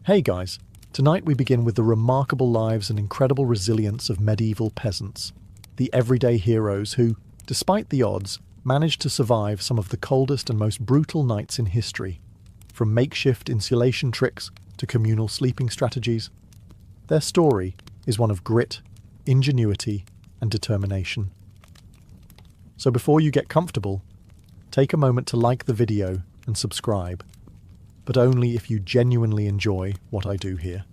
Hey guys, tonight we begin with the remarkable lives and incredible resilience of medieval peasants, the everyday heroes who, despite the odds, managed to survive some of the coldest and most brutal nights in history. From makeshift insulation tricks to communal sleeping strategies, their story is one of grit, ingenuity, and determination. So before you get comfortable, take a moment to like the video and subscribe, but only if you genuinely enjoy what I do here.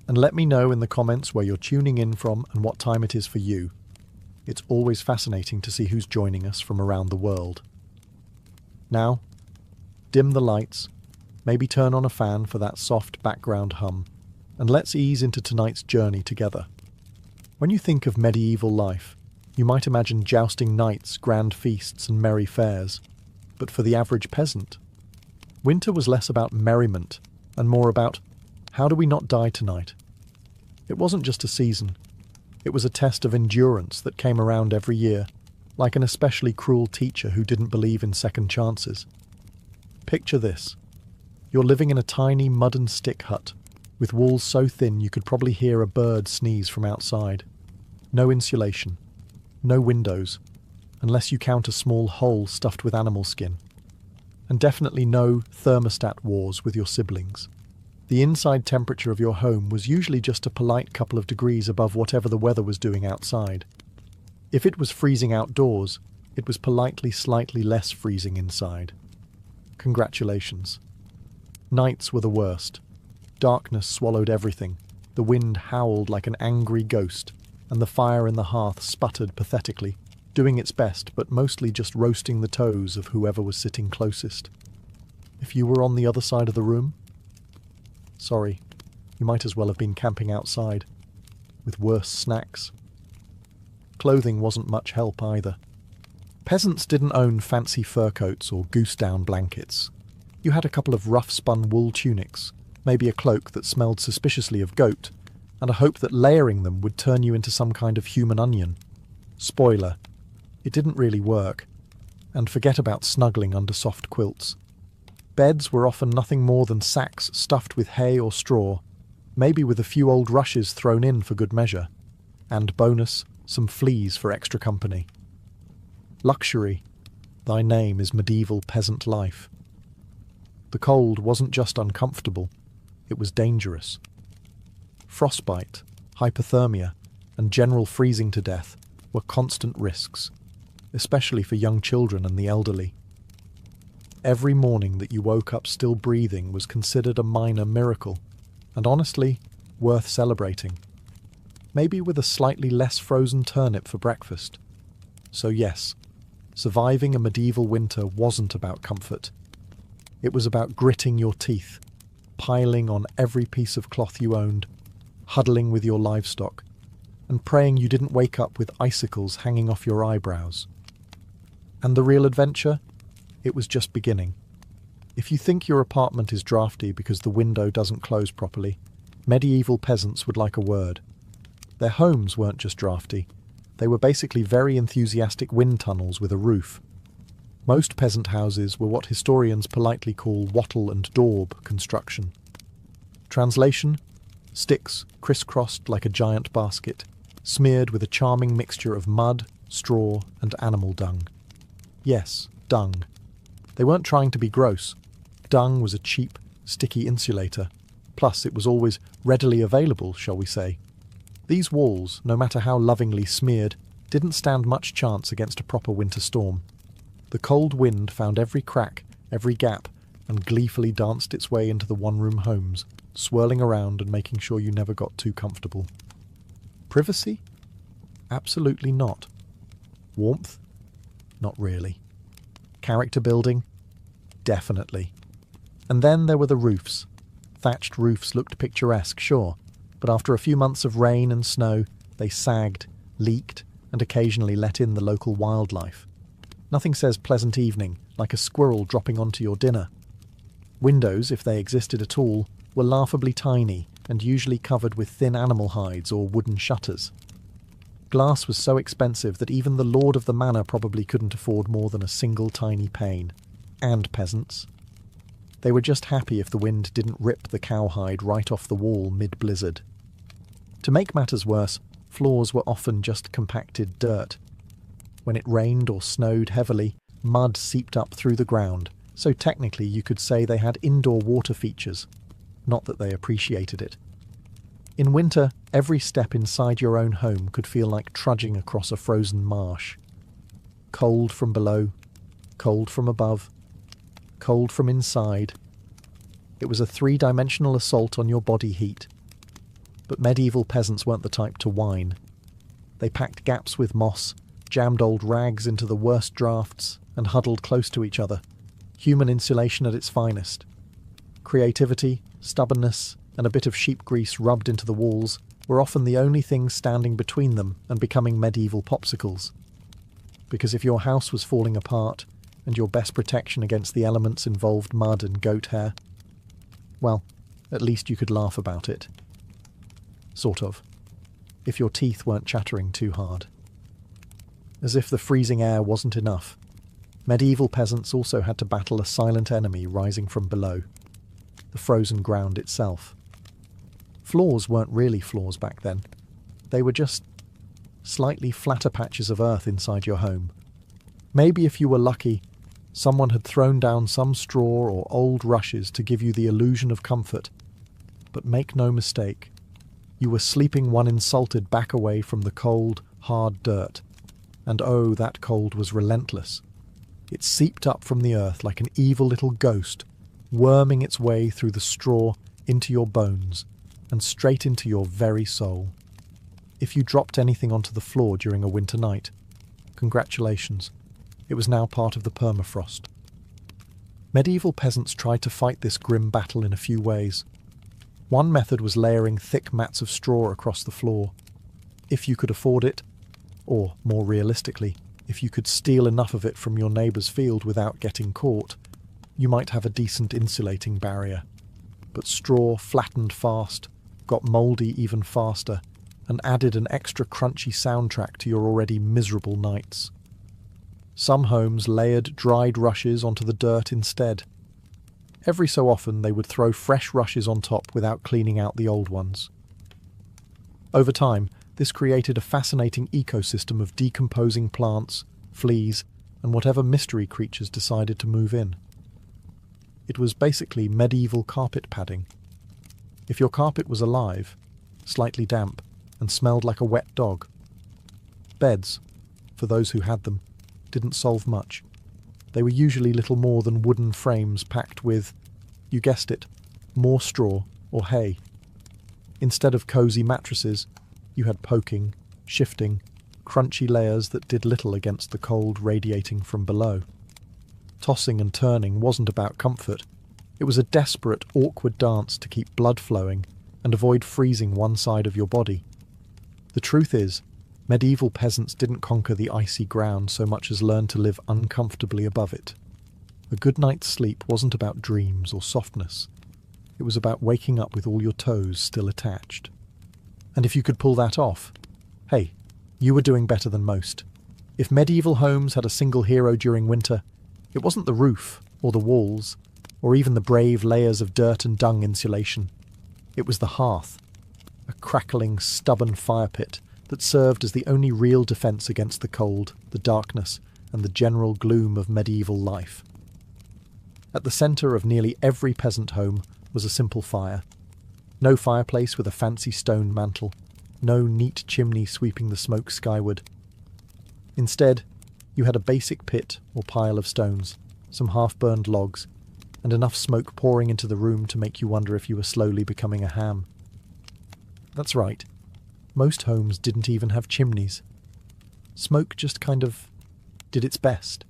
And let me know in the comments where you're tuning in from and what time it is for you. It's always fascinating to see who's joining us from around the world. Now, dim the lights, maybe turn on a fan for that soft background hum, and let's ease into tonight's journey together. When you think of medieval life, you might imagine jousting knights, grand feasts, and merry fairs. But for the average peasant, winter was less about merriment and more about, how do we not die tonight? It wasn't just a season. It was a test of endurance that came around every year, like an especially cruel teacher who didn't believe in second chances. Picture this. You're living in a tiny mud and stick hut, with walls so thin you could probably hear a bird sneeze from outside. No insulation. No windows, unless you count a small hole stuffed with animal skin. And definitely no thermostat wars with your siblings. The inside temperature of your home was usually just a polite couple of degrees above whatever the weather was doing outside. If it was freezing outdoors, it was politely slightly less freezing inside. Congratulations. Nights were the worst. Darkness swallowed everything. The wind howled like an angry ghost, and the fire in the hearth sputtered pathetically, doing its best but mostly just roasting the toes of whoever was sitting closest. If you were on the other side of the room, sorry, you might as well have been camping outside, with worse snacks. Clothing wasn't much help either. Peasants didn't own fancy fur coats or goose-down blankets. You had a couple of rough-spun wool tunics, maybe a cloak that smelled suspiciously of goat, and a hope that layering them would turn you into some kind of human onion. Spoiler, it didn't really work, and forget about snuggling under soft quilts. Beds were often nothing more than sacks stuffed with hay or straw, maybe with a few old rushes thrown in for good measure, and bonus, some fleas for extra company. Luxury, thy name is medieval peasant life. The cold wasn't just uncomfortable, it was dangerous. Frostbite, hypothermia, and general freezing to death were constant risks, especially for young children and the elderly. Every morning that you woke up still breathing was considered a minor miracle, and honestly, worth celebrating. Maybe with a slightly less frozen turnip for breakfast. So yes, surviving a medieval winter wasn't about comfort. It was about gritting your teeth, piling on every piece of cloth you owned, huddling with your livestock, and praying you didn't wake up with icicles hanging off your eyebrows. And the real adventure? It was just beginning. If you think your apartment is drafty because the window doesn't close properly, medieval peasants would like a word. Their homes weren't just drafty. They were basically very enthusiastic wind tunnels with a roof. Most peasant houses were what historians politely call wattle and daub construction. Translation: sticks crisscrossed like a giant basket, smeared with a charming mixture of mud, straw, and animal dung. Yes, dung. They weren't trying to be gross. Dung was a cheap, sticky insulator. Plus, it was always readily available, shall we say. These walls, no matter how lovingly smeared, didn't stand much chance against a proper winter storm. The cold wind found every crack, every gap, and gleefully danced its way into the one-room homes, swirling around and making sure you never got too comfortable. Privacy? Absolutely not. Warmth? Not really. Character building? Definitely. And then there were the roofs. Thatched roofs looked picturesque, sure, but after a few months of rain and snow, they sagged, leaked, and occasionally let in the local wildlife. Nothing says pleasant evening like a squirrel dropping onto your dinner. Windows, if they existed at all, were laughably tiny and usually covered with thin animal hides or wooden shutters. Glass was so expensive that even the lord of the manor probably couldn't afford more than a single tiny pane. And peasants. They were just happy if the wind didn't rip the cowhide right off the wall mid-blizzard. To make matters worse, floors were often just compacted dirt. When it rained or snowed heavily, mud seeped up through the ground, so technically you could say they had indoor water features. Not that they appreciated it. In winter, every step inside your own home could feel like trudging across a frozen marsh. Cold from below, cold from above, cold from inside. It was a three-dimensional assault on your body heat. But medieval peasants weren't the type to whine. They packed gaps with moss, jammed old rags into the worst drafts, and huddled close to each other. Human insulation at its finest. Creativity, stubbornness, and a bit of sheep grease rubbed into the walls were often the only things standing between them and becoming medieval popsicles. Because if your house was falling apart, and your best protection against the elements involved mud and goat hair, well, at least you could laugh about it. Sort of. If your teeth weren't chattering too hard. As if the freezing air wasn't enough, medieval peasants also had to battle a silent enemy rising from below, the frozen ground itself. Floors weren't really floors back then. They were just slightly flatter patches of earth inside your home. Maybe if you were lucky, someone had thrown down some straw or old rushes to give you the illusion of comfort. But make no mistake, you were sleeping one insulted back away from the cold, hard dirt. And oh, that cold was relentless. It seeped up from the earth like an evil little ghost, worming its way through the straw into your bones and straight into your very soul. If you dropped anything onto the floor during a winter night, congratulations, it was now part of the permafrost. Medieval peasants tried to fight this grim battle in a few ways. One method was layering thick mats of straw across the floor. If you could afford it, or, more realistically, if you could steal enough of it from your neighbour's field without getting caught, you might have a decent insulating barrier. But straw flattened fast, got mouldy even faster, and added an extra crunchy soundtrack to your already miserable nights. Some homes layered dried rushes onto the dirt instead. Every so often they would throw fresh rushes on top without cleaning out the old ones. Over time, this created a fascinating ecosystem of decomposing plants, fleas, and whatever mystery creatures decided to move in. It was basically medieval carpet padding. If your carpet was alive, slightly damp, and smelled like a wet dog, beds, for those who had them, didn't solve much. They were usually little more than wooden frames packed with, you guessed it, more straw or hay. Instead of cosy mattresses, you had poking, shifting, crunchy layers that did little against the cold radiating from below. Tossing and turning wasn't about comfort. It was a desperate, awkward dance to keep blood flowing and avoid freezing one side of your body. The truth is, medieval peasants didn't conquer the icy ground so much as learn to live uncomfortably above it. A good night's sleep wasn't about dreams or softness. It was about waking up with all your toes still attached. And if you could pull that off, hey, you were doing better than most. If medieval homes had a single hero during winter, it wasn't the roof, or the walls, or even the brave layers of dirt and dung insulation. It was the hearth, a crackling, stubborn fire pit that served as the only real defence against the cold, the darkness, and the general gloom of medieval life. At the centre of nearly every peasant home was a simple fire. No fireplace with a fancy stone mantel, no neat chimney sweeping the smoke skyward. Instead, you had a basic pit or pile of stones, some half-burned logs, and enough smoke pouring into the room to make you wonder if you were slowly becoming a ham. That's right. Most homes didn't even have chimneys. Smoke just kind of did its best.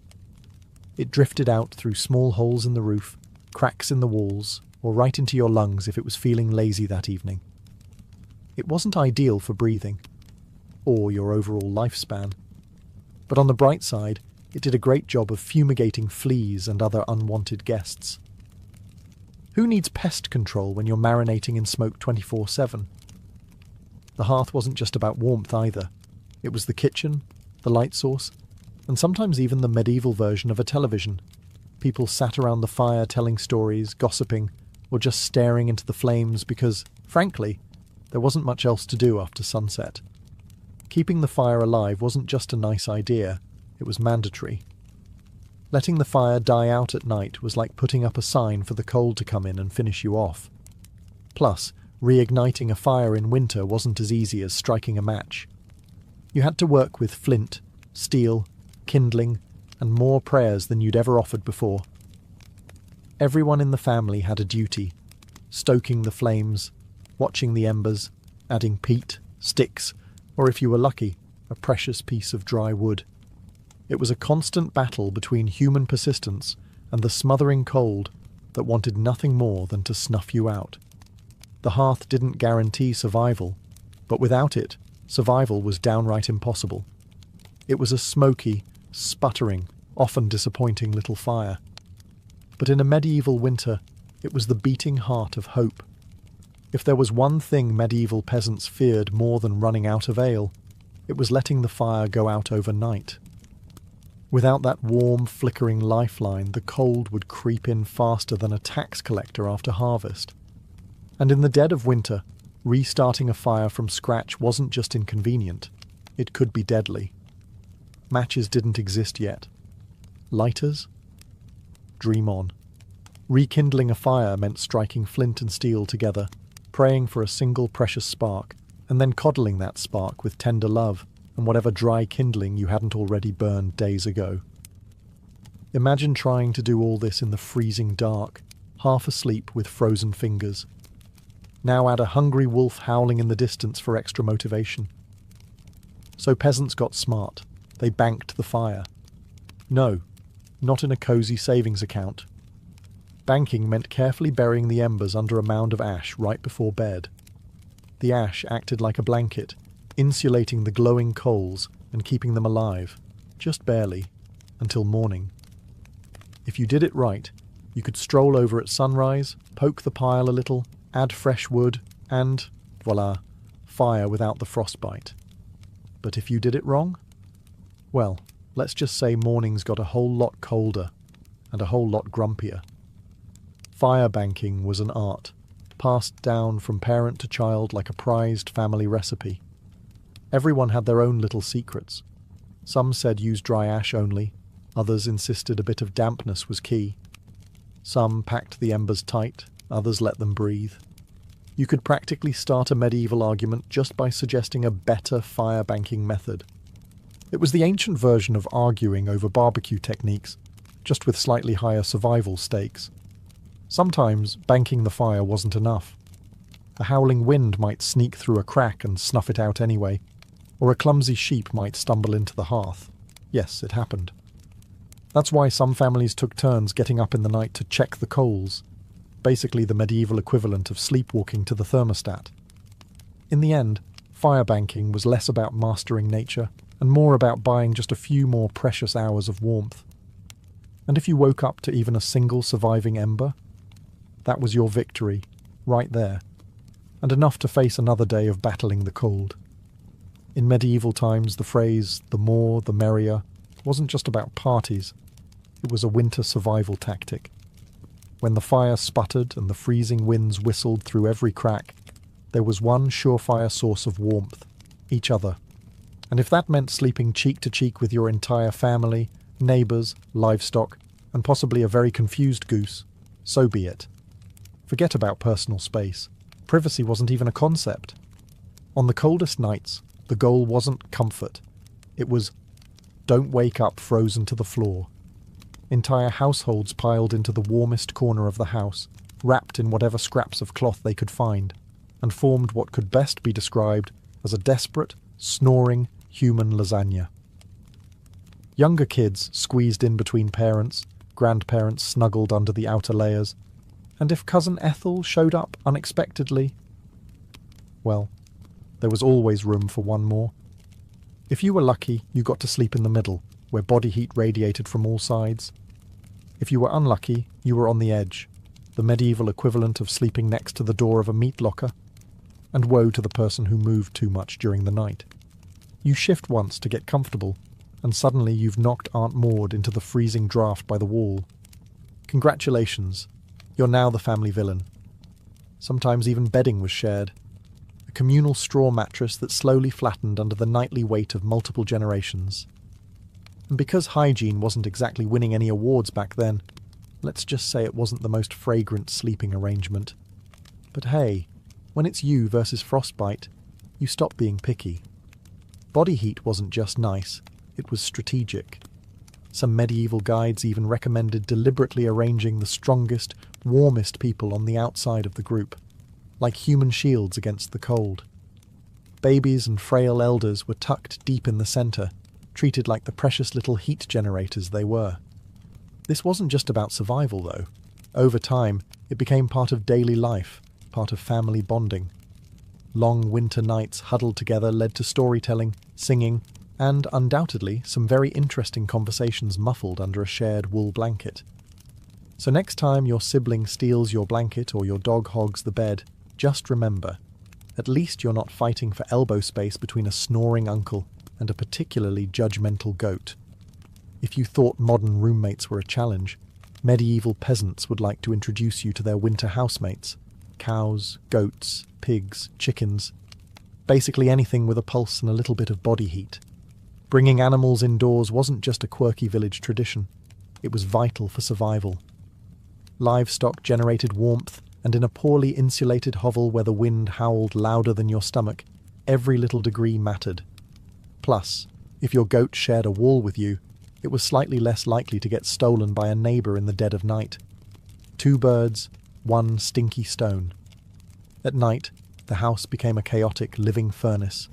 It drifted out through small holes in the roof, cracks in the walls, or right into your lungs if it was feeling lazy that evening. It wasn't ideal for breathing, or your overall lifespan. But on the bright side, it did a great job of fumigating fleas and other unwanted guests. Who needs pest control when you're marinating in smoke 24/7? The hearth wasn't just about warmth either. It was the kitchen, the light source, and sometimes even the medieval version of a television. People sat around the fire telling stories, gossiping, or just staring into the flames because, frankly, there wasn't much else to do after sunset. Keeping the fire alive wasn't just a nice idea, it was mandatory. Letting the fire die out at night was like putting up a sign for the cold to come in and finish you off. Plus, reigniting a fire in winter wasn't as easy as striking a match. You had to work with flint, steel, kindling, and more prayers than you'd ever offered before. Everyone in the family had a duty, stoking the flames, watching the embers, adding peat, sticks, or if you were lucky, a precious piece of dry wood. It was a constant battle between human persistence and the smothering cold that wanted nothing more than to snuff you out. The hearth didn't guarantee survival, but without it, survival was downright impossible. It was a smoky, sputtering, often disappointing little fire. But in a medieval winter, it was the beating heart of hope. If there was one thing medieval peasants feared more than running out of ale, it was letting the fire go out overnight. Without that warm, flickering lifeline, the cold would creep in faster than a tax collector after harvest. And in the dead of winter, restarting a fire from scratch wasn't just inconvenient, it could be deadly. Matches didn't exist yet. Lighters? Dream on. Rekindling a fire meant striking flint and steel together, praying for a single precious spark, and then coddling that spark with tender love and whatever dry kindling you hadn't already burned days ago. Imagine trying to do all this in the freezing dark, half asleep with frozen fingers. Now add a hungry wolf howling in the distance for extra motivation. So peasants got smart. They banked the fire. No, not in a cosy savings account. Banking meant carefully burying the embers under a mound of ash right before bed. The ash acted like a blanket, insulating the glowing coals and keeping them alive, just barely, until morning. If you did it right, you could stroll over at sunrise, poke the pile a little, add fresh wood, and, voila, fire without the frostbite. But if you did it wrong? Well, let's just say mornings got a whole lot colder and a whole lot grumpier. Fire banking was an art, passed down from parent to child like a prized family recipe. Everyone had their own little secrets. Some said use dry ash only, others insisted a bit of dampness was key. Some packed the embers tight, others let them breathe. You could practically start a medieval argument just by suggesting a better fire banking method. It was the ancient version of arguing over barbecue techniques, just with slightly higher survival stakes. Sometimes banking the fire wasn't enough. A howling wind might sneak through a crack and snuff it out anyway, or a clumsy sheep might stumble into the hearth. Yes, it happened. That's why some families took turns getting up in the night to check the coals, basically the medieval equivalent of sleepwalking to the thermostat. In the end, fire banking was less about mastering nature and more about buying just a few more precious hours of warmth. And if you woke up to even a single surviving ember, that was your victory, right there, and enough to face another day of battling the cold. In medieval times, the phrase, "the more, the merrier," wasn't just about parties. It was a winter survival tactic. When the fire sputtered and the freezing winds whistled through every crack, there was one surefire source of warmth, each other. And if that meant sleeping cheek to cheek with your entire family, neighbours, livestock, and possibly a very confused goose, so be it. Forget about personal space. Privacy wasn't even a concept. On the coldest nights, the goal wasn't comfort. It was, don't wake up frozen to the floor. Entire households piled into the warmest corner of the house, wrapped in whatever scraps of cloth they could find, and formed what could best be described as a desperate, snoring, human lasagna. Younger kids squeezed in between parents, grandparents snuggled under the outer layers, and if Cousin Ethel showed up unexpectedly, well, there was always room for one more. If you were lucky, you got to sleep in the middle, where body heat radiated from all sides. If you were unlucky, you were on the edge, the medieval equivalent of sleeping next to the door of a meat locker. And woe to the person who moved too much during the night. You shift once to get comfortable, and suddenly you've knocked Aunt Maud into the freezing draft by the wall. Congratulations, you're now the family villain. Sometimes even bedding was shared. A communal straw mattress that slowly flattened under the nightly weight of multiple generations. And because hygiene wasn't exactly winning any awards back then, let's just say it wasn't the most fragrant sleeping arrangement. But hey, when it's you versus frostbite, you stop being picky. Body heat wasn't just nice, it was strategic. Some medieval guides even recommended deliberately arranging the strongest, warmest people on the outside of the group, like human shields against the cold. Babies and frail elders were tucked deep in the centre, treated like the precious little heat generators they were. This wasn't just about survival, though. Over time, it became part of daily life, part of family bonding. Long winter nights huddled together led to storytelling, singing, and undoubtedly some very interesting conversations muffled under a shared wool blanket. So next time your sibling steals your blanket or your dog hogs the bed, just remember, at least you're not fighting for elbow space between a snoring uncle and a particularly judgmental goat. If you thought modern roommates were a challenge, medieval peasants would like to introduce you to their winter housemates. Cows, goats, pigs, chickens. Basically anything with a pulse and a little bit of body heat. Bringing animals indoors wasn't just a quirky village tradition. It was vital for survival. Livestock generated warmth, and in a poorly insulated hovel where the wind howled louder than your stomach, every little degree mattered. Plus, if your goat shared a wall with you, it was slightly less likely to get stolen by a neighbour in the dead of night. 2 birds, 1 stinky stone. At night, the house became a chaotic living furnace.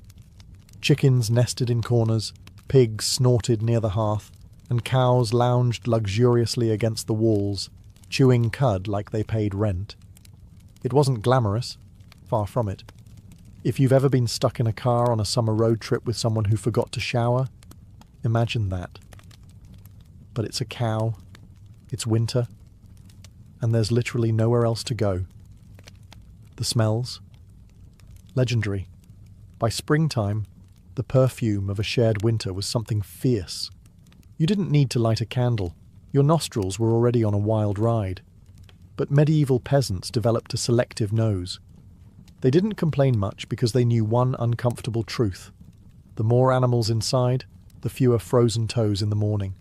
Chickens nested in corners, pigs snorted near the hearth, and cows lounged luxuriously against the walls, chewing cud like they paid rent. It wasn't glamorous, far from it. If you've ever been stuck in a car on a summer road trip with someone who forgot to shower, imagine that. But it's a cow, it's winter, and there's literally nowhere else to go. The smells? Legendary. By springtime, the perfume of a shared winter was something fierce. You didn't need to light a candle. Your nostrils were already on a wild ride. But medieval peasants developed a selective nose. They didn't complain much because they knew one uncomfortable truth. The more animals inside, the fewer frozen toes in the morning.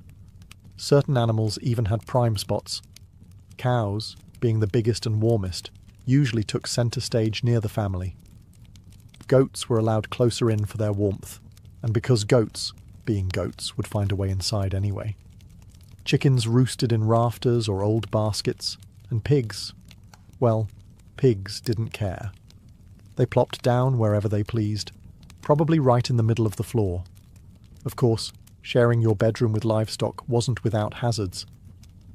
Certain animals even had prime spots. Cows, being the biggest and warmest, usually took centre stage near the family. Goats were allowed closer in for their warmth, and because goats, being goats, would find a way inside anyway. Chickens roosted in rafters or old baskets, and pigs, well, pigs didn't care. They plopped down wherever they pleased, probably right in the middle of the floor. Of course, sharing your bedroom with livestock wasn't without hazards.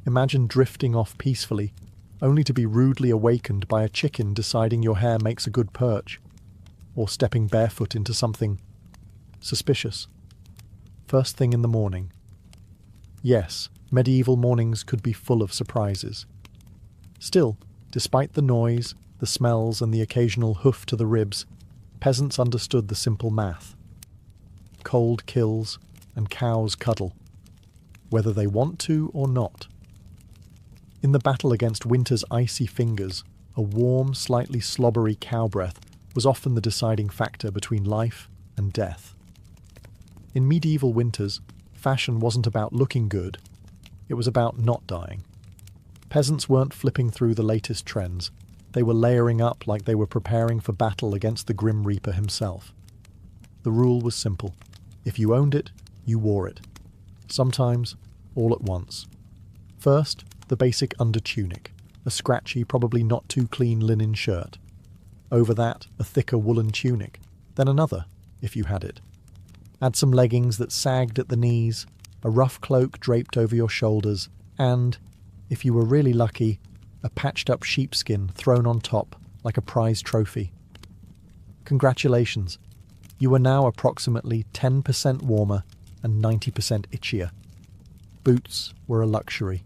Imagine drifting off peacefully, only to be rudely awakened by a chicken deciding your hair makes a good perch, or stepping barefoot into something suspicious. First thing in the morning. Yes, medieval mornings could be full of surprises. Still, despite the noise, the smells, and the occasional hoof to the ribs, peasants understood the simple math. Cold kills, and cows cuddle, whether they want to or not. In the battle against winter's icy fingers, a warm, slightly slobbery cow breath was often the deciding factor between life and death. In medieval winters, fashion wasn't about looking good, it was about not dying. Peasants weren't flipping through the latest trends, they were layering up like they were preparing for battle against the Grim Reaper himself. The rule was simple. If you owned it, you wore it. Sometimes, all at once. First, the basic undertunic, a scratchy, probably not too clean linen shirt. Over that, a thicker woolen tunic, then another, if you had it. Add some leggings that sagged at the knees, a rough cloak draped over your shoulders, and, if you were really lucky, a patched-up sheepskin thrown on top like a prize trophy. Congratulations, you are now approximately 10% warmer and 90% itchier. Boots were a luxury.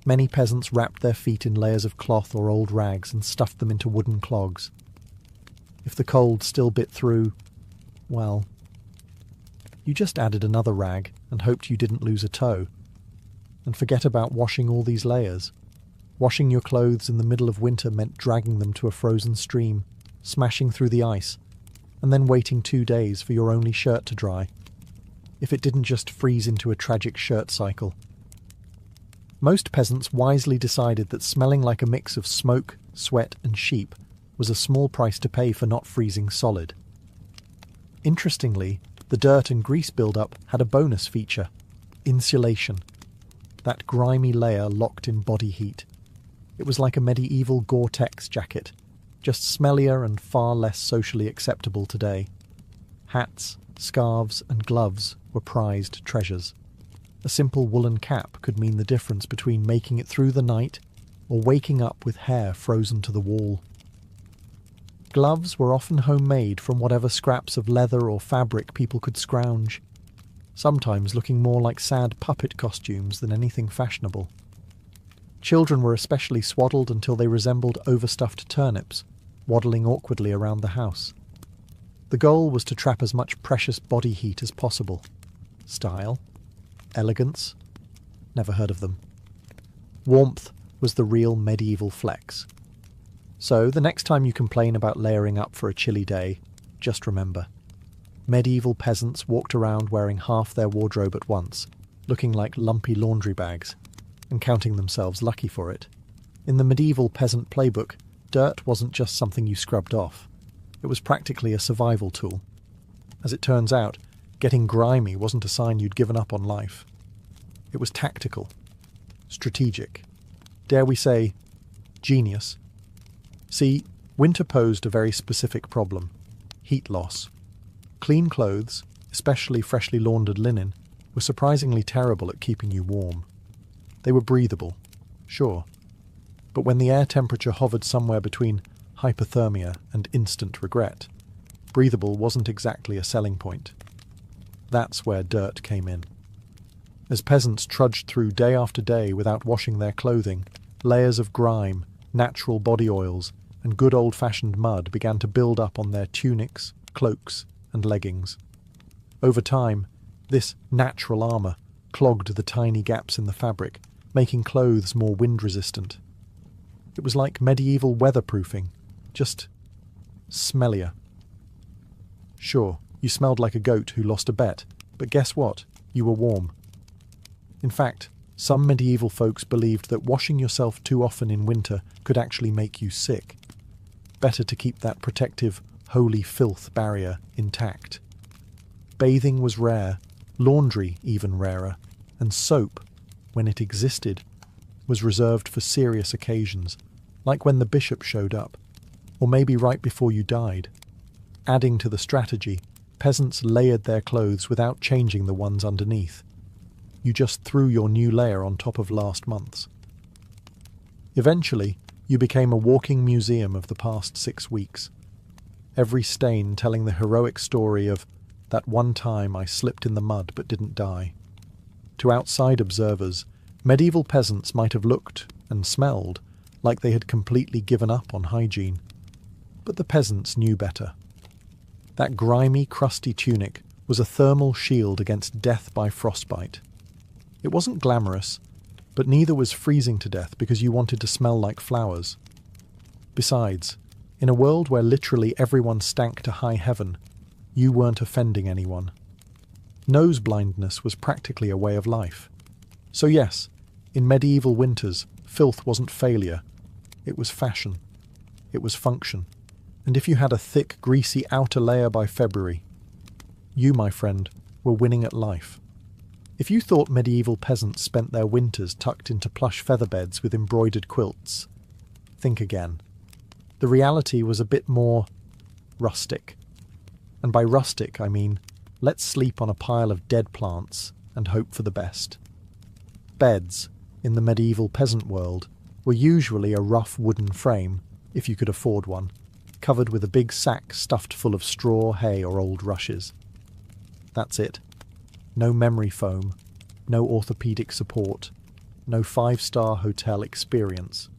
Many peasants wrapped their feet in layers of cloth or old rags and stuffed them into wooden clogs. If the cold still bit through, well, you just added another rag and hoped you didn't lose a toe. and forget about washing all these layers. Washing your clothes in the middle of winter meant dragging them to a frozen stream, smashing through the ice, and then waiting 2 days for your only shirt to dry, if it didn't just freeze into a tragic shirt cycle. Most peasants wisely decided that smelling like a mix of smoke, sweat, and sheep was a small price to pay for not freezing solid. Interestingly, the dirt and grease buildup had a bonus feature: insulation. That grimy layer locked in body heat. It was like a medieval Gore-Tex jacket, just smellier and far less socially acceptable today. Hats, scarves, and gloves were prized treasures. A simple woolen cap could mean the difference between making it through the night or waking up with hair frozen to the wall. Gloves were often homemade from whatever scraps of leather or fabric people could scrounge, sometimes looking more like sad puppet costumes than anything fashionable. Children were especially swaddled until they resembled overstuffed turnips, waddling awkwardly around the house. The goal was to trap as much precious body heat as possible. Style? Elegance? Never heard of them. Warmth was the real medieval flex. So, the next time you complain about layering up for a chilly day, just remember, medieval peasants walked around wearing half their wardrobe at once, looking like lumpy laundry bags, and counting themselves lucky for it. In the medieval peasant playbook, dirt wasn't just something you scrubbed off. It was practically a survival tool. As it turns out, getting grimy wasn't a sign you'd given up on life. It was tactical, strategic, dare we say, genius. See, winter posed a very specific problem: heat loss. Clean clothes, especially freshly laundered linen, were surprisingly terrible at keeping you warm. They were breathable, sure, but when the air temperature hovered somewhere between hypothermia and instant regret, breathable wasn't exactly a selling point. That's where dirt came in. As peasants trudged through day after day without washing their clothing, layers of grime, natural body oils, and good old-fashioned mud began to build up on their tunics, cloaks, and leggings. Over time, this natural armour clogged the tiny gaps in the fabric, making clothes more wind-resistant. It was like medieval weatherproofing, just smellier. Sure, you smelled like a goat who lost a bet, but guess what? You were warm. In fact, some medieval folks believed that washing yourself too often in winter could actually make you sick. Better to keep that protective, holy filth barrier intact. Bathing was rare, laundry even rarer, and soap, when it existed, was reserved for serious occasions, like when the bishop showed up, or maybe right before you died. Adding to the strategy, peasants layered their clothes without changing the ones underneath. You just threw your new layer on top of last month's. Eventually, you became a walking museum of the past 6 weeks. Every stain telling the heroic story of that one time I slipped in the mud but didn't die. To outside observers, medieval peasants might have looked and smelled like they had completely given up on hygiene. But the peasants knew better. That grimy, crusty tunic was a thermal shield against death by frostbite. It wasn't glamorous, but neither was freezing to death because you wanted to smell like flowers. Besides, in a world where literally everyone stank to high heaven, you weren't offending anyone. Nose blindness was practically a way of life. So yes, in medieval winters, filth wasn't failure. It was fashion. It was function. And if you had a thick, greasy outer layer by February, you, my friend, were winning at life. If you thought medieval peasants spent their winters tucked into plush feather beds with embroidered quilts, think again. The reality was a bit more rustic. And by rustic, I mean, let's sleep on a pile of dead plants and hope for the best. Beds, in the medieval peasant world, were usually a rough wooden frame, if you could afford one, covered with a big sack stuffed full of straw, hay, or old rushes. That's it. No memory foam, no orthopedic support, no 5-star hotel experience.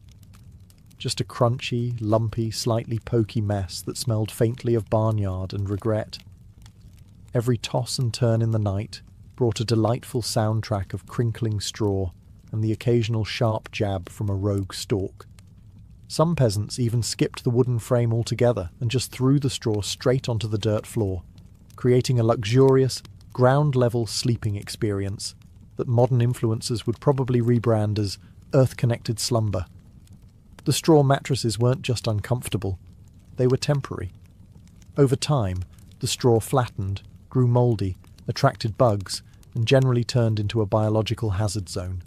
Just a crunchy, lumpy, slightly pokey mess that smelled faintly of barnyard and regret. Every toss and turn in the night brought a delightful soundtrack of crinkling straw and the occasional sharp jab from a rogue stork. Some peasants even skipped the wooden frame altogether and just threw the straw straight onto the dirt floor, creating a luxurious, ground-level sleeping experience that modern influencers would probably rebrand as earth-connected slumber. The straw mattresses weren't just uncomfortable, they were temporary. Over time, the straw flattened, grew mouldy, attracted bugs, and generally turned into a biological hazard zone.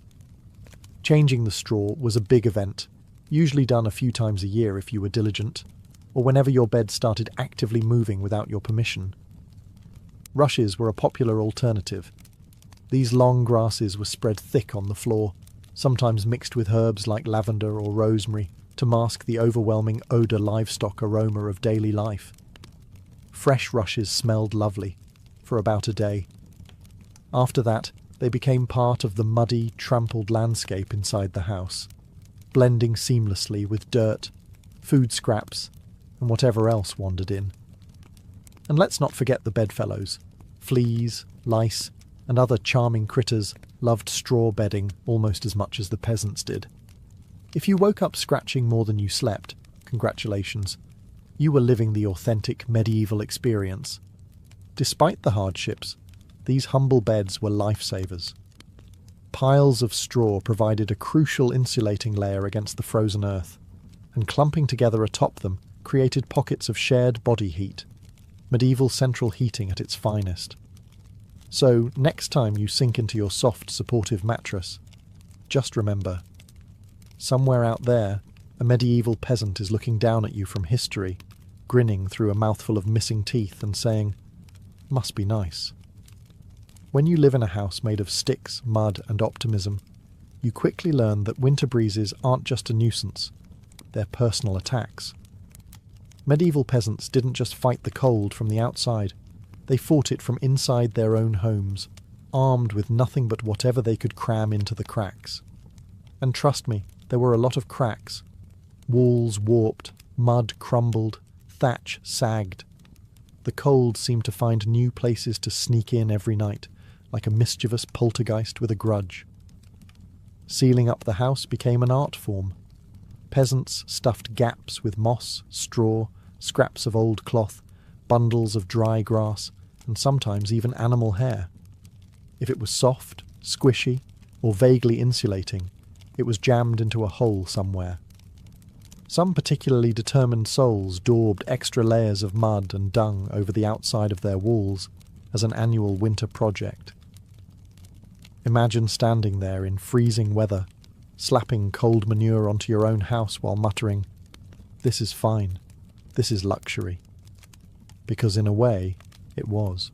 Changing the straw was a big event, usually done a few times a year if you were diligent, or whenever your bed started actively moving without your permission. Rushes were a popular alternative. These long grasses were spread thick on the floor, sometimes mixed with herbs like lavender or rosemary to mask the overwhelming odour livestock aroma of daily life. Fresh rushes smelled lovely, for about a day. After that, they became part of the muddy, trampled landscape inside the house, blending seamlessly with dirt, food scraps, and whatever else wandered in. And let's not forget the bedfellows. Fleas, lice, and other charming critters loved straw bedding almost as much as the peasants did. If you woke up scratching more than you slept, congratulations. You were living the authentic medieval experience. Despite the hardships, these humble beds were lifesavers. Piles of straw provided a crucial insulating layer against the frozen earth, and clumping together atop them created pockets of shared body heat, medieval central heating at its finest. So, next time you sink into your soft, supportive mattress, just remember, somewhere out there, a medieval peasant is looking down at you from history, grinning through a mouthful of missing teeth and saying, "Must be nice." When you live in a house made of sticks, mud, and optimism, you quickly learn that winter breezes aren't just a nuisance, they're personal attacks. Medieval peasants didn't just fight the cold from the outside, they fought it from inside their own homes, armed with nothing but whatever they could cram into the cracks. And trust me, there were a lot of cracks. Walls warped, mud crumbled, thatch sagged. The cold seemed to find new places to sneak in every night, like a mischievous poltergeist with a grudge. Sealing up the house became an art form. Peasants stuffed gaps with moss, straw, scraps of old cloth, bundles of dry grass, and sometimes even animal hair. If it was soft, squishy, or vaguely insulating, it was jammed into a hole somewhere. Some particularly determined souls daubed extra layers of mud and dung over the outside of their walls as an annual winter project. Imagine standing there in freezing weather, slapping cold manure onto your own house while muttering, "This is fine, this is luxury." Because in a way, it was.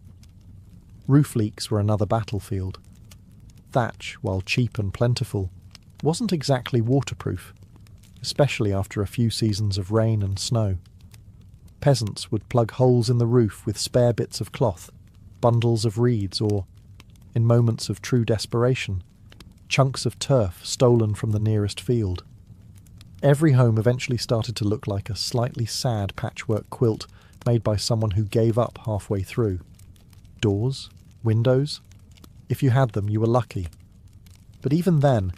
Roof leaks were another battlefield. Thatch, while cheap and plentiful, wasn't exactly waterproof, especially after a few seasons of rain and snow. Peasants would plug holes in the roof with spare bits of cloth, bundles of reeds, or, in moments of true desperation, chunks of turf stolen from the nearest field. Every home eventually started to look like a slightly sad patchwork quilt made by someone who gave up halfway through. Doors? Windows? If you had them, you were lucky. But even then,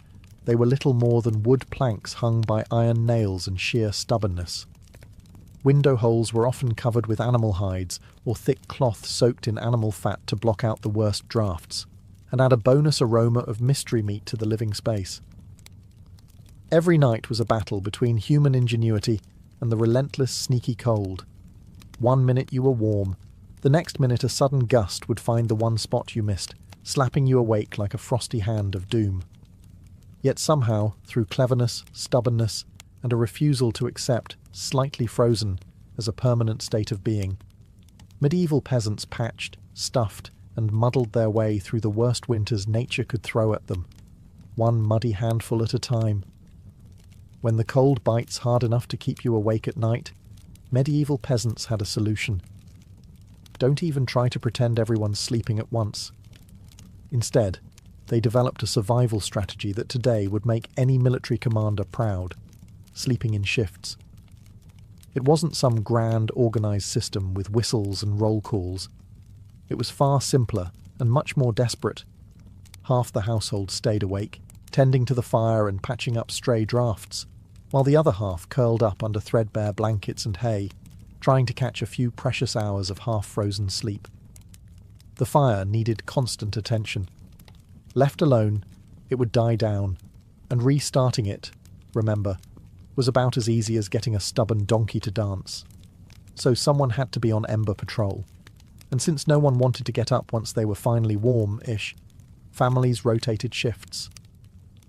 they were little more than wood planks hung by iron nails and sheer stubbornness. Window holes were often covered with animal hides or thick cloth soaked in animal fat to block out the worst drafts, and add a bonus aroma of mystery meat to the living space. Every night was a battle between human ingenuity and the relentless, sneaky cold. One minute you were warm, the next minute a sudden gust would find the one spot you missed, slapping you awake like a frosty hand of doom. Yet somehow, through cleverness, stubbornness, and a refusal to accept slightly frozen as a permanent state of being, medieval peasants patched, stuffed, and muddled their way through the worst winters nature could throw at them, one muddy handful at a time. When the cold bites hard enough to keep you awake at night, medieval peasants had a solution. Don't even try to pretend everyone's sleeping at once. Instead, they developed a survival strategy that today would make any military commander proud: sleeping in shifts. It wasn't some grand, organised system with whistles and roll calls. It was far simpler and much more desperate. Half the household stayed awake, tending to the fire and patching up stray drafts, while the other half curled up under threadbare blankets and hay, trying to catch a few precious hours of half-frozen sleep. The fire needed constant attention. Left alone, it would die down, and restarting it, remember, was about as easy as getting a stubborn donkey to dance. So someone had to be on ember patrol, and since no one wanted to get up once they were finally warm-ish, families rotated shifts.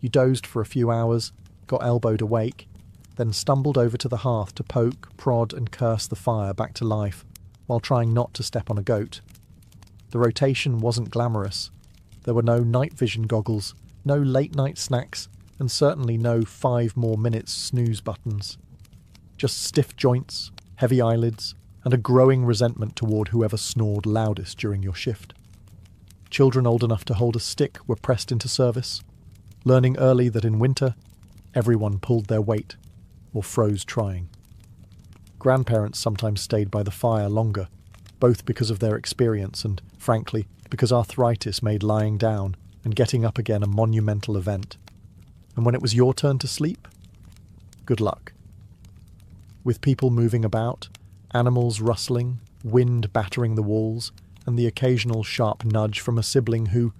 You dozed for a few hours, got elbowed awake, then stumbled over to the hearth to poke, prod and curse the fire back to life, while trying not to step on a goat. The rotation wasn't glamorous. There were no night vision goggles, no late-night snacks, and certainly no 5 more minutes snooze buttons. Just stiff joints, heavy eyelids, and a growing resentment toward whoever snored loudest during your shift. Children old enough to hold a stick were pressed into service, learning early that in winter, everyone pulled their weight, or froze trying. Grandparents sometimes stayed by the fire longer, both because of their experience and, frankly, because arthritis made lying down and getting up again a monumental event. And when it was your turn to sleep, good luck. With people moving about, animals rustling, wind battering the walls, and the occasional sharp nudge from a sibling who,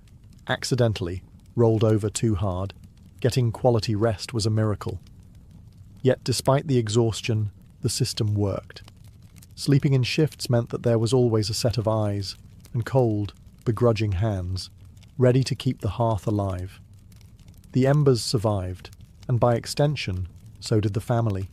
accidentally, rolled over too hard, getting quality rest was a miracle. Yet despite the exhaustion, the system worked. Sleeping in shifts meant that there was always a set of eyes, and cold, begrudging hands, ready to keep the hearth alive. The embers survived, and by extension, so did the family.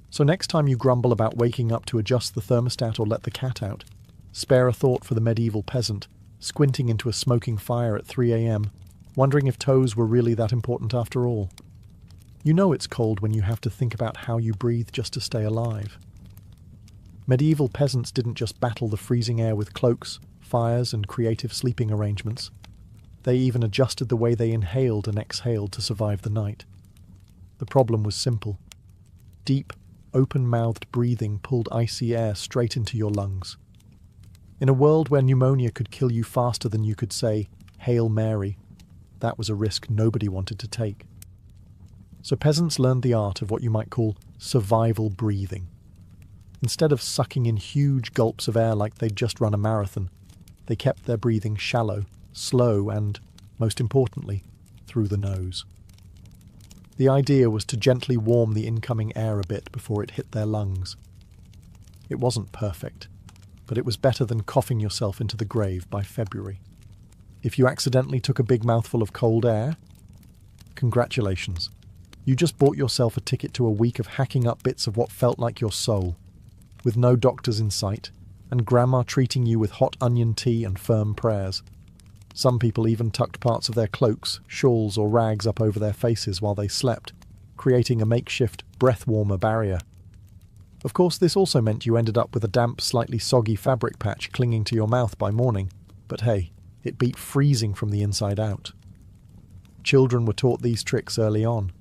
So next time you grumble about waking up to adjust the thermostat or let the cat out, spare a thought for the medieval peasant, squinting into a smoking fire at 3 a.m, wondering if toes were really that important after all. You know it's cold when you have to think about how you breathe just to stay alive. Medieval peasants didn't just battle the freezing air with cloaks, fires, and creative sleeping arrangements. They even adjusted the way they inhaled and exhaled to survive the night. The problem was simple. Deep, open-mouthed breathing pulled icy air straight into your lungs. In a world where pneumonia could kill you faster than you could say, "Hail Mary," that was a risk nobody wanted to take. So peasants learned the art of what you might call survival breathing. Instead of sucking in huge gulps of air like they'd just run a marathon, they kept their breathing shallow, slow, and, most importantly, through the nose. The idea was to gently warm the incoming air a bit before it hit their lungs. It wasn't perfect, but it was better than coughing yourself into the grave by February. If you accidentally took a big mouthful of cold air, congratulations. You just bought yourself a ticket to a week of hacking up bits of what felt like your soul, with no doctors in sight, and grandma treating you with hot onion tea and firm prayers. Some people even tucked parts of their cloaks, shawls, or rags up over their faces while they slept, creating a makeshift breath-warmer barrier. Of course, this also meant you ended up with a damp, slightly soggy fabric patch clinging to your mouth by morning, but hey, it beat freezing from the inside out. Children were taught these tricks early on.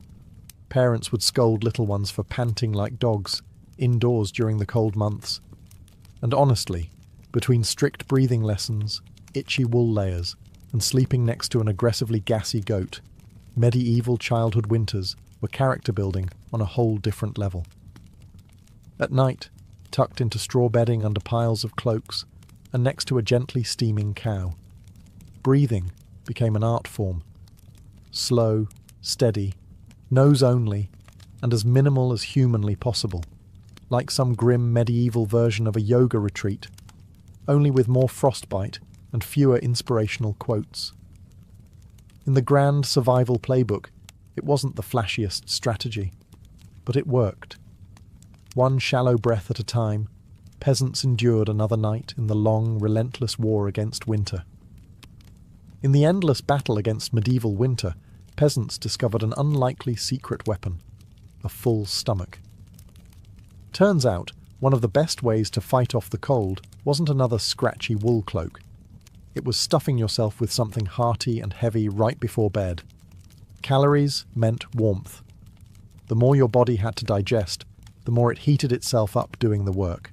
Parents would scold little ones for panting like dogs, indoors during the cold months. And honestly, between strict breathing lessons, itchy wool layers, and sleeping next to an aggressively gassy goat, medieval childhood winters were character building on a whole different level. At night, tucked into straw bedding under piles of cloaks, and next to a gently steaming cow, breathing became an art form. Slow, steady, nose only, and as minimal as humanly possible, like some grim medieval version of a yoga retreat, only with more frostbite and fewer inspirational quotes. In the grand survival playbook, it wasn't the flashiest strategy, but it worked. One shallow breath at a time, peasants endured another night in the long, relentless war against winter. In the endless battle against medieval winter, peasants discovered an unlikely secret weapon: a full stomach. Turns out, one of the best ways to fight off the cold wasn't another scratchy wool cloak. It was stuffing yourself with something hearty and heavy right before bed. Calories meant warmth. The more your body had to digest, the more it heated itself up doing the work.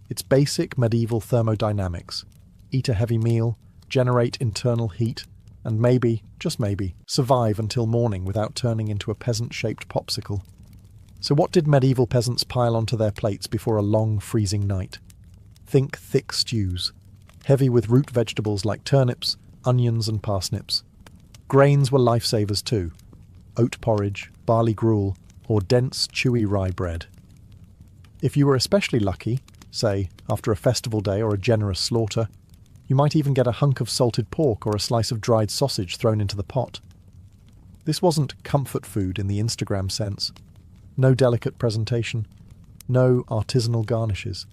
It's basic medieval thermodynamics. Eat a heavy meal, generate internal heat, and maybe, just maybe, survive until morning without turning into a peasant-shaped popsicle. So what did medieval peasants pile onto their plates before a long, freezing night? Think thick stews, heavy with root vegetables like turnips, onions and parsnips. Grains were lifesavers too. Oat porridge, barley gruel, or dense, chewy rye bread. If you were especially lucky, say, after a festival day or a generous slaughter, you might even get a hunk of salted pork or a slice of dried sausage thrown into the pot. This wasn't comfort food in the Instagram sense. No delicate presentation, no artisanal garnishes.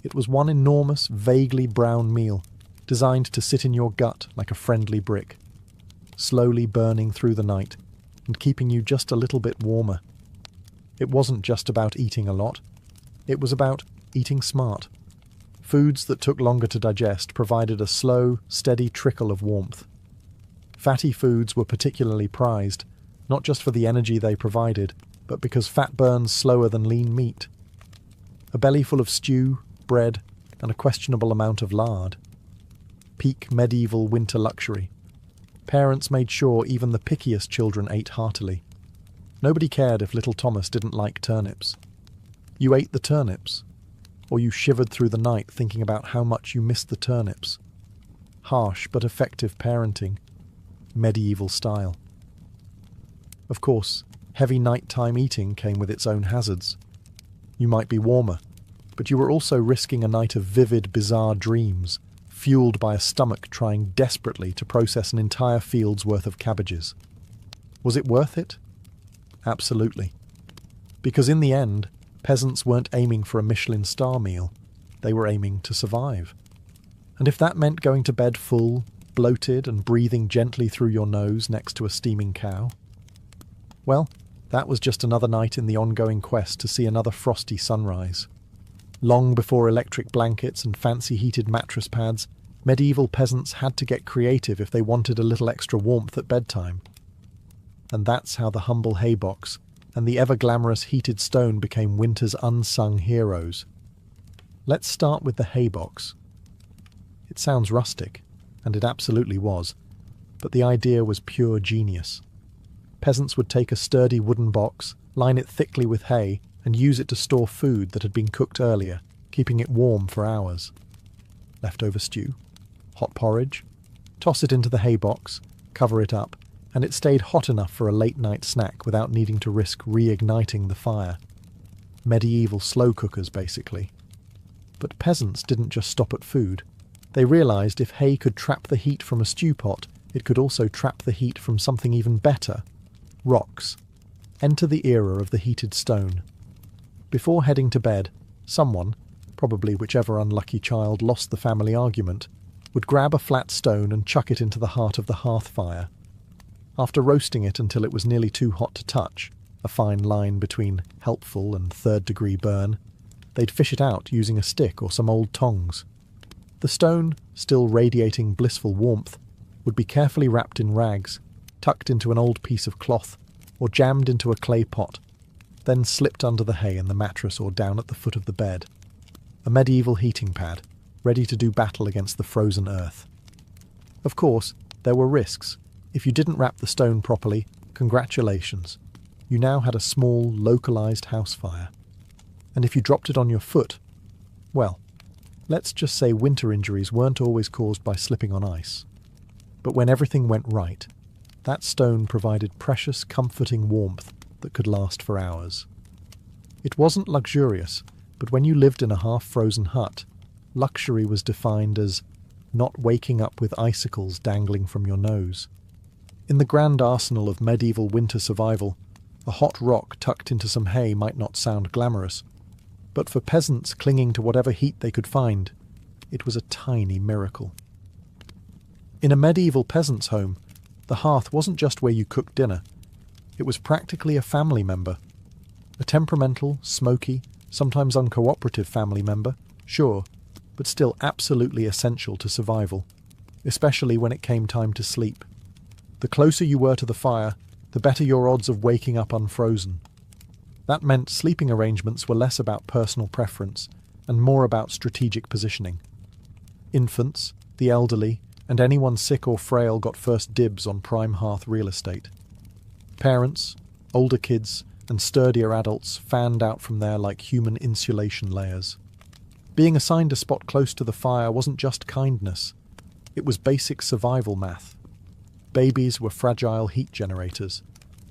It was one enormous, vaguely brown meal, designed to sit in your gut like a friendly brick, slowly burning through the night and keeping you just a little bit warmer. It wasn't just about eating a lot. It was about eating smart. Foods that took longer to digest provided a slow, steady trickle of warmth. Fatty foods were particularly prized, not just for the energy they provided, but because fat burns slower than lean meat. A belly full of stew, bread, and a questionable amount of lard. Peak medieval winter luxury. Parents made sure even the pickiest children ate heartily. Nobody cared if little Thomas didn't like turnips. You ate the turnips, or you shivered through the night thinking about how much you missed the turnips. Harsh but effective parenting. Medieval style. Of course, heavy nighttime eating came with its own hazards. You might be warmer, but you were also risking a night of vivid, bizarre dreams, fueled by a stomach trying desperately to process an entire field's worth of cabbages. Was it worth it? Absolutely. Because in the end, peasants weren't aiming for a Michelin star meal. They were aiming to survive. And if that meant going to bed full, bloated and breathing gently through your nose next to a steaming cow, well, that was just another night in the ongoing quest to see another frosty sunrise. Long before electric blankets and fancy heated mattress pads, medieval peasants had to get creative if they wanted a little extra warmth at bedtime. And that's how the humble haybox and the ever-glamorous heated stone became winter's unsung heroes. Let's start with the haybox. It sounds rustic, and it absolutely was, but the idea was pure genius. Peasants would take a sturdy wooden box, line it thickly with hay, and use it to store food that had been cooked earlier, keeping it warm for hours. Leftover stew, hot porridge, toss it into the hay box, cover it up, and it stayed hot enough for a late-night snack without needing to risk reigniting the fire. Medieval slow cookers, basically. But peasants didn't just stop at food. They realised if hay could trap the heat from a stew pot, it could also trap the heat from something even better. Rocks. Enter the era of the heated stone. Before heading to bed, someone, probably whichever unlucky child lost the family argument, would grab a flat stone and chuck it into the heart of the hearth fire. After roasting it until it was nearly too hot to touch, a fine line between helpful and third-degree burn, they'd fish it out using a stick or some old tongs. The stone, still radiating blissful warmth, would be carefully wrapped in rags, tucked into an old piece of cloth, or jammed into a clay pot, then slipped under the hay in the mattress or down at the foot of the bed. A medieval heating pad, ready to do battle against the frozen earth. Of course, there were risks. If you didn't wrap the stone properly, congratulations. You now had a small, localized house fire. And if you dropped it on your foot, well, let's just say winter injuries weren't always caused by slipping on ice. But when everything went right, that stone provided precious, comforting warmth that could last for hours. It wasn't luxurious, but when you lived in a half-frozen hut, luxury was defined as not waking up with icicles dangling from your nose. In the grand arsenal of medieval winter survival, a hot rock tucked into some hay might not sound glamorous, but for peasants clinging to whatever heat they could find, it was a tiny miracle. In a medieval peasant's home, the hearth wasn't just where you cooked dinner. It was practically a family member. A temperamental, smoky, sometimes uncooperative family member, sure, but still absolutely essential to survival, especially when it came time to sleep. The closer you were to the fire, the better your odds of waking up unfrozen. That meant sleeping arrangements were less about personal preference and more about strategic positioning. Infants, the elderly, and anyone sick or frail got first dibs on prime hearth real estate. Parents, older kids, and sturdier adults fanned out from there like human insulation layers. Being assigned a spot close to the fire wasn't just kindness, it was basic survival math. Babies were fragile heat generators,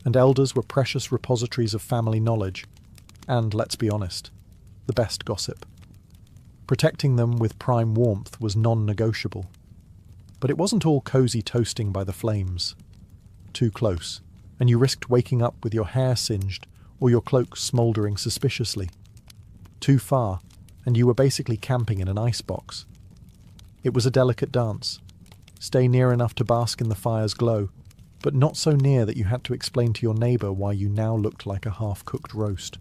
and elders were precious repositories of family knowledge, and, let's be honest, the best gossip. Protecting them with prime warmth was non-negotiable. But it wasn't all cosy toasting by the flames. Too close, and you risked waking up with your hair singed or your cloak smouldering suspiciously. Too far, and you were basically camping in an icebox. It was a delicate dance. Stay near enough to bask in the fire's glow, but not so near that you had to explain to your neighbour why you now looked like a half-cooked roast.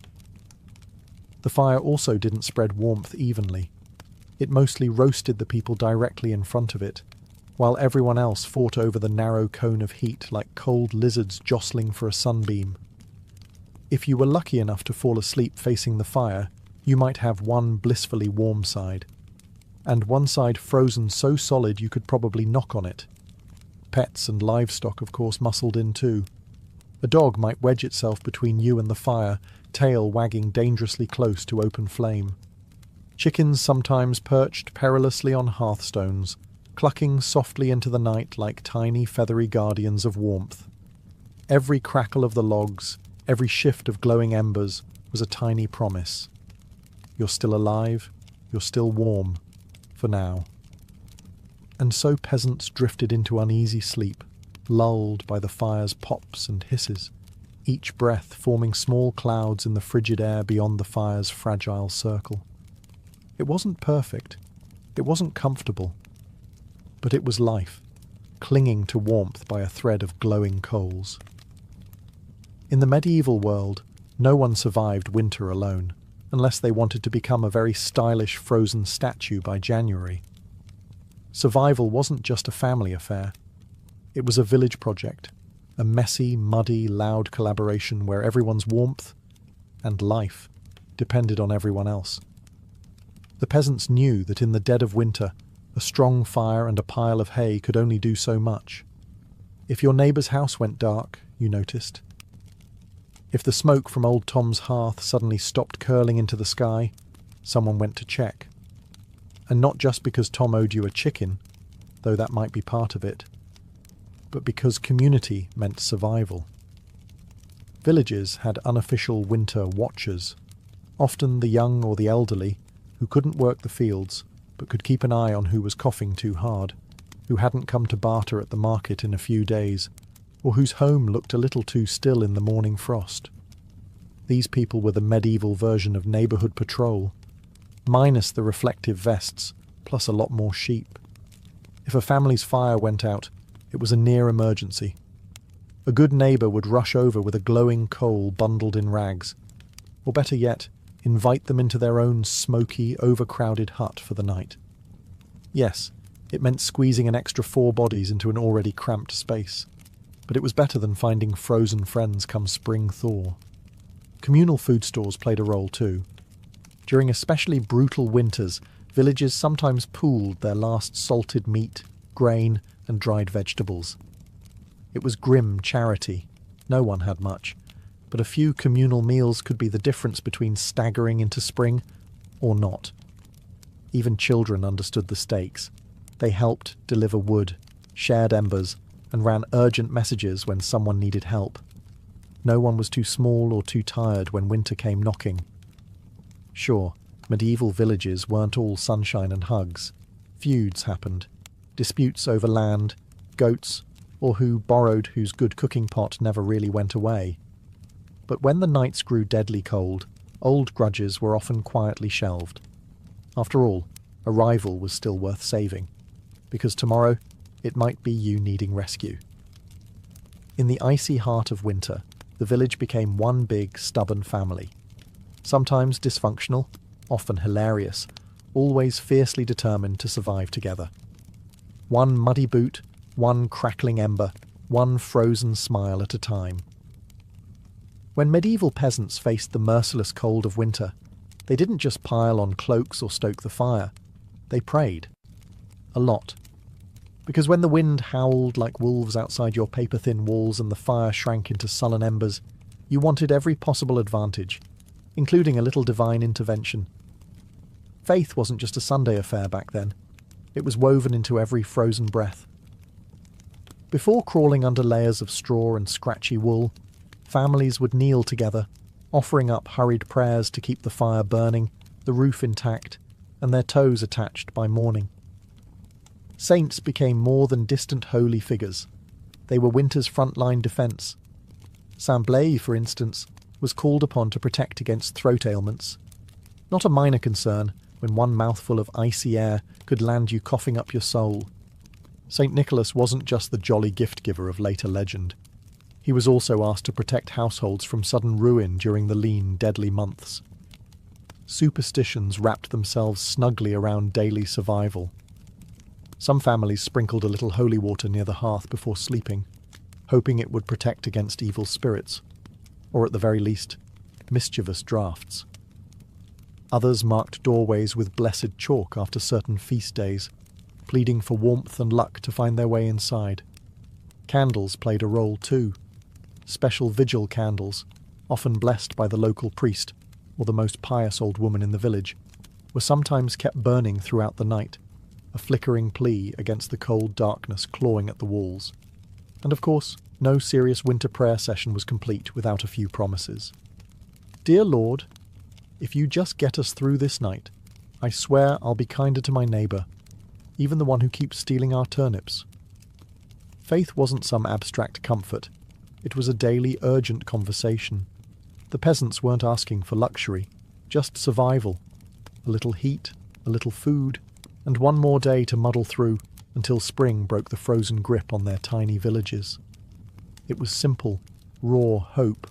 The fire also didn't spread warmth evenly. It mostly roasted the people directly in front of it, while everyone else fought over the narrow cone of heat like cold lizards jostling for a sunbeam. If you were lucky enough to fall asleep facing the fire, you might have one blissfully warm side, and one side frozen so solid you could probably knock on it. Pets and livestock, of course, muscled in too. A dog might wedge itself between you and the fire, tail wagging dangerously close to open flame. Chickens sometimes perched perilously on hearthstones, clucking softly into the night like tiny feathery guardians of warmth. Every crackle of the logs, every shift of glowing embers was a tiny promise. You're still alive, you're still warm, for now. And so peasants drifted into uneasy sleep, lulled by the fire's pops and hisses, each breath forming small clouds in the frigid air beyond the fire's fragile circle. It wasn't perfect, it wasn't comfortable, but it was life, clinging to warmth by a thread of glowing coals. In the medieval world, no one survived winter alone, unless they wanted to become a very stylish frozen statue by January. Survival wasn't just a family affair. It was a village project, a messy, muddy, loud collaboration where everyone's warmth and life depended on everyone else. The peasants knew that in the dead of winter, a strong fire and a pile of hay could only do so much. If your neighbour's house went dark, you noticed. If the smoke from old Tom's hearth suddenly stopped curling into the sky, someone went to check. And not just because Tom owed you a chicken, though that might be part of it, but because community meant survival. Villages had unofficial winter watchers, often the young or the elderly, who couldn't work the fields, but could keep an eye on who was coughing too hard, who hadn't come to barter at the market in a few days, or whose home looked a little too still in the morning frost. These people were the medieval version of neighbourhood patrol, minus the reflective vests, plus a lot more sheep. If a family's fire went out, it was a near emergency. A good neighbour would rush over with a glowing coal bundled in rags, or better yet, invite them into their own smoky, overcrowded hut for the night. Yes, it meant squeezing an extra 4 bodies into an already cramped space, but it was better than finding frozen friends come spring thaw. Communal food stores played a role too. During especially brutal winters, villages sometimes pooled their last salted meat, grain, and dried vegetables. It was grim charity. No one had much, but a few communal meals could be the difference between staggering into spring or not. Even children understood the stakes. They helped deliver wood, shared embers, and ran urgent messages when someone needed help. No one was too small or too tired when winter came knocking. Sure, medieval villages weren't all sunshine and hugs. Feuds happened. Disputes over land, goats, or who borrowed whose good cooking pot never really went away. But when the nights grew deadly cold, old grudges were often quietly shelved. After all, a rival was still worth saving, because tomorrow it might be you needing rescue. In the icy heart of winter, the village became one big, stubborn family. Sometimes dysfunctional, often hilarious, always fiercely determined to survive together. One muddy boot, one crackling ember, one frozen smile at a time. When medieval peasants faced the merciless cold of winter, they didn't just pile on cloaks or stoke the fire. They prayed. A lot. Because when the wind howled like wolves outside your paper-thin walls and the fire shrank into sullen embers, you wanted every possible advantage, including a little divine intervention. Faith wasn't just a Sunday affair back then. It was woven into every frozen breath. Before crawling under layers of straw and scratchy wool, families would kneel together, offering up hurried prayers to keep the fire burning, the roof intact, and their toes attached by morning. Saints became more than distant holy figures. They were winter's frontline defence. Saint Blaise, for instance, was called upon to protect against throat ailments. Not a minor concern when one mouthful of icy air could land you coughing up your soul. St. Nicholas wasn't just the jolly gift-giver of later legend. He was also asked to protect households from sudden ruin during the lean, deadly months. Superstitions wrapped themselves snugly around daily survival. Some families sprinkled a little holy water near the hearth before sleeping, hoping it would protect against evil spirits, or at the very least, mischievous drafts. Others marked doorways with blessed chalk after certain feast days, pleading for warmth and luck to find their way inside. Candles played a role too. Special vigil candles, often blessed by the local priest or the most pious old woman in the village, were sometimes kept burning throughout the night, a flickering plea against the cold darkness clawing at the walls. And of course, no serious winter prayer session was complete without a few promises. Dear Lord, if you just get us through this night, I swear I'll be kinder to my neighbour, even the one who keeps stealing our turnips. Faith wasn't some abstract comfort. It was a daily, urgent conversation. The peasants weren't asking for luxury, just survival. A little heat, a little food, and one more day to muddle through until spring broke the frozen grip on their tiny villages. It was simple, raw hope,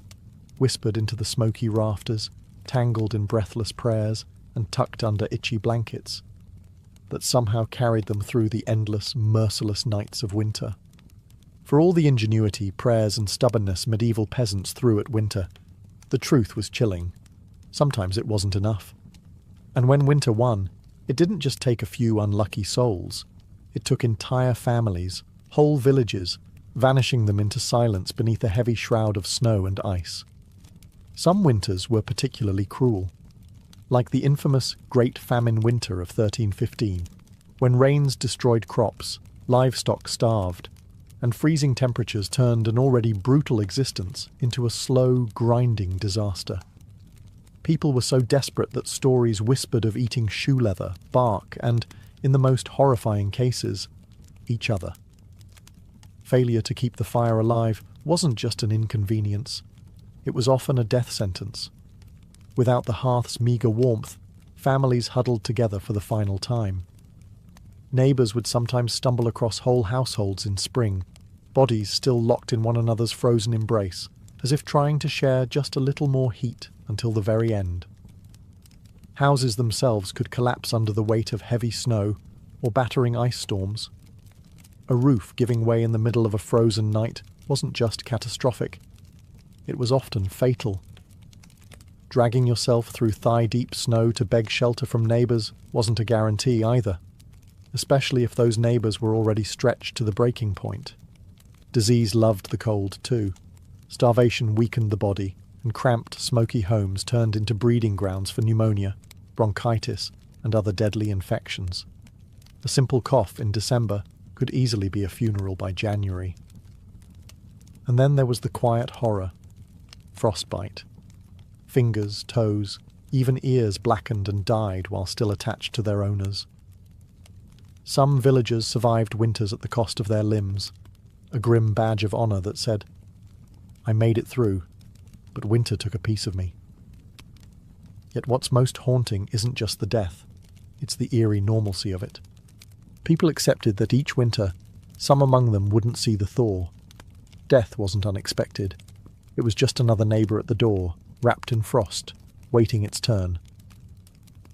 whispered into the smoky rafters, tangled in breathless prayers and tucked under itchy blankets, that somehow carried them through the endless, merciless nights of winter. For all the ingenuity, prayers and stubbornness medieval peasants threw at winter, the truth was chilling. Sometimes it wasn't enough. And when winter won, it didn't just take a few unlucky souls. It took entire families, whole villages, vanishing them into silence beneath a heavy shroud of snow and ice. Some winters were particularly cruel, like the infamous Great Famine Winter of 1315, when rains destroyed crops, livestock starved, and freezing temperatures turned an already brutal existence into a slow, grinding disaster. People were so desperate that stories whispered of eating shoe leather, bark, and, in the most horrifying cases, each other. Failure to keep the fire alive wasn't just an inconvenience. It was often a death sentence. Without the hearth's meagre warmth, families huddled together for the final time. Neighbours would sometimes stumble across whole households in spring, bodies still locked in one another's frozen embrace, as if trying to share just a little more heat until the very end. Houses themselves could collapse under the weight of heavy snow or battering ice storms. A roof giving way in the middle of a frozen night wasn't just catastrophic. It was often fatal. Dragging yourself through thigh-deep snow to beg shelter from neighbours wasn't a guarantee either, especially if those neighbours were already stretched to the breaking point. Disease loved the cold too. Starvation weakened the body, and cramped, smoky homes turned into breeding grounds for pneumonia, bronchitis, and other deadly infections. A simple cough in December could easily be a funeral by January. And then there was the quiet horror. Frostbite. Fingers, toes, even ears blackened and died while still attached to their owners. Some villagers survived winters at the cost of their limbs, a grim badge of honour that said, "I made it through, but winter took a piece of me." Yet what's most haunting isn't just the death, it's the eerie normalcy of it. People accepted that each winter, some among them wouldn't see the thaw. Death wasn't unexpected. It was just another neighbour at the door, wrapped in frost, waiting its turn.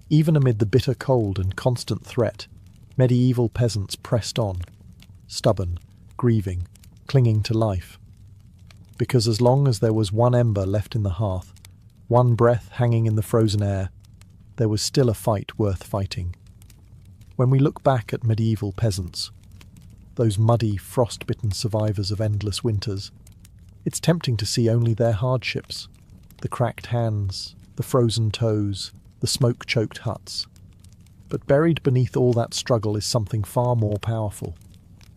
Even amid the bitter cold and constant threat, medieval peasants pressed on, stubborn, grieving, clinging to life. Because as long as there was one ember left in the hearth, one breath hanging in the frozen air, there was still a fight worth fighting. When we look back at medieval peasants, those muddy, frost-bitten survivors of endless winters. It's tempting to see only their hardships, the cracked hands, the frozen toes, the smoke-choked huts. But buried beneath all that struggle is something far more powerful,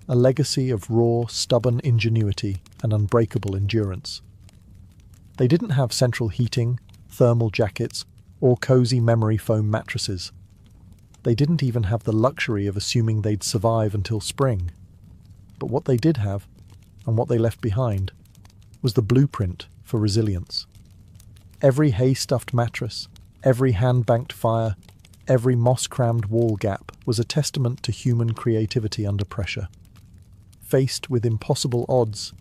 a legacy of raw, stubborn ingenuity and unbreakable endurance. They didn't have central heating, thermal jackets, or cozy memory foam mattresses. They didn't even have the luxury of assuming they'd survive until spring. But what they did have, and what they left behind, was the blueprint for resilience. Every hay-stuffed mattress, every hand-banked fire, every moss-crammed wall gap was a testament to human creativity under pressure. Faced with impossible odds,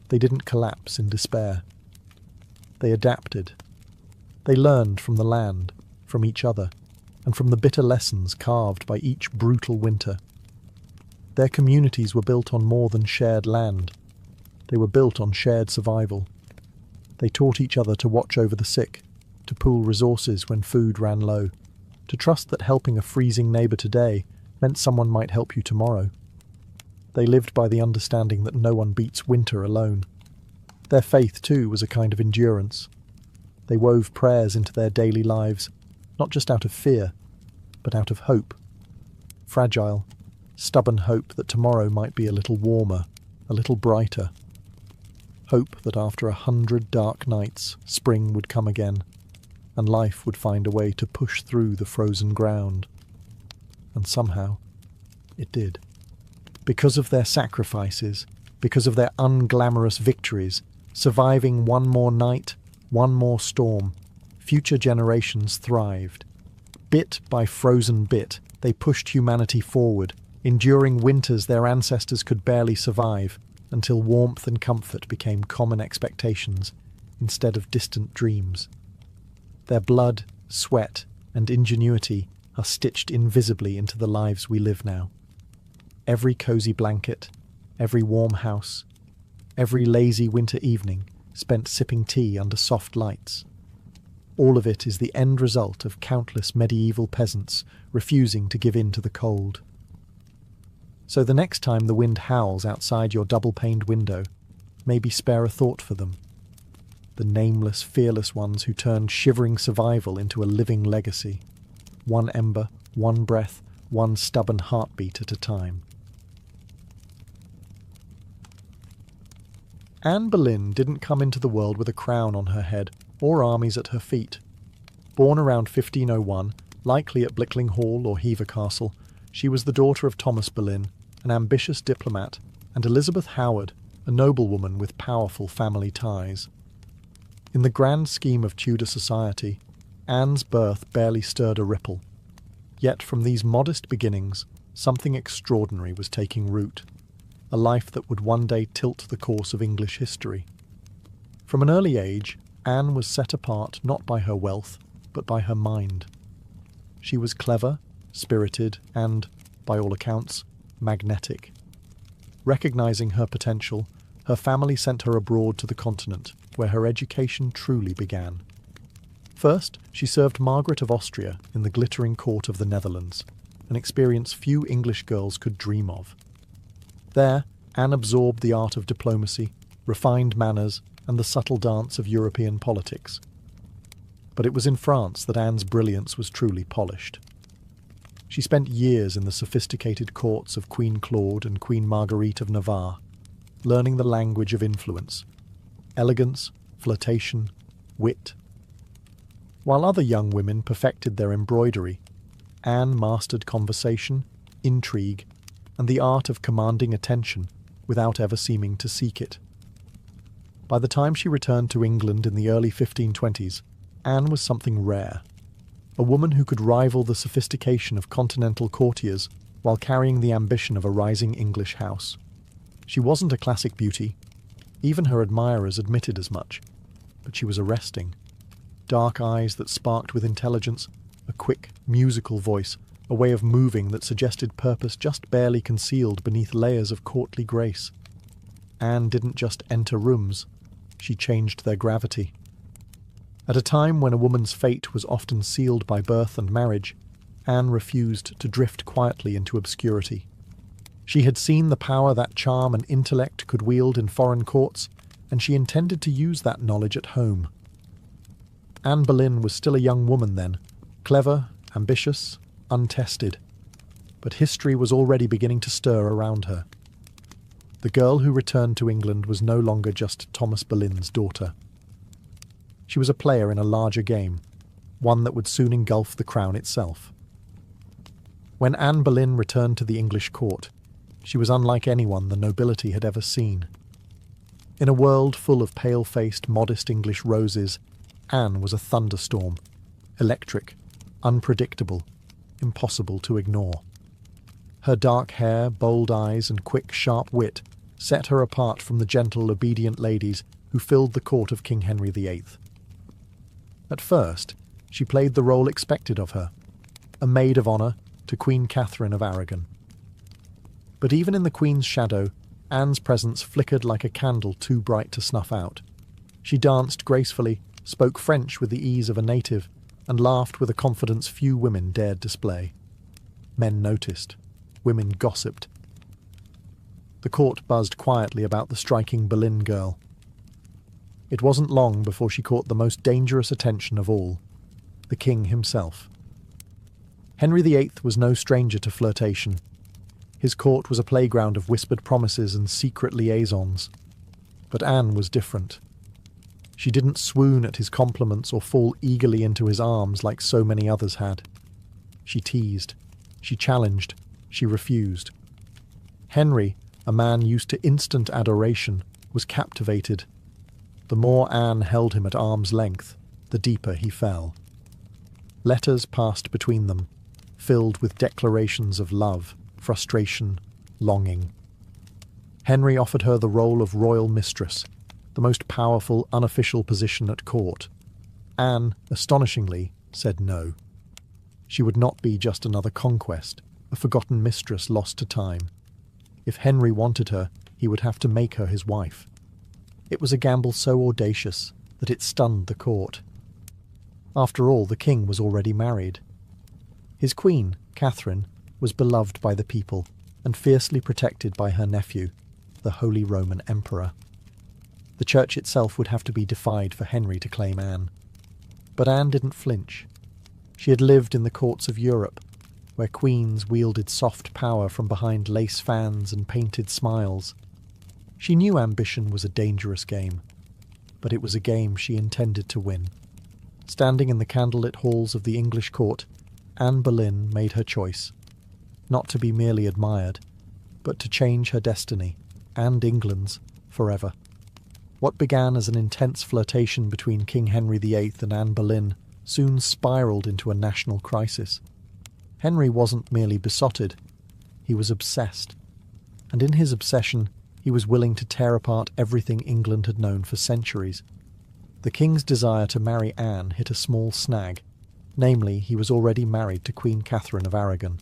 they didn't collapse in despair. They adapted. They learned from the land, from each other, and from the bitter lessons carved by each brutal winter. Their communities were built on more than shared land. They were built on shared survival. They taught each other to watch over the sick, to pool resources when food ran low, to trust that helping a freezing neighbour today meant someone might help you tomorrow. They lived by the understanding that no one beats winter alone. Their faith, too, was a kind of endurance. They wove prayers into their daily lives, not just out of fear, but out of hope. Fragile, stubborn hope that tomorrow might be a little warmer, a little brighter. Hope that after 100 dark nights, spring would come again, and life would find a way to push through the frozen ground. And somehow, it did. Because of their sacrifices, because of their unglamorous victories, surviving one more night, one more storm, future generations thrived. Bit by frozen bit, they pushed humanity forward, enduring winters their ancestors could barely survive, until warmth and comfort became common expectations instead of distant dreams. Their blood, sweat, and ingenuity are stitched invisibly into the lives we live now. Every cozy blanket, every warm house, every lazy winter evening spent sipping tea under soft lights. All of it is the end result of countless medieval peasants refusing to give in to the cold. So the next time the wind howls outside your double-paned window, maybe spare a thought for them. The nameless, fearless ones who turned shivering survival into a living legacy. One ember, one breath, one stubborn heartbeat at a time. Anne Boleyn didn't come into the world with a crown on her head or armies at her feet. Born around 1501, likely at Blickling Hall or Hever Castle, she was the daughter of Thomas Boleyn, an ambitious diplomat, and Elizabeth Howard, a noblewoman with powerful family ties. In the grand scheme of Tudor society, Anne's birth barely stirred a ripple. Yet from these modest beginnings, something extraordinary was taking root, a life that would one day tilt the course of English history. From an early age, Anne was set apart not by her wealth, but by her mind. She was clever, spirited, and, by all accounts, magnetic. Recognizing her potential, her family sent her abroad to the continent, where her education truly began. First, she served Margaret of Austria in the glittering court of the Netherlands, an experience few English girls could dream of. There, Anne absorbed the art of diplomacy, refined manners, and the subtle dance of European politics. But it was in France that Anne's brilliance was truly polished. She spent years in the sophisticated courts of Queen Claude and Queen Marguerite of Navarre, learning the language of influence, elegance, flirtation, wit. While other young women perfected their embroidery, Anne mastered conversation, intrigue, and the art of commanding attention without ever seeming to seek it. By the time she returned to England in the early 1520s, Anne was something rare, a woman who could rival the sophistication of continental courtiers while carrying the ambition of a rising English house. She wasn't a classic beauty, even her admirers admitted as much, but she was arresting. Dark eyes that sparked with intelligence, a quick, musical voice, a way of moving that suggested purpose just barely concealed beneath layers of courtly grace. Anne didn't just enter rooms, she changed their gravity. At a time when a woman's fate was often sealed by birth and marriage, Anne refused to drift quietly into obscurity. She had seen the power that charm and intellect could wield in foreign courts, and she intended to use that knowledge at home. Anne Boleyn was still a young woman then, clever, ambitious, untested. But history was already beginning to stir around her. The girl who returned to England was no longer just Thomas Boleyn's daughter. She was a player in a larger game, one that would soon engulf the crown itself. When Anne Boleyn returned to the English court, she was unlike anyone the nobility had ever seen. In a world full of pale-faced, modest English roses, Anne was a thunderstorm, electric, unpredictable, impossible to ignore. Her dark hair, bold eyes, and quick, sharp wit set her apart from the gentle, obedient ladies who filled the court of King Henry VIII. At first, she played the role expected of her, a maid of honour to Queen Catherine of Aragon. But even in the Queen's shadow, Anne's presence flickered like a candle too bright to snuff out. She danced gracefully, spoke French with the ease of a native, and laughed with a confidence few women dared display. Men noticed. Women gossiped. The court buzzed quietly about the striking Boleyn girl. It wasn't long before she caught the most dangerous attention of all, the king himself. Henry VIII was no stranger to flirtation. His court was a playground of whispered promises and secret liaisons. But Anne was different. She didn't swoon at his compliments or fall eagerly into his arms like so many others had. She teased. She challenged. She refused. Henry, a man used to instant adoration, was captivated. The more Anne held him at arm's length, the deeper he fell. Letters passed between them, filled with declarations of love, frustration, longing. Henry offered her the role of royal mistress, the most powerful unofficial position at court. Anne, astonishingly, said no. She would not be just another conquest, a forgotten mistress lost to time. If Henry wanted her, he would have to make her his wife. It was a gamble so audacious that it stunned the court. After all, the king was already married. His queen, Catherine, was beloved by the people and fiercely protected by her nephew, the Holy Roman Emperor. The church itself would have to be defied for Henry to claim Anne. But Anne didn't flinch. She had lived in the courts of Europe, where queens wielded soft power from behind lace fans and painted smiles. She knew ambition was a dangerous game, but it was a game she intended to win. Standing in the candlelit halls of the English court, Anne Boleyn made her choice, not to be merely admired, but to change her destiny, and England's, forever. What began as an intense flirtation between King Henry VIII and Anne Boleyn soon spiralled into a national crisis. Henry wasn't merely besotted, he was obsessed. And in his obsession, he was willing to tear apart everything England had known for centuries. The king's desire to marry Anne hit a small snag, namely, he was already married to Queen Catherine of Aragon.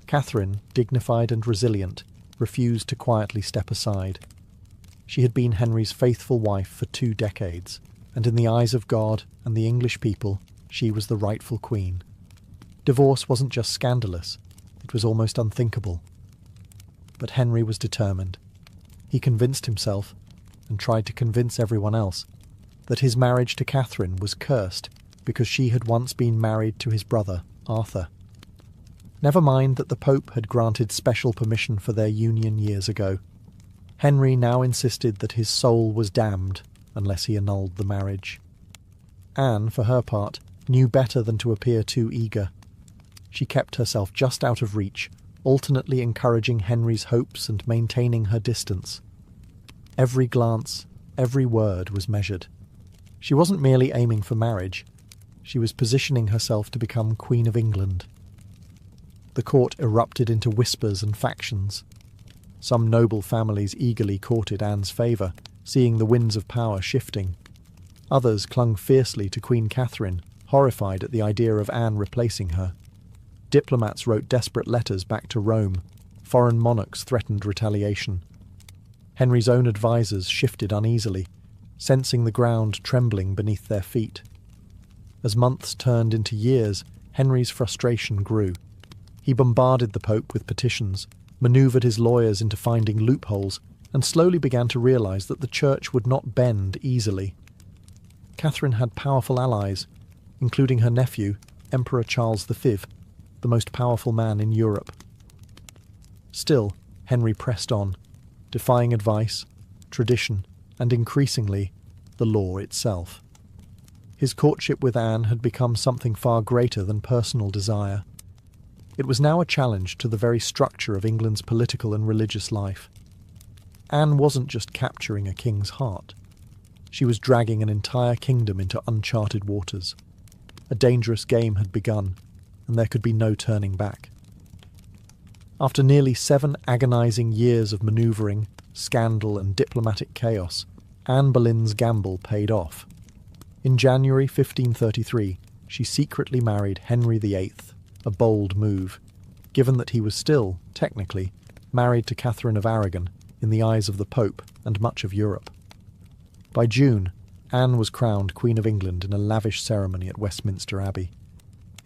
Catherine, dignified and resilient, refused to quietly step aside. She had been Henry's faithful wife for 2 decades, and in the eyes of God and the English people, she was the rightful queen. Divorce wasn't just scandalous, it was almost unthinkable. But Henry was determined. He convinced himself, and tried to convince everyone else, that his marriage to Catherine was cursed because she had once been married to his brother, Arthur. Never mind that the Pope had granted special permission for their union years ago. Henry now insisted that his soul was damned unless he annulled the marriage. Anne, for her part, knew better than to appear too eager. She kept herself just out of reach, alternately encouraging Henry's hopes and maintaining her distance. Every glance, every word was measured. She wasn't merely aiming for marriage. She was positioning herself to become Queen of England. The court erupted into whispers and factions. Some noble families eagerly courted Anne's favour, seeing the winds of power shifting. Others clung fiercely to Queen Catherine, horrified at the idea of Anne replacing her. Diplomats wrote desperate letters back to Rome. Foreign monarchs threatened retaliation. Henry's own advisers shifted uneasily, sensing the ground trembling beneath their feet. As months turned into years, Henry's frustration grew. He bombarded the Pope with petitions, manoeuvred his lawyers into finding loopholes, and slowly began to realise that the church would not bend easily. Catherine had powerful allies, including her nephew, Emperor Charles V, the most powerful man in Europe. Still, Henry pressed on, defying advice, tradition, and increasingly, the law itself. His courtship with Anne had become something far greater than personal desire. It was now a challenge to the very structure of England's political and religious life. Anne wasn't just capturing a king's heart. She was dragging an entire kingdom into uncharted waters. A dangerous game had begun, and there could be no turning back. After nearly 7 agonising years of manoeuvring, scandal and diplomatic chaos, Anne Boleyn's gamble paid off. In January 1533, she secretly married Henry VIII, a bold move, given that he was still, technically, married to Catherine of Aragon in the eyes of the Pope and much of Europe. By June, Anne was crowned Queen of England in a lavish ceremony at Westminster Abbey.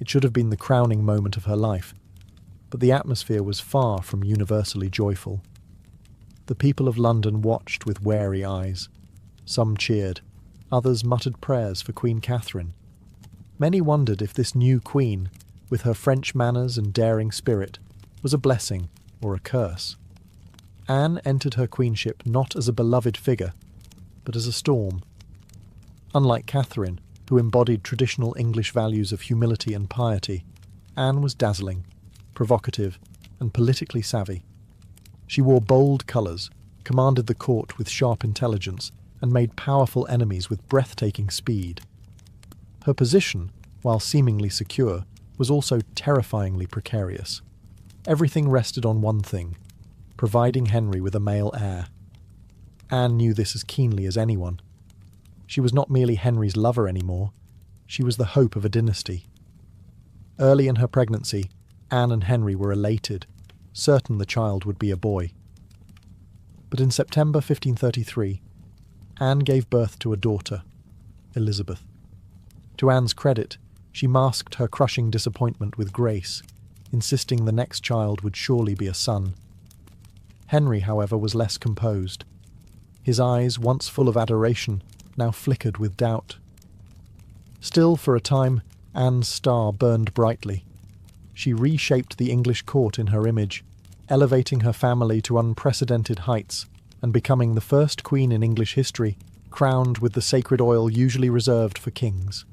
It should have been the crowning moment of her life, but the atmosphere was far from universally joyful. The people of London watched with wary eyes. Some cheered, others muttered prayers for Queen Catherine. Many wondered if this new queen, with her French manners and daring spirit, was a blessing or a curse. Anne entered her queenship not as a beloved figure, but as a storm. Unlike Catherine, who embodied traditional English values of humility and piety, Anne was dazzling, provocative, and politically savvy. She wore bold colours, commanded the court with sharp intelligence, and made powerful enemies with breathtaking speed. Her position, while seemingly secure, was also terrifyingly precarious. Everything rested on one thing: providing Henry with a male heir. Anne knew this as keenly as anyone. She was not merely Henry's lover anymore, she was the hope of a dynasty. Early in her pregnancy, Anne and Henry were elated, certain the child would be a boy. But in September 1533, Anne gave birth to a daughter, Elizabeth. To Anne's credit, she masked her crushing disappointment with grace, insisting the next child would surely be a son. Henry, however, was less composed. His eyes, once full of adoration, now flickered with doubt. Still, for a time, Anne's star burned brightly. She reshaped the English court in her image, elevating her family to unprecedented heights and becoming the first queen in English history crowned with the sacred oil usually reserved for kings.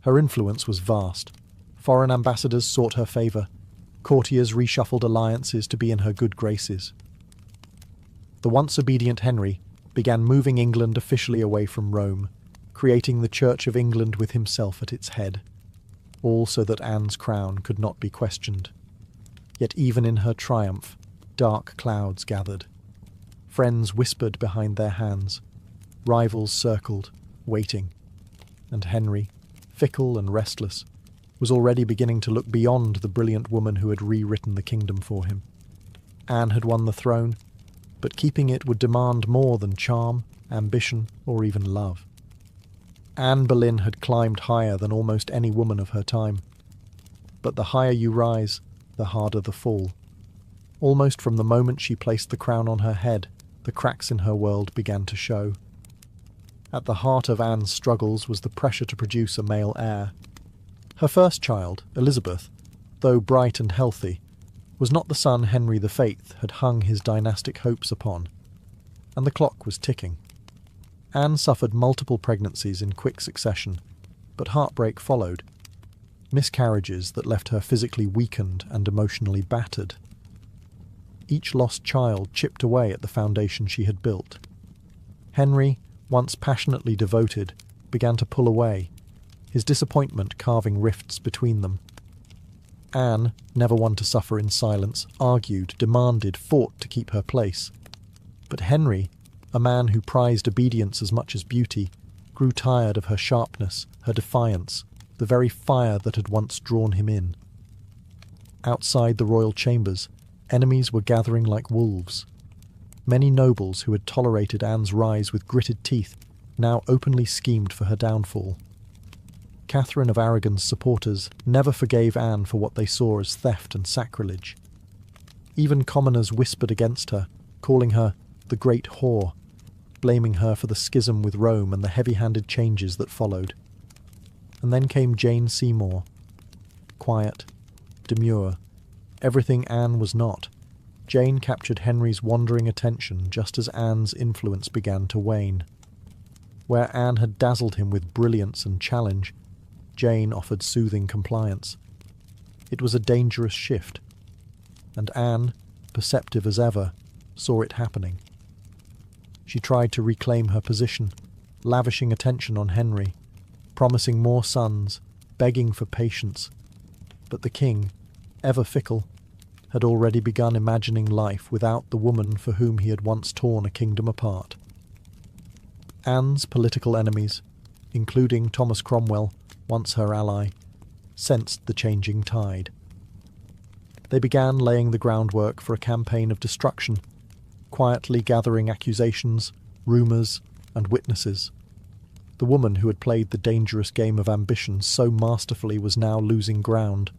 Her influence was vast. Foreign ambassadors sought her favour. Courtiers reshuffled alliances to be in her good graces. The once obedient Henry began moving England officially away from Rome, creating the Church of England with himself at its head, all so that Anne's crown could not be questioned. Yet even in her triumph, dark clouds gathered. Friends whispered behind their hands, rivals circled, waiting, and Henry, fickle and restless, was already beginning to look beyond the brilliant woman who had rewritten the kingdom for him. Anne had won the throne, but keeping it would demand more than charm, ambition, or even love. Anne Boleyn had climbed higher than almost any woman of her time. But the higher you rise, the harder the fall. Almost from the moment she placed the crown on her head, the cracks in her world began to show. At the heart of Anne's struggles was the pressure to produce a male heir. Her first child, Elizabeth, though bright and healthy, was not the son Henry VIII had hung his dynastic hopes upon, and the clock was ticking. Anne suffered multiple pregnancies in quick succession, but heartbreak followed. Miscarriages that left her physically weakened and emotionally battered. Each lost child chipped away at the foundation she had built. Henry, once passionately devoted, began to pull away, his disappointment carving rifts between them. Anne, never one to suffer in silence, argued, demanded, fought to keep her place. But Henry, a man who prized obedience as much as beauty, grew tired of her sharpness, her defiance, the very fire that had once drawn him in. Outside the royal chambers, enemies were gathering like wolves. Many nobles who had tolerated Anne's rise with gritted teeth now openly schemed for her downfall. Catherine of Aragon's supporters never forgave Anne for what they saw as theft and sacrilege. Even commoners whispered against her, calling her the Great Whore, blaming her for the schism with Rome and the heavy-handed changes that followed. And then came Jane Seymour. Quiet, demure, everything Anne was not. Jane captured Henry's wandering attention just as Anne's influence began to wane. Where Anne had dazzled him with brilliance and challenge, Jane offered soothing compliance. It was a dangerous shift, and Anne, perceptive as ever, saw it happening. She tried to reclaim her position, lavishing attention on Henry, promising more sons, begging for patience. But the king, ever fickle, had already begun imagining life without the woman for whom he had once torn a kingdom apart. Anne's political enemies, including Thomas Cromwell, once her ally, sensed the changing tide. They began laying the groundwork for a campaign of destruction, quietly gathering accusations, rumours, and witnesses. The woman who had played the dangerous game of ambition so masterfully was now losing ground.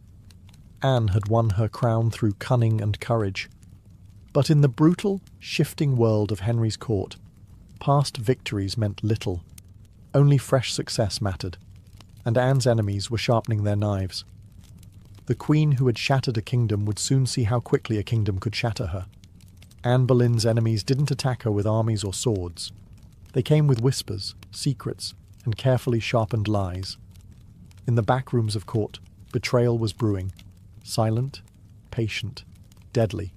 Anne had won her crown through cunning and courage. But in the brutal, shifting world of Henry's court, past victories meant little. Only fresh success mattered, and Anne's enemies were sharpening their knives. The queen who had shattered a kingdom would soon see how quickly a kingdom could shatter her. Anne Boleyn's enemies didn't attack her with armies or swords. They came with whispers, secrets, and carefully sharpened lies. In the back rooms of court, betrayal was brewing, silent, patient, deadly.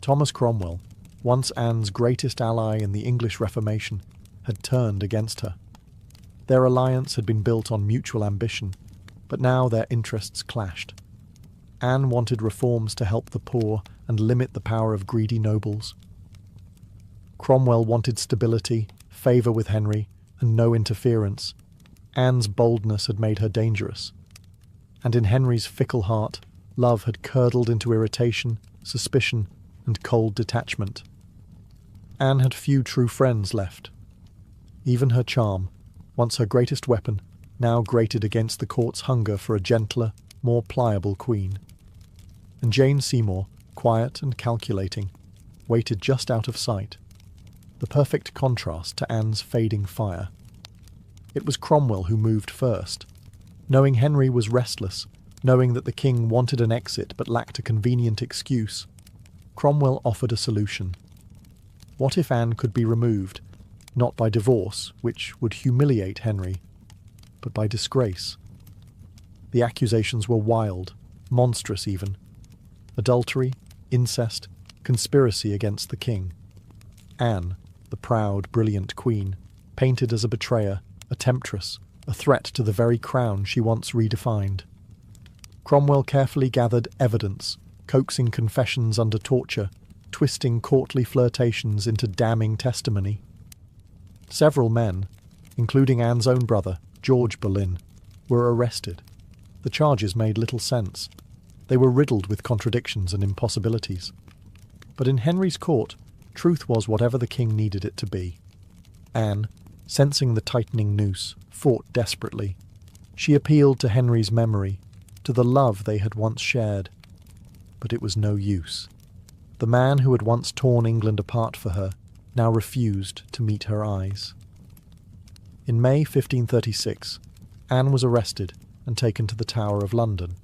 Thomas Cromwell, once Anne's greatest ally in the English Reformation, had turned against her. Their alliance had been built on mutual ambition, but now their interests clashed. Anne wanted reforms to help the poor and limit the power of greedy nobles. Cromwell wanted stability, favour with Henry, and no interference. Anne's boldness had made her dangerous. And in Henry's fickle heart, love had curdled into irritation, suspicion, and cold detachment. Anne had few true friends left. Even her charm, once her greatest weapon, now grated against the court's hunger for a gentler, more pliable queen. And Jane Seymour, quiet and calculating, waited just out of sight, the perfect contrast to Anne's fading fire. It was Cromwell who moved first. Knowing Henry was restless, knowing that the king wanted an exit but lacked a convenient excuse, Cromwell offered a solution. What if Anne could be removed, not by divorce, which would humiliate Henry, but by disgrace? The accusations were wild, monstrous even. Adultery, incest, conspiracy against the king. Anne, the proud, brilliant queen, painted as a betrayer, a temptress, a threat to the very crown she once redefined. Cromwell carefully gathered evidence, coaxing confessions under torture, twisting courtly flirtations into damning testimony. Several men, including Anne's own brother, George Boleyn, were arrested. The charges made little sense. They were riddled with contradictions and impossibilities. But in Henry's court, truth was whatever the king needed it to be. Anne, sensing the tightening noose, fought desperately. She appealed to Henry's memory, to the love they had once shared. But it was no use. The man who had once torn England apart for her now refused to meet her eyes. In May 1536, Anne was arrested and taken to the Tower of London.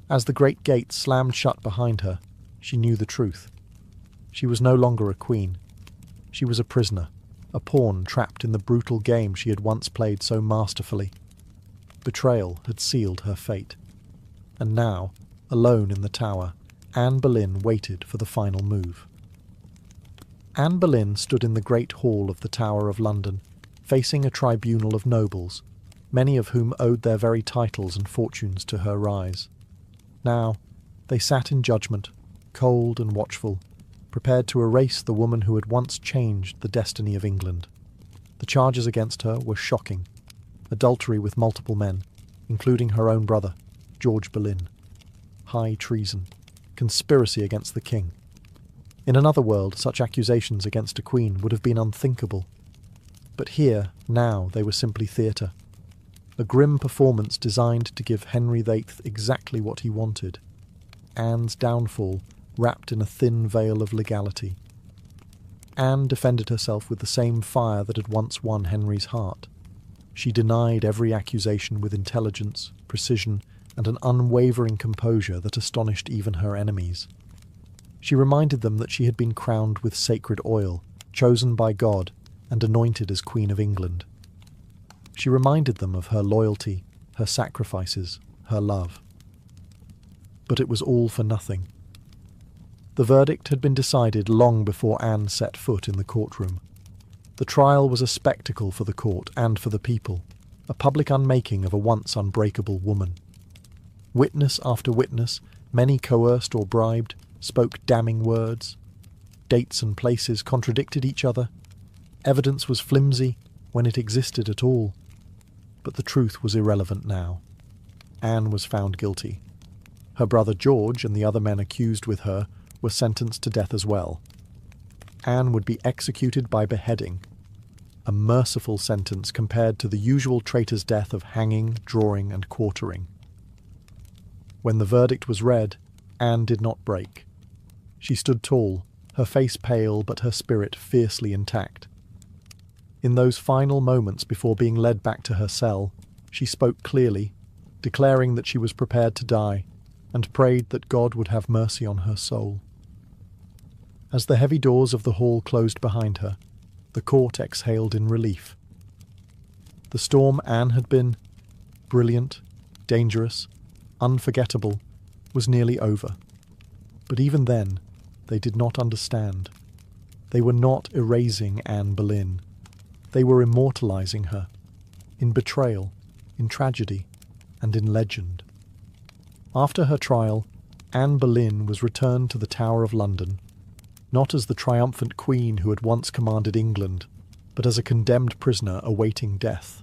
As the great gates slammed shut behind her, she knew the truth. She was no longer a queen. She was a prisoner, a pawn trapped in the brutal game she had once played so masterfully. Betrayal had sealed her fate. And now, alone in the tower, Anne Boleyn waited for the final move. Anne Boleyn stood in the great hall of the Tower of London, facing a tribunal of nobles, many of whom owed their very titles and fortunes to her rise. Now, they sat in judgment, cold and watchful, prepared to erase the woman who had once changed the destiny of England. The charges against her were shocking. Adultery with multiple men, including her own brother, George Boleyn. High treason. Conspiracy against the king. In another world, such accusations against a queen would have been unthinkable. But here, now, they were simply theatre. A grim performance designed to give Henry VIII exactly what he wanted. Anne's downfall, wrapped in a thin veil of legality. Anne defended herself with the same fire that had once won Henry's heart. She denied every accusation with intelligence, precision, and an unwavering composure that astonished even her enemies. She reminded them that she had been crowned with sacred oil, chosen by God, and anointed as Queen of England. She reminded them of her loyalty, her sacrifices, her love. But it was all for nothing. The verdict had been decided long before Anne set foot in the courtroom. The trial was a spectacle for the court and for the people, a public unmaking of a once unbreakable woman. Witness after witness, many coerced or bribed, spoke damning words. Dates and places contradicted each other. Evidence was flimsy when it existed at all. But the truth was irrelevant now. Anne was found guilty. Her brother George and the other men accused with her were sentenced to death as well. Anne would be executed by beheading, a merciful sentence compared to the usual traitor's death of hanging, drawing, and quartering. When the verdict was read, Anne did not break. She stood tall, her face pale but her spirit fiercely intact. In those final moments before being led back to her cell, she spoke clearly, declaring that she was prepared to die, and prayed that God would have mercy on her soul. As the heavy doors of the hall closed behind her, the court exhaled in relief. The storm Anne had been, brilliant, dangerous, unforgettable, was nearly over. But even then, they did not understand. They were not erasing Anne Boleyn. They were immortalizing her, in betrayal, in tragedy, and in legend. After her trial, Anne Boleyn was returned to the Tower of London, not as the triumphant queen who had once commanded England, but as a condemned prisoner awaiting death.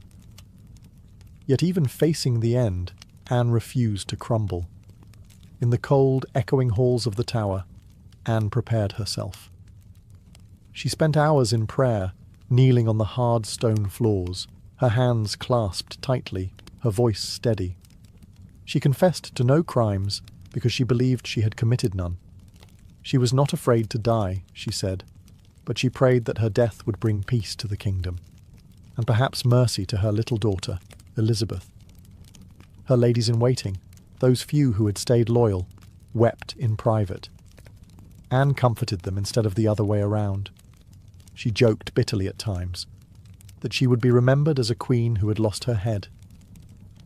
Yet even facing the end, Anne refused to crumble. In the cold, echoing halls of the Tower, Anne prepared herself. She spent hours in prayer, kneeling on the hard stone floors, her hands clasped tightly, her voice steady. She confessed to no crimes because she believed she had committed none. She was not afraid to die, she said, but she prayed that her death would bring peace to the kingdom, and perhaps mercy to her little daughter, Elizabeth. Her ladies-in-waiting, those few who had stayed loyal, wept in private. Anne comforted them instead of the other way around. She joked bitterly at times, that she would be remembered as a queen who had lost her head.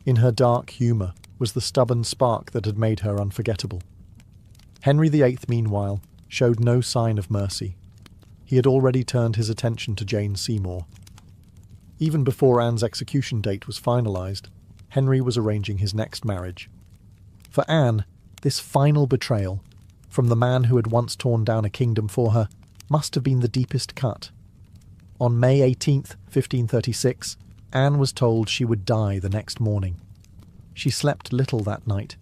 In her dark humour was the stubborn spark that had made her unforgettable. Henry VIII, meanwhile, showed no sign of mercy. He had already turned his attention to Jane Seymour. Even before Anne's execution date was finalised, Henry was arranging his next marriage. For Anne, this final betrayal, from the man who had once torn down a kingdom for her, must have been the deepest cut. On May 18th, 1536, Anne was told she would die the next morning. She slept little that night.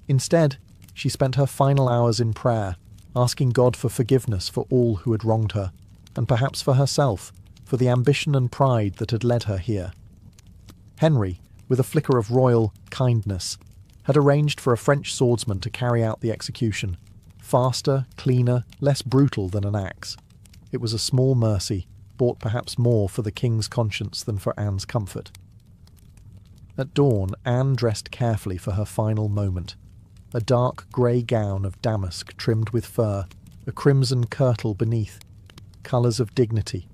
Instead, she spent her final hours in prayer, asking God for forgiveness for all who had wronged her, and perhaps for herself, for the ambition and pride that had led her here. Henry, with a flicker of royal kindness, had arranged for a French swordsman to carry out the execution, faster, cleaner, less brutal than an axe. It was a small mercy, bought perhaps more for the king's conscience than for Anne's comfort. At dawn, Anne dressed carefully for her final moment. A dark grey gown of damask trimmed with fur, a crimson kirtle beneath, colours of dignity,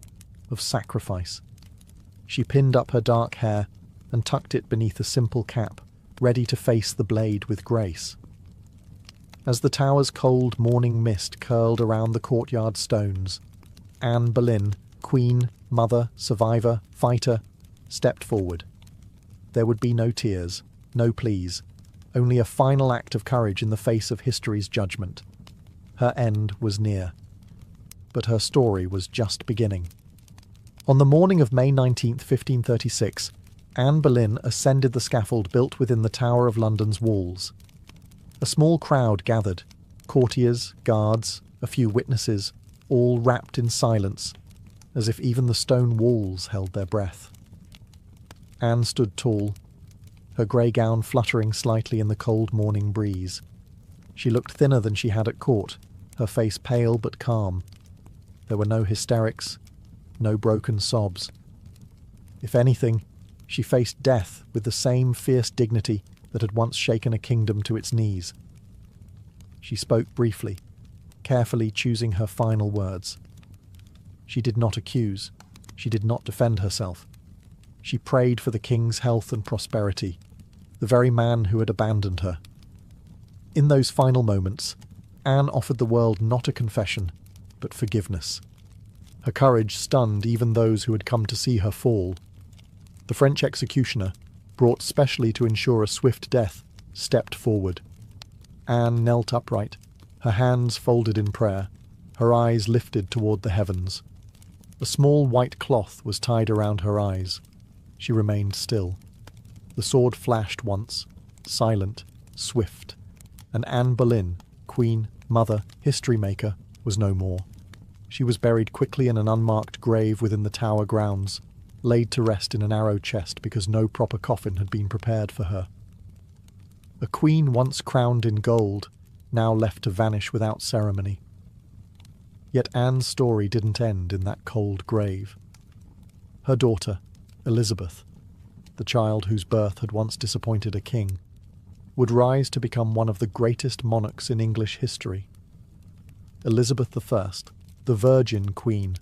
of sacrifice. She pinned up her dark hair and tucked it beneath a simple cap, ready to face the blade with grace. As the tower's cold morning mist curled around the courtyard stones, Anne Boleyn, queen, mother, survivor, fighter, stepped forward. There would be no tears, no pleas, only a final act of courage in the face of history's judgment. Her end was near. But her story was just beginning. On the morning of May 19th, 1536, Anne Boleyn ascended the scaffold built within the Tower of London's walls. A small crowd gathered, courtiers, guards, a few witnesses, all wrapped in silence, as if even the stone walls held their breath. Anne stood tall, her grey gown fluttering slightly in the cold morning breeze. She looked thinner than she had at court, her face pale but calm. There were no hysterics, no broken sobs. If anything, she faced death with the same fierce dignity that had once shaken a kingdom to its knees. She spoke briefly, carefully choosing her final words. She did not accuse. She did not defend herself. She prayed for the king's health and prosperity, the very man who had abandoned her. In those final moments, Anne offered the world not a confession, but forgiveness. Her courage stunned even those who had come to see her fall. The French executioner, brought specially to ensure a swift death, stepped forward. Anne knelt upright, her hands folded in prayer, her eyes lifted toward the heavens. A small white cloth was tied around her eyes. She remained still. The sword flashed once, silent, swift, and Anne Boleyn, queen, mother, history maker, was no more. She was buried quickly in an unmarked grave within the Tower grounds, laid to rest in a narrow chest because no proper coffin had been prepared for her. A queen once crowned in gold, now left to vanish without ceremony. Yet Anne's story didn't end in that cold grave. Her daughter, Elizabeth, the child whose birth had once disappointed a king, would rise to become one of the greatest monarchs in English history. Elizabeth I, the Virgin Queen,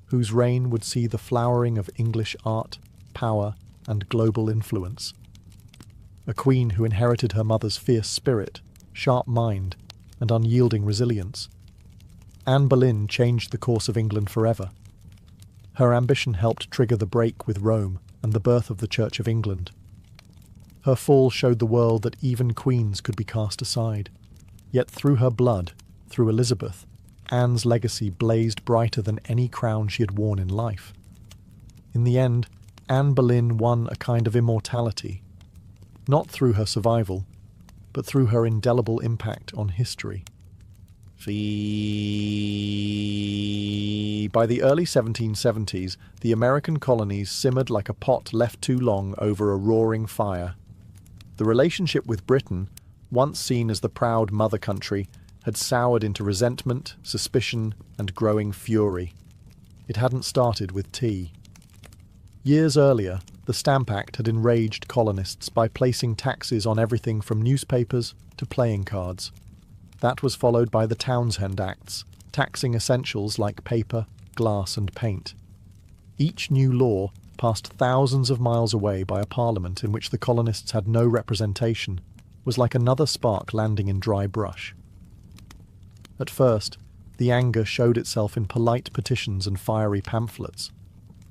whose reign would see the flowering of English art, power, and global influence. A queen who inherited her mother's fierce spirit, sharp mind, and unyielding resilience. Anne Boleyn changed the course of England forever. Her ambition helped trigger the break with Rome and the birth of the Church of England. Her fall showed the world that even queens could be cast aside. Yet through her blood, through Elizabeth, Anne's legacy blazed brighter than any crown she had worn in life. In the end, Anne Boleyn won a kind of immortality, not through her survival, but through her indelible impact on history. By the early 1770s, the American colonies simmered like a pot left too long over a roaring fire. The relationship with Britain, once seen as the proud mother country, had soured into resentment, suspicion, and growing fury. It hadn't started with tea. Years earlier, the Stamp Act had enraged colonists by placing taxes on everything from newspapers to playing cards. That was followed by the Townshend Acts, taxing essentials like paper, glass, and paint. Each new law, passed thousands of miles away by a parliament in which the colonists had no representation, was like another spark landing in dry brush. At first, the anger showed itself in polite petitions and fiery pamphlets.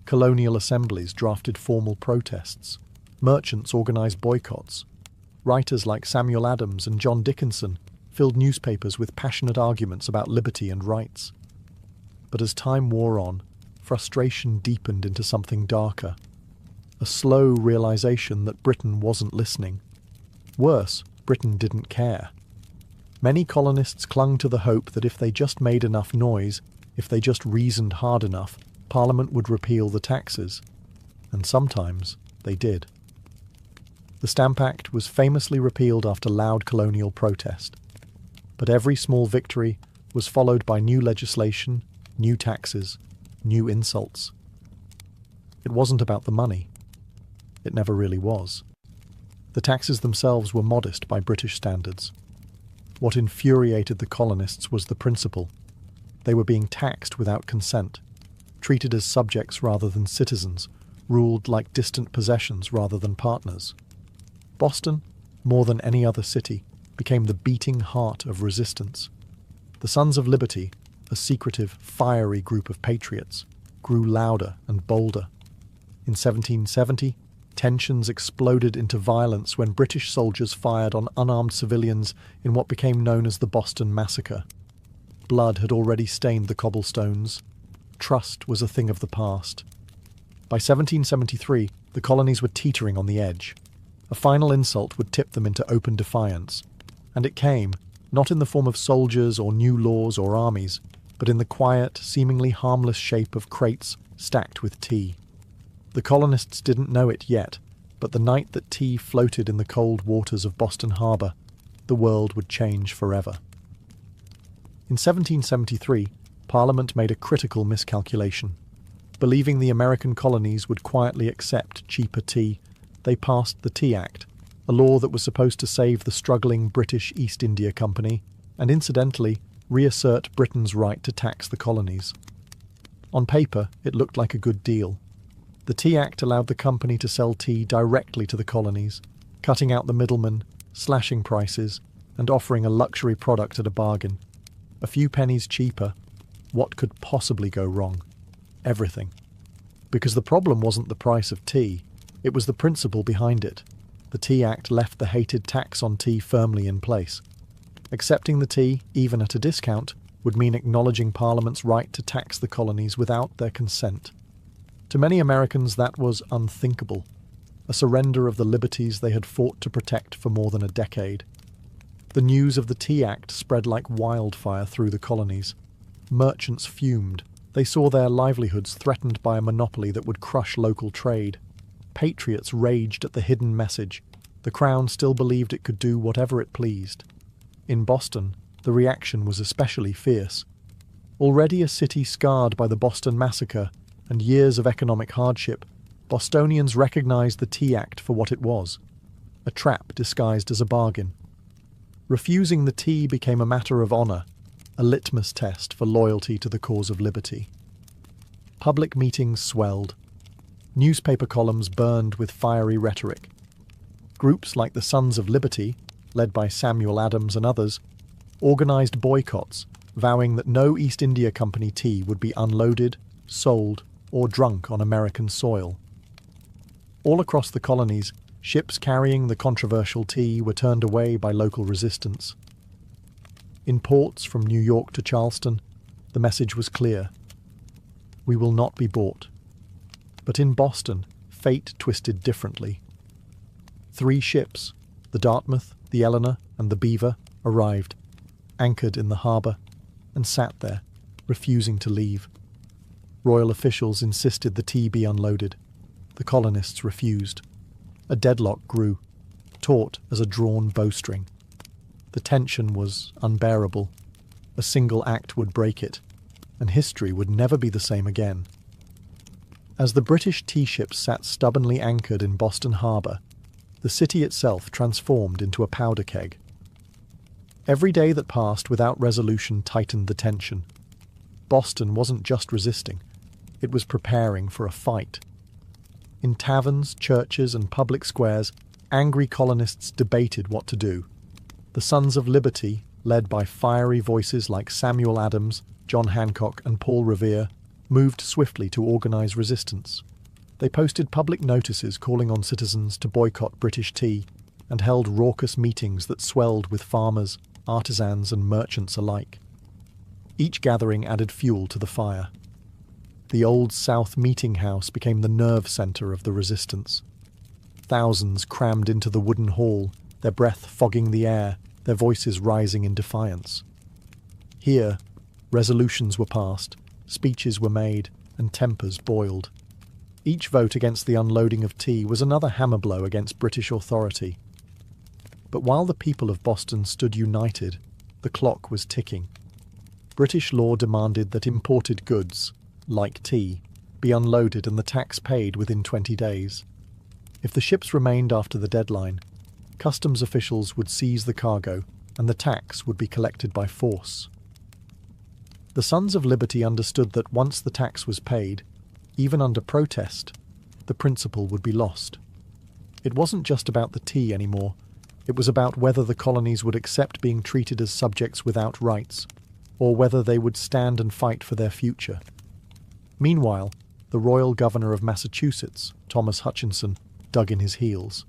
Colonial assemblies drafted formal protests. Merchants organised boycotts. Writers like Samuel Adams and John Dickinson filled newspapers with passionate arguments about liberty and rights. But as time wore on, frustration deepened into something darker. A slow realisation that Britain wasn't listening. Worse, Britain didn't care. Many colonists clung to the hope that if they just made enough noise, if they just reasoned hard enough, Parliament would repeal the taxes. And sometimes they did. The Stamp Act was famously repealed after loud colonial protest. But every small victory was followed by new legislation, new taxes, new insults. It wasn't about the money. It never really was. The taxes themselves were modest by British standards. What infuriated the colonists was the principle. They were being taxed without consent, treated as subjects rather than citizens, ruled like distant possessions rather than partners. Boston, more than any other city, became the beating heart of resistance. The Sons of Liberty, a secretive, fiery group of patriots, grew louder and bolder. In 1770, tensions exploded into violence when British soldiers fired on unarmed civilians in what became known as the Boston Massacre. Blood had already stained the cobblestones. Trust was a thing of the past. By 1773, the colonies were teetering on the edge. A final insult would tip them into open defiance. And it came, not in the form of soldiers or new laws or armies, but in the quiet, seemingly harmless shape of crates stacked with tea. The colonists didn't know it yet, but the night that tea floated in the cold waters of Boston Harbor, the world would change forever. In 1773, Parliament made a critical miscalculation. Believing the American colonies would quietly accept cheaper tea, they passed the Tea Act, a law that was supposed to save the struggling British East India Company and, incidentally, reassert Britain's right to tax the colonies. On paper, it looked like a good deal. The Tea Act allowed the company to sell tea directly to the colonies, cutting out the middlemen, slashing prices, and offering a luxury product at a bargain. A few pennies cheaper. What could possibly go wrong? Everything. Because the problem wasn't the price of tea, it was the principle behind it. The Tea Act left the hated tax on tea firmly in place. Accepting the tea, even at a discount, would mean acknowledging Parliament's right to tax the colonies without their consent. To many Americans, that was unthinkable, a surrender of the liberties they had fought to protect for more than a decade. The news of the Tea Act spread like wildfire through the colonies. Merchants fumed. They saw their livelihoods threatened by a monopoly that would crush local trade. Patriots raged at the hidden message. The Crown still believed it could do whatever it pleased. In Boston, the reaction was especially fierce. Already a city scarred by the Boston Massacre and years of economic hardship, Bostonians recognized the Tea Act for what it was, a trap disguised as a bargain. Refusing the tea became a matter of honor, a litmus test for loyalty to the cause of liberty. Public meetings swelled. Newspaper columns burned with fiery rhetoric. Groups like the Sons of Liberty, led by Samuel Adams and others, organized boycotts, vowing that no East India Company tea would be unloaded, sold, or drunk on American soil. All across the colonies, ships carrying the controversial tea were turned away by local resistance. In ports from New York to Charleston, the message was clear. We will not be bought. But in Boston, fate twisted differently. 3 ships, the Dartmouth, the Eleanor, and the Beaver, arrived, anchored in the harbour, and sat there, refusing to leave. Royal officials insisted the tea be unloaded. The colonists refused. A deadlock grew, taut as a drawn bowstring. The tension was unbearable. A single act would break it, and history would never be the same again. As the British tea ships sat stubbornly anchored in Boston Harbour, the city itself transformed into a powder keg. Every day that passed without resolution tightened the tension. Boston wasn't just resisting, it was preparing for a fight. In taverns, churches, and public squares, angry colonists debated what to do. The Sons of Liberty, led by fiery voices like Samuel Adams, John Hancock, and Paul Revere, moved swiftly to organize resistance. They posted public notices calling on citizens to boycott British tea and held raucous meetings that swelled with farmers, artisans, and merchants alike. Each gathering added fuel to the fire. The Old South Meeting House became the nerve center of the resistance. Thousands crammed into the wooden hall, their breath fogging the air, their voices rising in defiance. Here, resolutions were passed, speeches were made, and tempers boiled. Each vote against the unloading of tea was another hammer blow against British authority. But while the people of Boston stood united, the clock was ticking. British law demanded that imported goods, like tea, be unloaded and the tax paid within 20 days. If the ships remained after the deadline, customs officials would seize the cargo and the tax would be collected by force. The Sons of Liberty understood that once the tax was paid, even under protest, the principle would be lost. It wasn't just about the tea anymore. It was about whether the colonies would accept being treated as subjects without rights, or whether they would stand and fight for their future. Meanwhile, the Royal Governor of Massachusetts, Thomas Hutchinson, dug in his heels.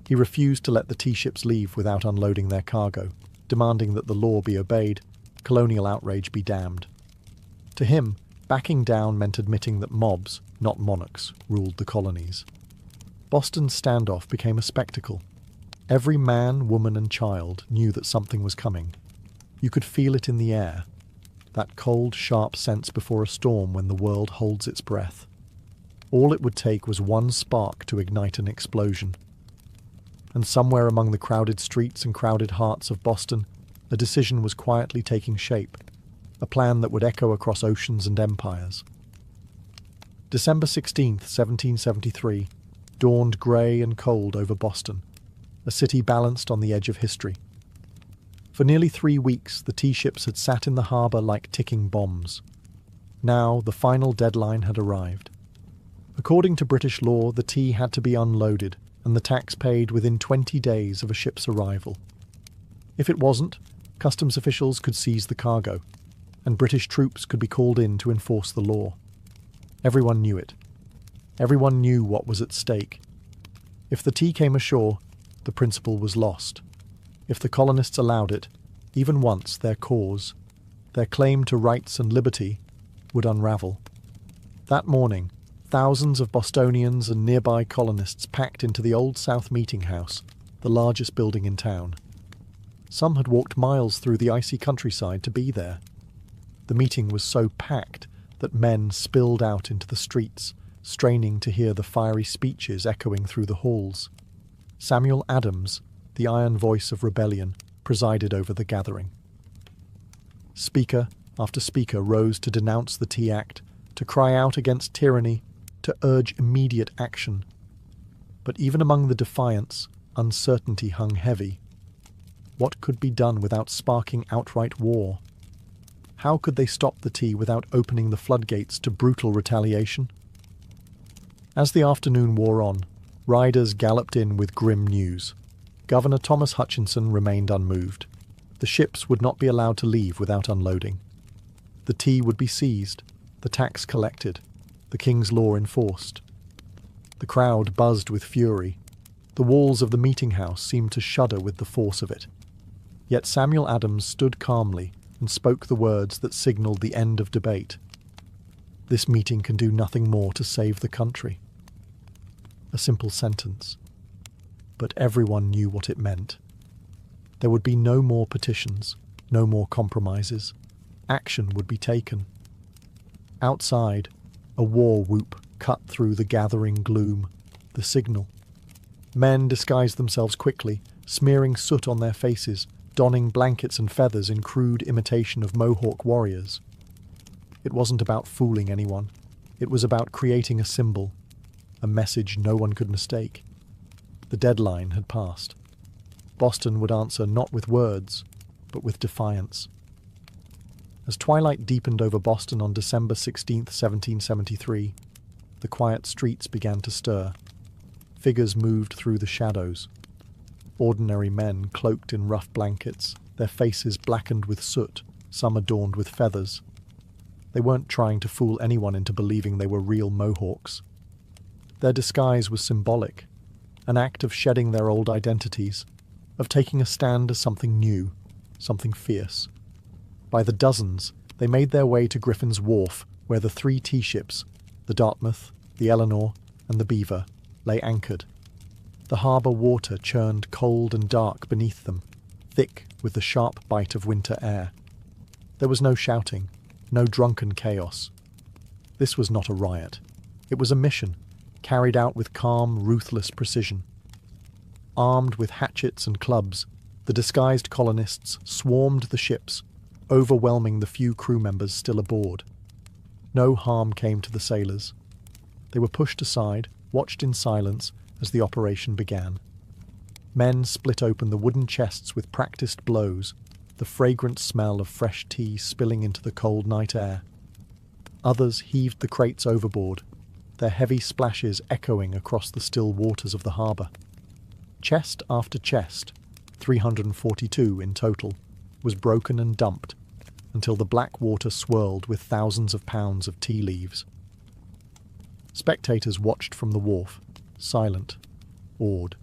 He refused to let the tea ships leave without unloading their cargo, demanding that the law be obeyed, colonial outrage be damned. To him, backing down meant admitting that mobs, not monarchs, ruled the colonies. Boston's standoff became a spectacle. Every man, woman, and child knew that something was coming. You could feel it in the air, that cold, sharp sense before a storm when the world holds its breath. All it would take was one spark to ignite an explosion. and somewhere among the crowded streets and crowded hearts of Boston, a decision was quietly taking shape, a plan that would echo across oceans and empires. December 16th, 1773, dawned grey and cold over Boston, a city balanced on the edge of history. For nearly 3 weeks, the tea ships had sat in the harbour like ticking bombs. Now, the final deadline had arrived. According to British law, the tea had to be unloaded and the tax paid within 20 days of a ship's arrival. If it wasn't, customs officials could seize the cargo, and British troops could be called in to enforce the law. Everyone knew it. Everyone knew what was at stake. If the tea came ashore, the principle was lost. If the colonists allowed it, even once, their cause, their claim to rights and liberty, would unravel. That morning, thousands of Bostonians and nearby colonists packed into the Old South Meeting House, the largest building in town. Some had walked miles through the icy countryside to be there. The meeting was so packed that men spilled out into the streets, straining to hear the fiery speeches echoing through the halls. Samuel Adams, the iron voice of rebellion, presided over the gathering. Speaker after speaker rose to denounce the Tea Act, to cry out against tyranny, to urge immediate action. But even among the defiants, uncertainty hung heavy. What could be done without sparking outright war? How could they stop the tea without opening the floodgates to brutal retaliation? As the afternoon wore on, riders galloped in with grim news. Governor Thomas Hutchinson remained unmoved. The ships would not be allowed to leave without unloading. The tea would be seized, the tax collected, the king's law enforced. The crowd buzzed with fury. The walls of the meeting house seemed to shudder with the force of it. Yet Samuel Adams stood calmly and spoke the words that signalled the end of debate. This meeting can do nothing more to save the country. A simple sentence. But everyone knew what it meant. There would be no more petitions, no more compromises. Action would be taken. Outside, a war whoop cut through the gathering gloom, the signal. Men disguised themselves quickly, smearing soot on their faces, donning blankets and feathers in crude imitation of Mohawk warriors. It wasn't about fooling anyone. It was about creating a symbol, a message no one could mistake. The deadline had passed. Boston would answer not with words, but with defiance. As twilight deepened over Boston on December 16, 1773, the quiet streets began to stir. Figures moved through the shadows. Ordinary men cloaked in rough blankets, their faces blackened with soot, some adorned with feathers. They weren't trying to fool anyone into believing they were real Mohawks. Their disguise was symbolic, an act of shedding their old identities, of taking a stand as something new, something fierce. By the dozens, they made their way to Griffin's Wharf, where the 3 tea ships, the Dartmouth, the Eleanor, and the Beaver, lay anchored. The harbour water churned cold and dark beneath them, thick with the sharp bite of winter air. There was no shouting, no drunken chaos. This was not a riot. It was a mission, carried out with calm, ruthless precision. Armed with hatchets and clubs, the disguised colonists swarmed the ships, overwhelming the few crew members still aboard. No harm came to the sailors. They were pushed aside, watched in silence as the operation began. Men split open the wooden chests with practiced blows, the fragrant smell of fresh tea spilling into the cold night air. Others heaved the crates overboard, their heavy splashes echoing across the still waters of the harbour. Chest after chest, 342 in total, was broken and dumped, until the black water swirled with thousands of pounds of tea leaves. Spectators watched from the wharf, silent, awed.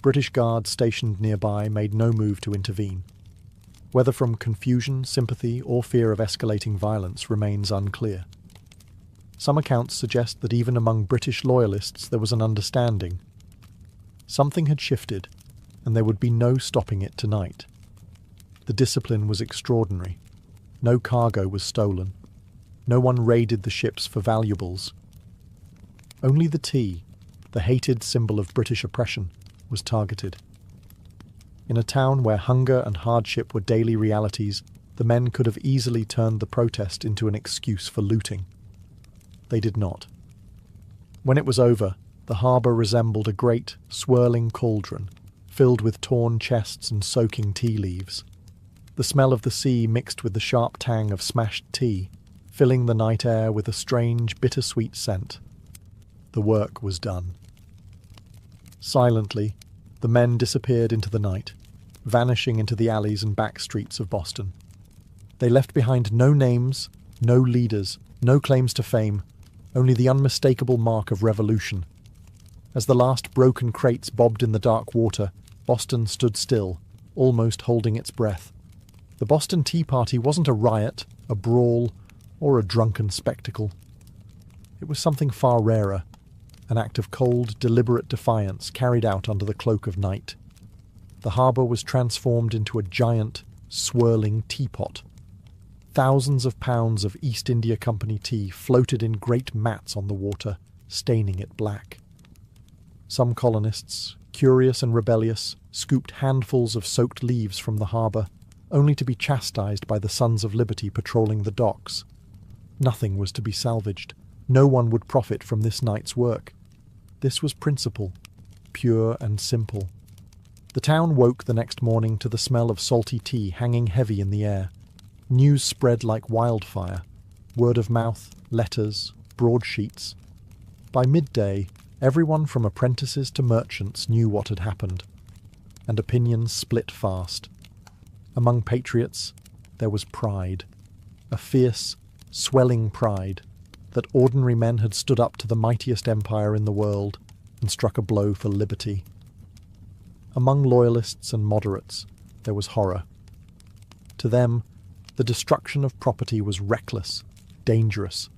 British guards stationed nearby made no move to intervene. Whether from confusion, sympathy, or fear of escalating violence remains unclear. Some accounts suggest that even among British loyalists there was an understanding. Something had shifted, and there would be no stopping it tonight. The discipline was extraordinary. No cargo was stolen. No one raided the ships for valuables. Only the tea, the hated symbol of British oppression, was targeted. In a town where hunger and hardship were daily realities, the men could have easily turned the protest into an excuse for looting. They did not. When it was over, the harbour resembled a great, swirling cauldron, filled with torn chests and soaking tea leaves. The smell of the sea mixed with the sharp tang of smashed tea, filling the night air with a strange, bittersweet scent. The work was done. Silently, the men disappeared into the night, vanishing into the alleys and back streets of Boston. They left behind no names, no leaders, no claims to fame, only the unmistakable mark of revolution. As the last broken crates bobbed in the dark water, Boston stood still, almost holding its breath. The Boston Tea Party wasn't a riot, a brawl, or a drunken spectacle. It was something far rarer, an act of cold, deliberate defiance carried out under the cloak of night. The harbour was transformed into a giant, swirling teapot. Thousands of pounds of East India Company tea floated in great mats on the water, staining it black. Some colonists, curious and rebellious, scooped handfuls of soaked leaves from the harbour, only to be chastised by the Sons of Liberty patrolling the docks. Nothing was to be salvaged. No one would profit from this night's work. This was principle, pure and simple. The town woke the next morning to the smell of salty tea hanging heavy in the air. News spread like wildfire. Word of mouth, letters, broadsheets. By midday, everyone from apprentices to merchants knew what had happened, and opinions split fast. Among patriots, there was pride, a fierce, swelling pride that ordinary men had stood up to the mightiest empire in the world and struck a blow for liberty. Among loyalists and moderates, there was horror. To them, the destruction of property was reckless, dangerous.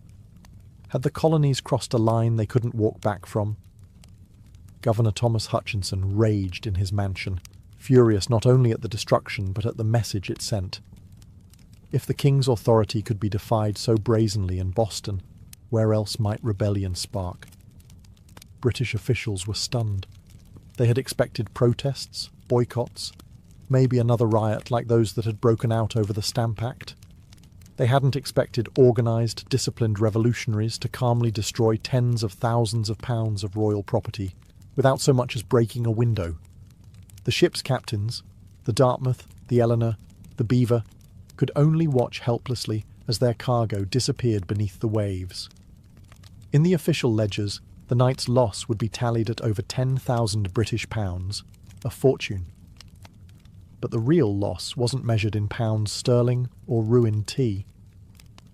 Had the colonies crossed a line they couldn't walk back from? Governor Thomas Hutchinson raged in his mansion, furious not only at the destruction but at the message it sent. If the king's authority could be defied so brazenly in Boston, where else might rebellion spark? British officials were stunned. They had expected protests, boycotts, maybe another riot like those that had broken out over the Stamp Act. They hadn't expected organised, disciplined revolutionaries to calmly destroy tens of thousands of pounds of royal property without so much as breaking a window. The ship's captains, the Dartmouth, the Eleanor, the Beaver, could only watch helplessly as their cargo disappeared beneath the waves. In the official ledgers, the night's loss would be tallied at over 10,000 British pounds, a fortune. But the real loss wasn't measured in pounds sterling or ruined tea.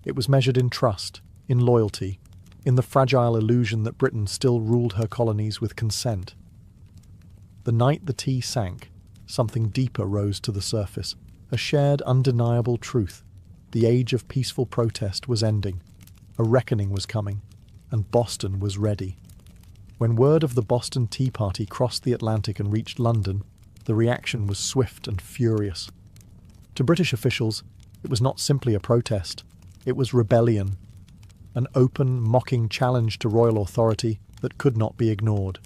It was measured in trust, in loyalty, in the fragile illusion that Britain still ruled her colonies with consent. The night the tea sank, something deeper rose to the surface, a shared undeniable truth. The age of peaceful protest was ending, a reckoning was coming, and Boston was ready. When word of the Boston Tea Party crossed the Atlantic and reached London, the reaction was swift and furious. To British officials, it was not simply a protest, it was rebellion, an open, mocking challenge to royal authority that could not be ignored.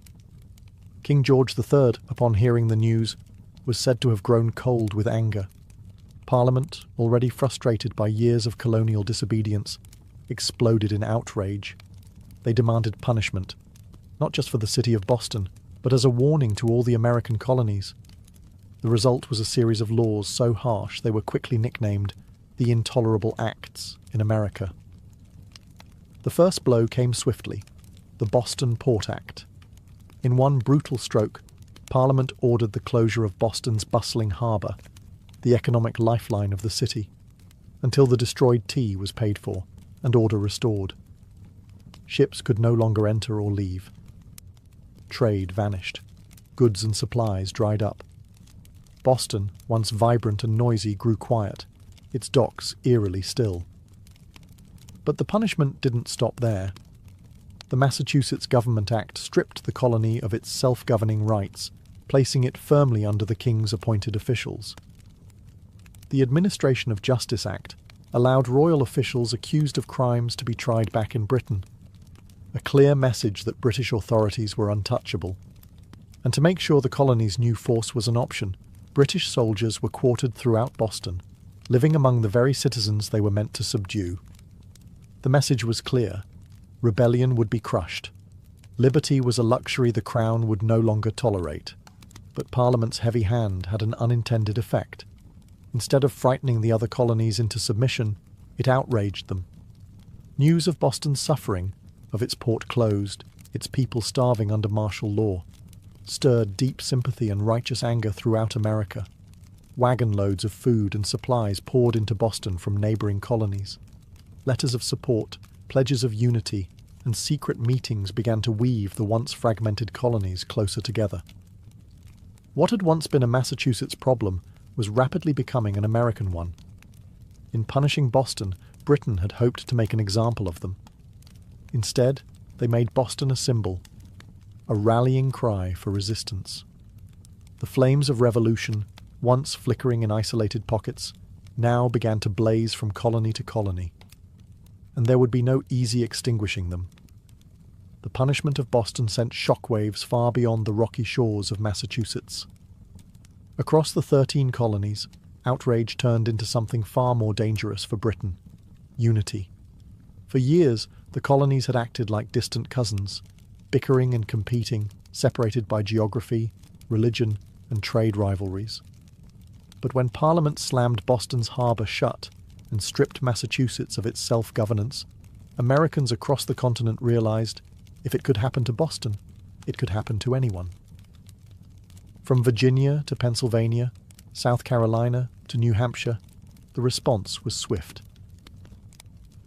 King George III, upon hearing the news, was said to have grown cold with anger. Parliament, already frustrated by years of colonial disobedience, exploded in outrage. They demanded punishment, not just for the city of Boston, but as a warning to all the American colonies. The result was a series of laws so harsh they were quickly nicknamed the Intolerable Acts in America. The first blow came swiftly, the Boston Port Act. In one brutal stroke, Parliament ordered the closure of Boston's bustling harbour, the economic lifeline of the city, until the destroyed tea was paid for and order restored. Ships could no longer enter or leave. Trade vanished. Goods and supplies dried up. Boston, once vibrant and noisy, grew quiet, its docks eerily still. But the punishment didn't stop there. The Massachusetts Government Act stripped the colony of its self-governing rights, placing it firmly under the king's appointed officials. The Administration of Justice Act allowed royal officials accused of crimes to be tried back in Britain, a clear message that British authorities were untouchable. And to make sure the colonies knew force was an option, British soldiers were quartered throughout Boston, living among the very citizens they were meant to subdue. The message was clear. Rebellion would be crushed. Liberty was a luxury the Crown would no longer tolerate. But Parliament's heavy hand had an unintended effect. Instead of frightening the other colonies into submission, it outraged them. News of Boston's suffering, of its port closed, its people starving under martial law, stirred deep sympathy and righteous anger throughout America. Wagon loads of food and supplies poured into Boston from neighboring colonies. Letters of support, pledges of unity, and secret meetings began to weave the once fragmented colonies closer together. What had once been a Massachusetts problem was rapidly becoming an American one. In punishing Boston, Britain had hoped to make an example of them. Instead, they made Boston a symbol, a rallying cry for resistance. The flames of revolution, once flickering in isolated pockets, now began to blaze from colony to colony. And there would be no easy extinguishing them. The punishment of Boston sent shockwaves far beyond the rocky shores of Massachusetts. Across the 13 colonies, outrage turned into something far more dangerous for Britain: unity. For years, the colonies had acted like distant cousins, bickering and competing, separated by geography, religion, and trade rivalries. But when Parliament slammed Boston's harbour shut and stripped Massachusetts of its self-governance, Americans across the continent realized if it could happen to Boston, it could happen to anyone. From Virginia to Pennsylvania, South Carolina to New Hampshire, the response was swift.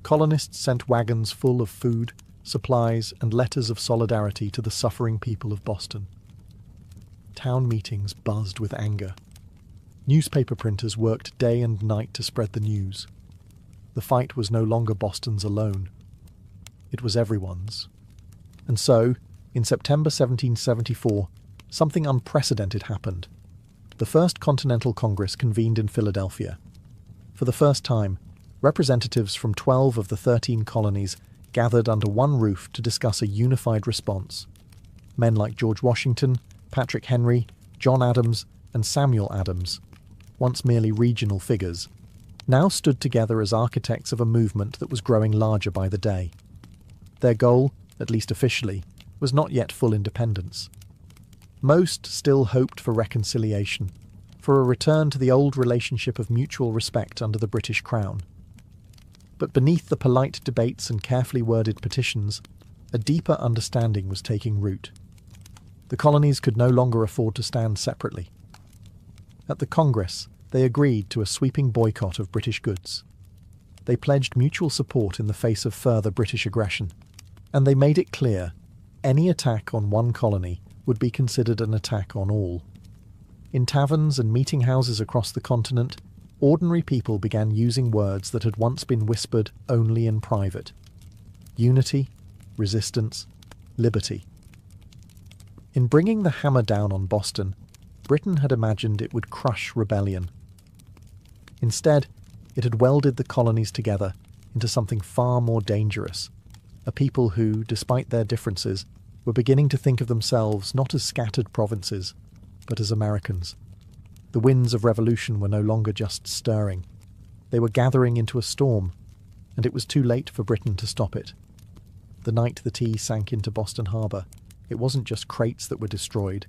Colonists sent wagons full of food, supplies, and letters of solidarity to the suffering people of Boston. Town meetings buzzed with anger. Newspaper printers worked day and night to spread the news. The fight was no longer Boston's alone. It was everyone's. And so, in September 1774, something unprecedented happened. The First Continental Congress convened in Philadelphia. For the first time, representatives from 12 of the 13 colonies gathered under one roof to discuss a unified response. Men like George Washington, Patrick Henry, John Adams, and Samuel Adams, once merely regional figures, now stood together as architects of a movement that was growing larger by the day. Their goal, at least officially, was not yet full independence. Most still hoped for reconciliation, for a return to the old relationship of mutual respect under the British Crown. But beneath the polite debates and carefully worded petitions, a deeper understanding was taking root. The colonies could no longer afford to stand separately. At the Congress, they agreed to a sweeping boycott of British goods. They pledged mutual support in the face of further British aggression, and they made it clear any attack on one colony would be considered an attack on all. In taverns and meeting houses across the continent, ordinary people began using words that had once been whispered only in private: unity, resistance, liberty. In bringing the hammer down on Boston, Britain had imagined it would crush rebellion. Instead, it had welded the colonies together into something far more dangerous, a people who, despite their differences, were beginning to think of themselves not as scattered provinces, but as Americans. The winds of revolution were no longer just stirring. They were gathering into a storm, and it was too late for Britain to stop it. The night the tea sank into Boston Harbour, it wasn't just crates that were destroyed.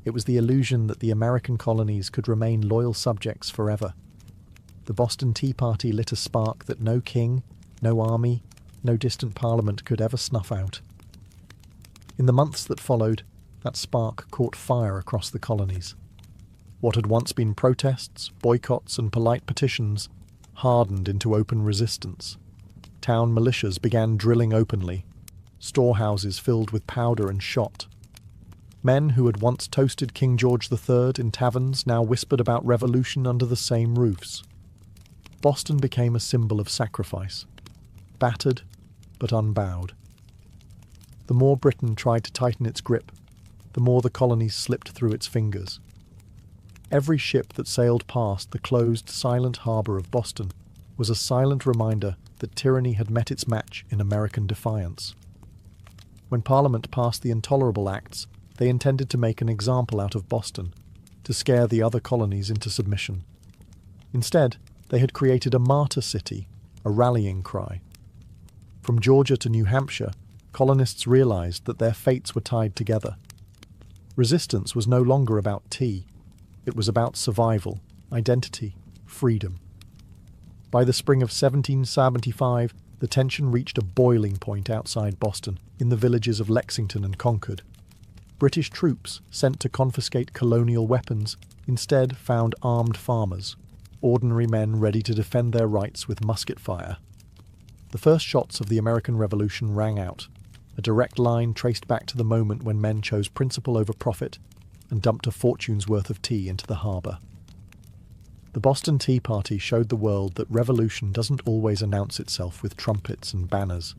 It was the illusion that the American colonies could remain loyal subjects forever. The Boston Tea Party lit a spark that no king, no army, no distant parliament could ever snuff out. In the months that followed, that spark caught fire across the colonies. What had once been protests, boycotts, and polite petitions hardened into open resistance. Town militias began drilling openly. Storehouses filled with powder and shot. Men who had once toasted King George III in taverns now whispered about revolution under the same roofs. Boston became a symbol of sacrifice, battered but unbowed. The more Britain tried to tighten its grip, the more the colonies slipped through its fingers. Every ship that sailed past the closed, silent harbour of Boston was a silent reminder that tyranny had met its match in American defiance. When Parliament passed the Intolerable Acts, They intended to make an example out of Boston, to scare the other colonies into submission. Instead, they had created a martyr city, a rallying cry. From Georgia to New Hampshire, colonists realized that their fates were tied together. Resistance was no longer about tea. It was about survival, identity, freedom. By the spring of 1775, the tension reached a boiling point outside Boston, in the villages of Lexington and Concord. British troops, sent to confiscate colonial weapons, instead found armed farmers, ordinary men ready to defend their rights with musket fire. The first shots of the American Revolution rang out, a direct line traced back to the moment when men chose principle over profit and dumped a fortune's worth of tea into the harbour. The Boston Tea Party showed the world that revolution doesn't always announce itself with trumpets and banners.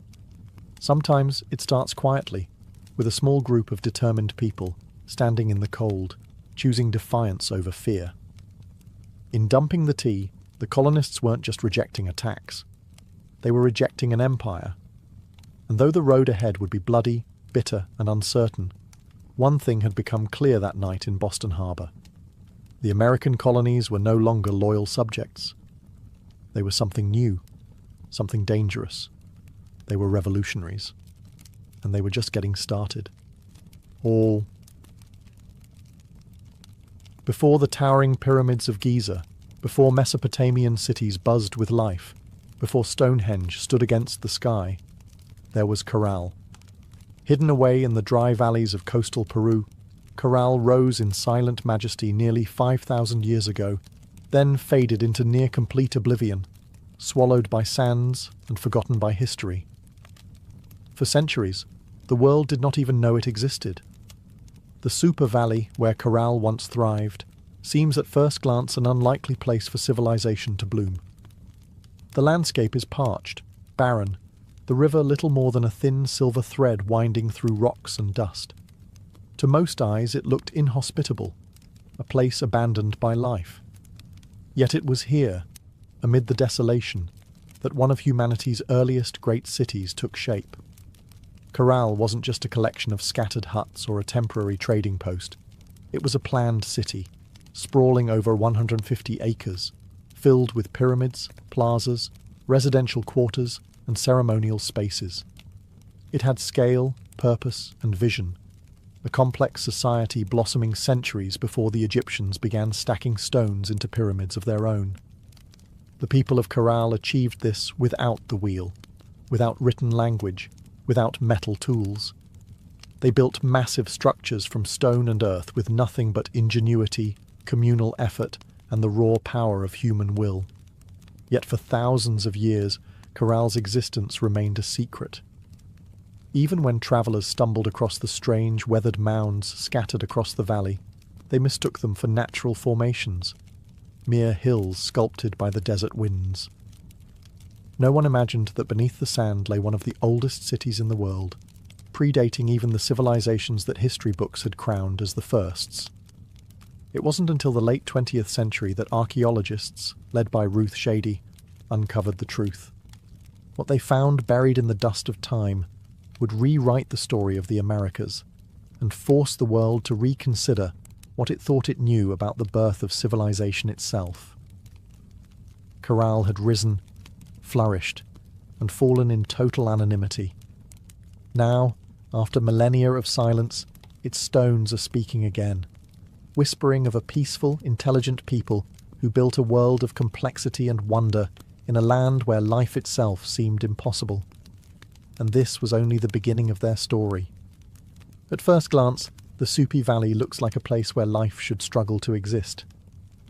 Sometimes it starts quietly, with a small group of determined people standing in the cold, choosing defiance over fear. In dumping the tea, the colonists weren't just rejecting a tax. They were rejecting an empire. And though the road ahead would be bloody, bitter, and uncertain, one thing had become clear that night in Boston Harbour. The American colonies were no longer loyal subjects. They were something new, something dangerous. They were revolutionaries. And they were just getting started. All before the towering pyramids of Giza, before Mesopotamian cities buzzed with life, before Stonehenge stood against the sky, there was Corral. Hidden away in the dry valleys of coastal Peru, Corral rose in silent majesty nearly 5,000 years ago, then faded into near-complete oblivion, swallowed by sands and forgotten by history. For centuries, the world did not even know it existed. The Super Valley, where Corral once thrived, seems at first glance an unlikely place for civilization to bloom. The landscape is parched, barren, the river little more than a thin silver thread winding through rocks and dust. To most eyes it looked inhospitable, a place abandoned by life. Yet it was here, amid the desolation, that one of humanity's earliest great cities took shape. Corral wasn't just a collection of scattered huts or a temporary trading post. It was a planned city, sprawling over 150 acres, filled with pyramids, plazas, residential quarters, and ceremonial spaces. It had scale, purpose, and vision, a complex society blossoming centuries before the Egyptians began stacking stones into pyramids of their own. The people of Corral achieved this without the wheel, without written language, without metal tools. They built massive structures from stone and earth with nothing but ingenuity, communal effort, and the raw power of human will. Yet for thousands of years, Corral's existence remained a secret. Even when travellers stumbled across the strange, weathered mounds scattered across the valley, they mistook them for natural formations, mere hills sculpted by the desert winds. No one imagined that beneath the sand lay one of the oldest cities in the world, predating even the civilizations that history books had crowned as the firsts. It wasn't until the late 20th century that archaeologists, led by Ruth Shady, uncovered the truth. What they found buried in the dust of time would rewrite the story of the Americas and force the world to reconsider what it thought it knew about the birth of civilization itself. Corral had risen, flourished, and fallen in total anonymity. Now, after millennia of silence, its stones are speaking again, whispering of a peaceful, intelligent people who built a world of complexity and wonder in a land where life itself seemed impossible. And this was only the beginning of their story. At first glance, the Supi Valley looks like a place where life should struggle to exist.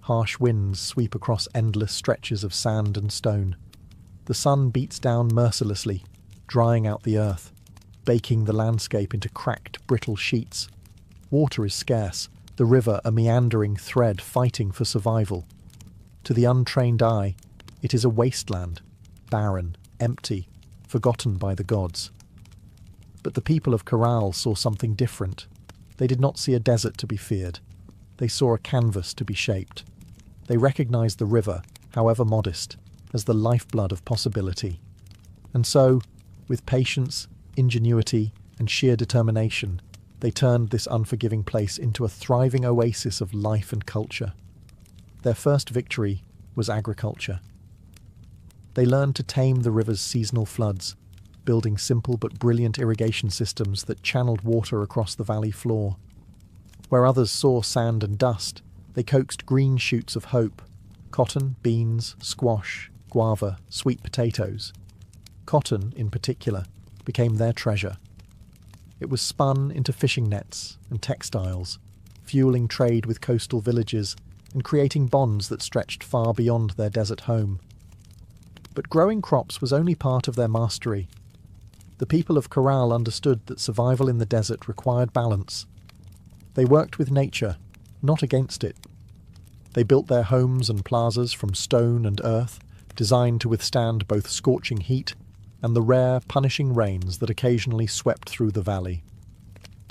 Harsh winds sweep across endless stretches of sand and stone. The sun beats down mercilessly, drying out the earth, baking the landscape into cracked, brittle sheets. Water is scarce, the river a meandering thread fighting for survival. To the untrained eye, it is a wasteland, barren, empty, forgotten by the gods. But the people of Corral saw something different. They did not see a desert to be feared. They saw a canvas to be shaped. They recognized the river, however modest, as the lifeblood of possibility. And so, with patience, ingenuity, and sheer determination, They turned this unforgiving place into a thriving oasis of life and culture. Their first victory was agriculture. They learned to tame the river's seasonal floods, building simple but brilliant irrigation systems that channeled water across the valley floor. Where others saw sand and dust, they coaxed green shoots of hope: cotton, beans, squash, guava, sweet potatoes. Cotton, in particular, became their treasure. It was spun into fishing nets and textiles, fueling trade with coastal villages and creating bonds that stretched far beyond their desert home. But growing crops was only part of their mastery. The people of Corral understood that survival in the desert required balance. They worked with nature, not against it. They built their homes and plazas from stone and earth, designed to withstand both scorching heat and the rare, punishing rains that occasionally swept through the valley.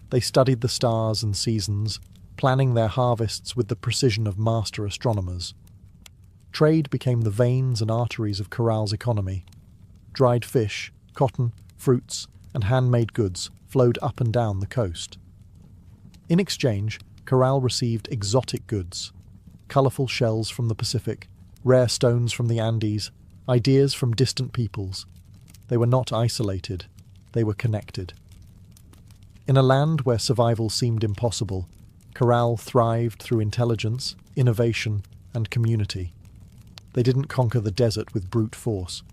They studied the stars and seasons, planning their harvests with the precision of master astronomers. Trade became the veins and arteries of Corral's economy. Dried fish, cotton, fruits, and handmade goods flowed up and down the coast. In exchange, Corral received exotic goods: colourful shells from the Pacific, rare stones from the Andes, ideas from distant peoples. They were not isolated, they were connected. In a land where survival seemed impossible, Corral thrived through intelligence, innovation, and community. They didn't conquer the desert with brute force.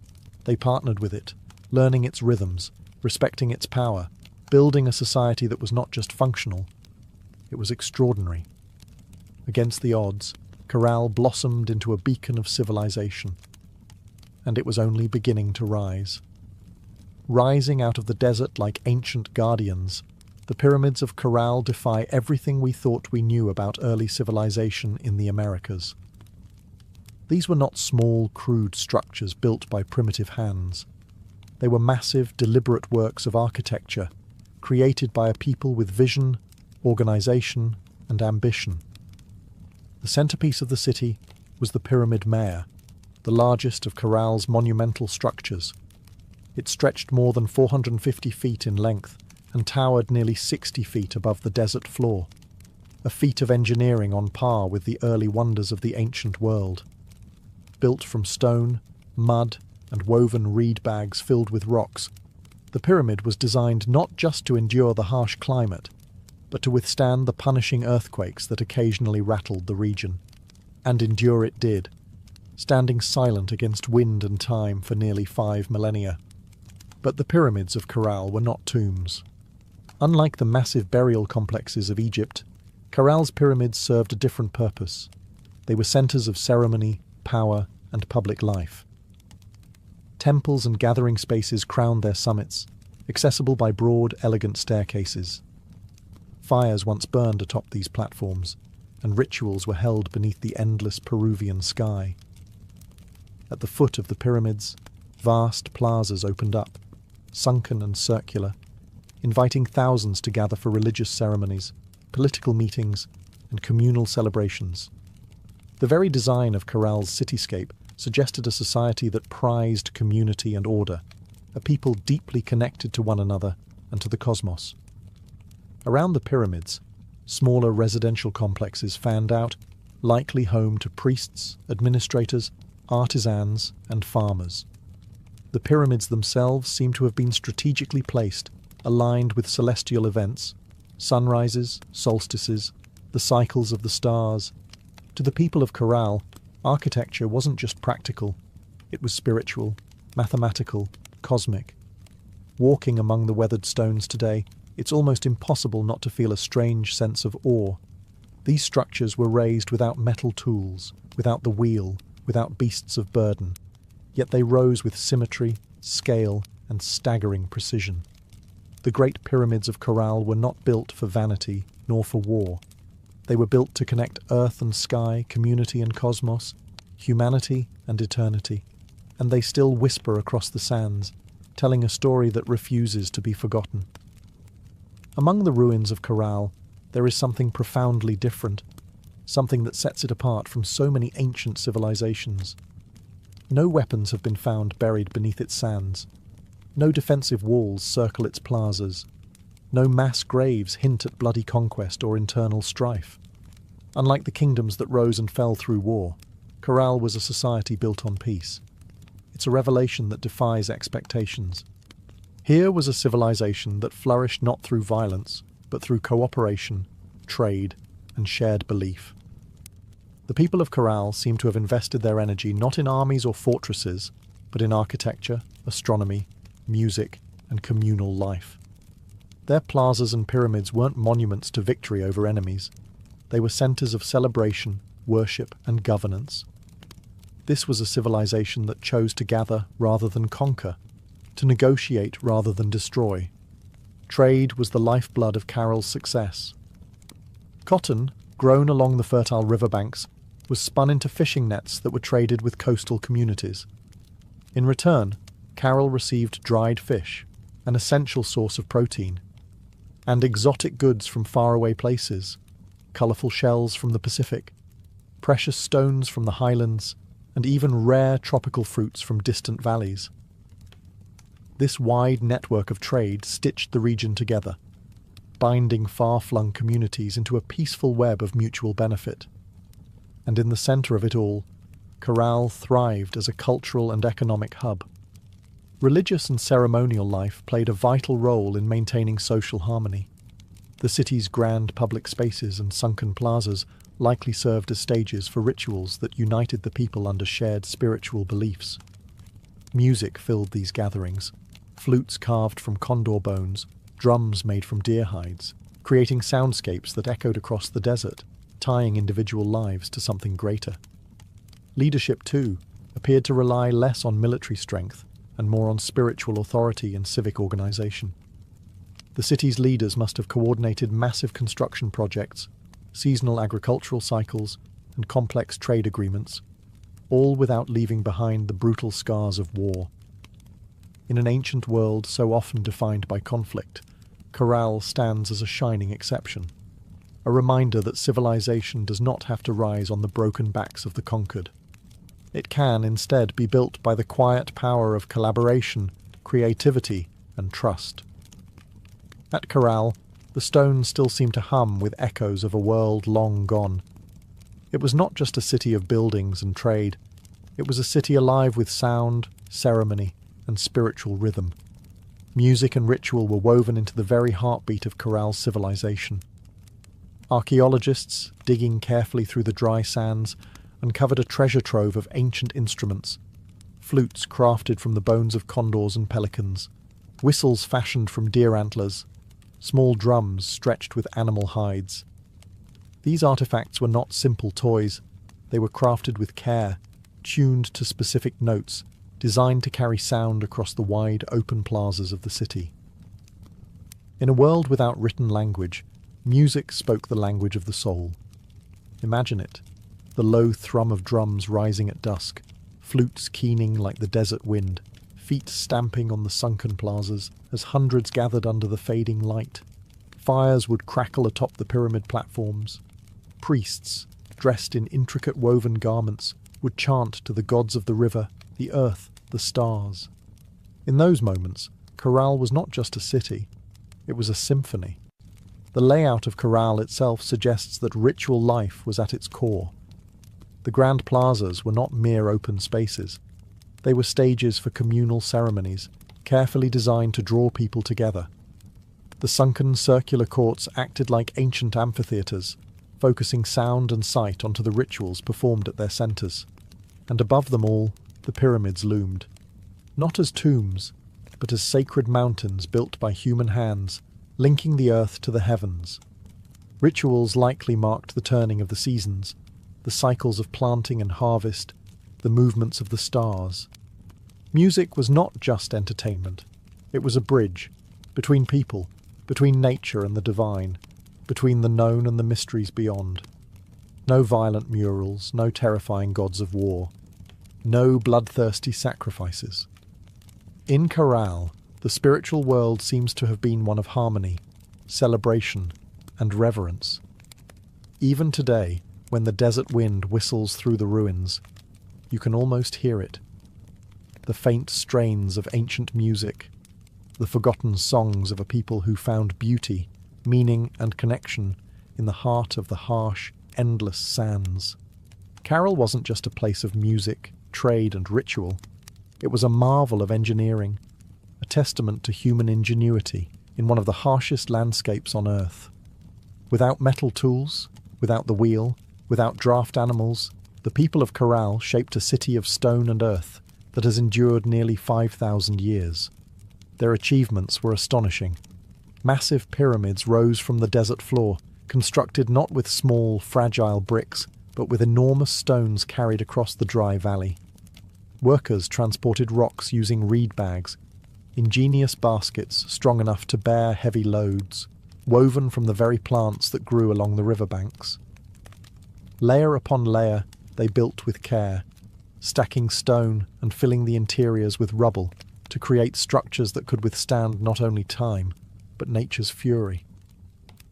They partnered with it, learning its rhythms, respecting its power, building a society that was not just functional, it was extraordinary. Against the odds, Corral blossomed into a beacon of civilization. And it was only beginning to rise. Rising out of the desert like ancient guardians, the pyramids of Corral defy everything we thought we knew about early civilization in the Americas. These were not small, crude structures built by primitive hands. They were massive, deliberate works of architecture, created by a people with vision, organization, and ambition. The centerpiece of the city was the Pyramid Mare, the largest of Corral's monumental structures. It stretched more than 450 feet in length and towered nearly 60 feet above the desert floor, a feat of engineering on par with the early wonders of the ancient world. Built from stone, mud, and woven reed bags filled with rocks, the pyramid was designed not just to endure the harsh climate, but to withstand the punishing earthquakes that occasionally rattled the region. And endure it did, standing silent against wind and time for nearly 5 millennia. But the pyramids of Corral were not tombs. Unlike the massive burial complexes of Egypt, Corral's pyramids served a different purpose. They were centers of ceremony, power, and public life. Temples and gathering spaces crowned their summits, accessible by broad, elegant staircases. Fires once burned atop these platforms, and rituals were held beneath the endless Peruvian sky. At the foot of the pyramids, vast plazas opened up, sunken and circular, inviting thousands to gather for religious ceremonies, political meetings, and communal celebrations. The very design of Corral's cityscape suggested a society that prized community and order, a people deeply connected to one another and to the cosmos. Around the pyramids, smaller residential complexes fanned out, likely home to priests, administrators, artisans, and farmers. The pyramids themselves seem to have been strategically placed, aligned with celestial events, sunrises, solstices, the cycles of the stars. To the people of Corral, architecture wasn't just practical, it was spiritual, mathematical, cosmic. Walking among the weathered stones today, it's almost impossible not to feel a strange sense of awe. These structures were raised without metal tools, without the wheel, without beasts of burden. Yet they rose with symmetry, scale, and staggering precision. The great pyramids of Corral were not built for vanity, nor for war. They were built to connect earth and sky, community and cosmos, humanity and eternity. And they still whisper across the sands, telling a story that refuses to be forgotten. Among the ruins of Corral, there is something profoundly different, something that sets it apart from so many ancient civilizations. No weapons have been found buried beneath its sands. No defensive walls circle its plazas. No mass graves hint at bloody conquest or internal strife. Unlike the kingdoms that rose and fell through war, Corral was a society built on peace. It's a revelation that defies expectations. Here was a civilization that flourished not through violence, but through cooperation, trade, and shared belief. The people of Corral seem to have invested their energy not in armies or fortresses, but in architecture, astronomy, music, and communal life. Their plazas and pyramids weren't monuments to victory over enemies. They were centers of celebration, worship, and governance. This was a civilization that chose to gather rather than conquer, to negotiate rather than destroy. Trade was the lifeblood of Carroll's success. Cotton, grown along the fertile riverbanks, was spun into fishing nets that were traded with coastal communities. In return, Carroll received dried fish, an essential source of protein, and exotic goods from faraway places, colourful shells from the Pacific, precious stones from the highlands, and even rare tropical fruits from distant valleys. This wide network of trade stitched the region together, binding far-flung communities into a peaceful web of mutual benefit. And in the centre of it all, Corral thrived as a cultural and economic hub. Religious and ceremonial life played a vital role in maintaining social harmony. The city's grand public spaces and sunken plazas likely served as stages for rituals that united the people under shared spiritual beliefs. Music filled these gatherings, flutes carved from condor bones, drums made from deer hides, creating soundscapes that echoed across the desert, tying individual lives to something greater. Leadership, too, appeared to rely less on military strength and more on spiritual authority and civic organization. The city's leaders must have coordinated massive construction projects, seasonal agricultural cycles, and complex trade agreements, all without leaving behind the brutal scars of war. In an ancient world so often defined by conflict, Corral stands as a shining exception, a reminder that civilization does not have to rise on the broken backs of the conquered. It can instead be built by the quiet power of collaboration, creativity, and trust. At Corral, the stones still seem to hum with echoes of a world long gone. It was not just a city of buildings and trade. It was a city alive with sound, ceremony, and spiritual rhythm. Music and ritual were woven into the very heartbeat of Corral's civilization. Archaeologists, digging carefully through the dry sands, uncovered a treasure trove of ancient instruments, flutes crafted from the bones of condors and pelicans, whistles fashioned from deer antlers, small drums stretched with animal hides. These artifacts were not simple toys. They were crafted with care, tuned to specific notes, designed to carry sound across the wide open plazas of the city. In a world without written language, music spoke the language of the soul. Imagine it, the low thrum of drums rising at dusk, flutes keening like the desert wind, feet stamping on the sunken plazas as hundreds gathered under the fading light. Fires would crackle atop the pyramid platforms. Priests, dressed in intricate woven garments, would chant to the gods of the river, the earth, the stars. In those moments, Corral was not just a city, it was a symphony. The layout of Corral itself suggests that ritual life was at its core. The grand plazas were not mere open spaces. They were stages for communal ceremonies, carefully designed to draw people together. The sunken circular courts acted like ancient amphitheatres, focusing sound and sight onto the rituals performed at their centres. And above them all, the pyramids loomed, not as tombs, but as sacred mountains built by human hands, linking the earth to the heavens. Rituals likely marked the turning of the seasons, the cycles of planting and harvest, the movements of the stars. Music was not just entertainment. It was a bridge between people, between nature and the divine, between the known and the mysteries beyond. No violent murals, no terrifying gods of war, no bloodthirsty sacrifices. In Corral, the spiritual world seems to have been one of harmony, celebration, and reverence. Even today, when the desert wind whistles through the ruins, you can almost hear it. The faint strains of ancient music, the forgotten songs of a people who found beauty, meaning and connection in the heart of the harsh, endless sands. Carroll wasn't just a place of music, trade and ritual. It was a marvel of engineering, a testament to human ingenuity in one of the harshest landscapes on Earth. Without metal tools, without the wheel, without draft animals, the people of Carroll shaped a city of stone and earth that has endured nearly 5,000 years. Their achievements were astonishing. Massive pyramids rose from the desert floor, constructed not with small, fragile bricks, but with enormous stones carried across the dry valley. Workers transported rocks using reed bags, ingenious baskets strong enough to bear heavy loads, woven from the very plants that grew along the riverbanks. Layer upon layer, they built with care, stacking stone and filling the interiors with rubble to create structures that could withstand not only time, but nature's fury.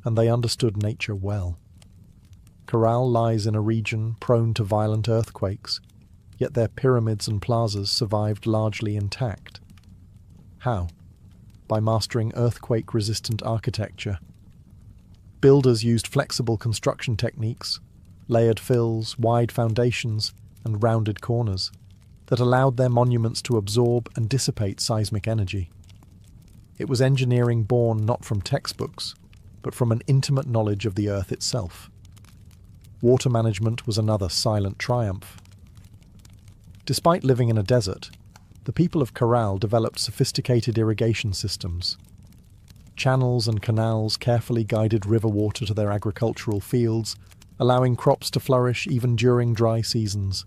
And they understood nature well. Carroll lies in a region prone to violent earthquakes, yet their pyramids and plazas survived largely intact. How? By mastering earthquake-resistant architecture. Builders used flexible construction techniques, layered fills, wide foundations, and rounded corners that allowed their monuments to absorb and dissipate seismic energy. It was engineering born not from textbooks, but from an intimate knowledge of the earth itself. Water management was another silent triumph. Despite living in a desert, the people of Carroll developed sophisticated irrigation systems. Channels and canals carefully guided river water to their agricultural fields, allowing crops to flourish even during dry seasons.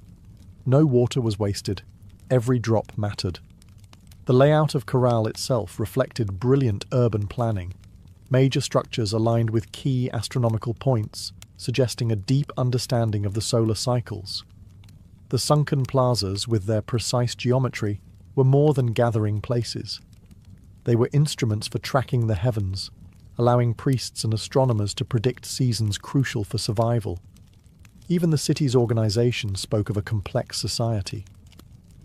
No water was wasted. Every drop mattered. The layout of Carroll itself reflected brilliant urban planning. Major structures aligned with key astronomical points, suggesting a deep understanding of the solar cycles. The sunken plazas, with their precise geometry, were more than gathering places. They were instruments for tracking the heavens, allowing priests and astronomers to predict seasons crucial for survival. Even the city's organization spoke of a complex society.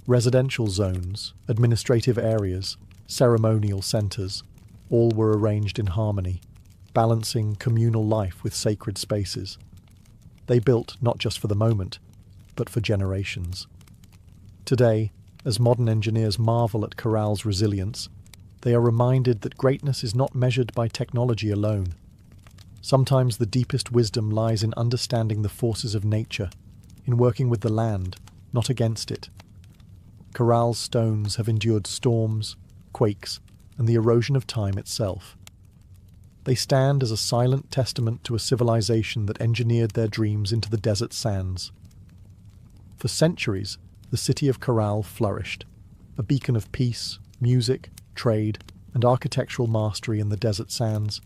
Residential zones, administrative areas, ceremonial centers, all were arranged in harmony, balancing communal life with sacred spaces. They built not just for the moment, but for generations. Today, as modern engineers marvel at Carroll's resilience, they are reminded that greatness is not measured by technology alone. Sometimes the deepest wisdom lies in understanding the forces of nature, in working with the land, not against it. Carroll's stones have endured storms, quakes, and the erosion of time itself. They stand as a silent testament to a civilization that engineered their dreams into the desert sands. For centuries, the city of Carroll flourished, a beacon of peace, music, trade, and architectural mastery in the desert sands.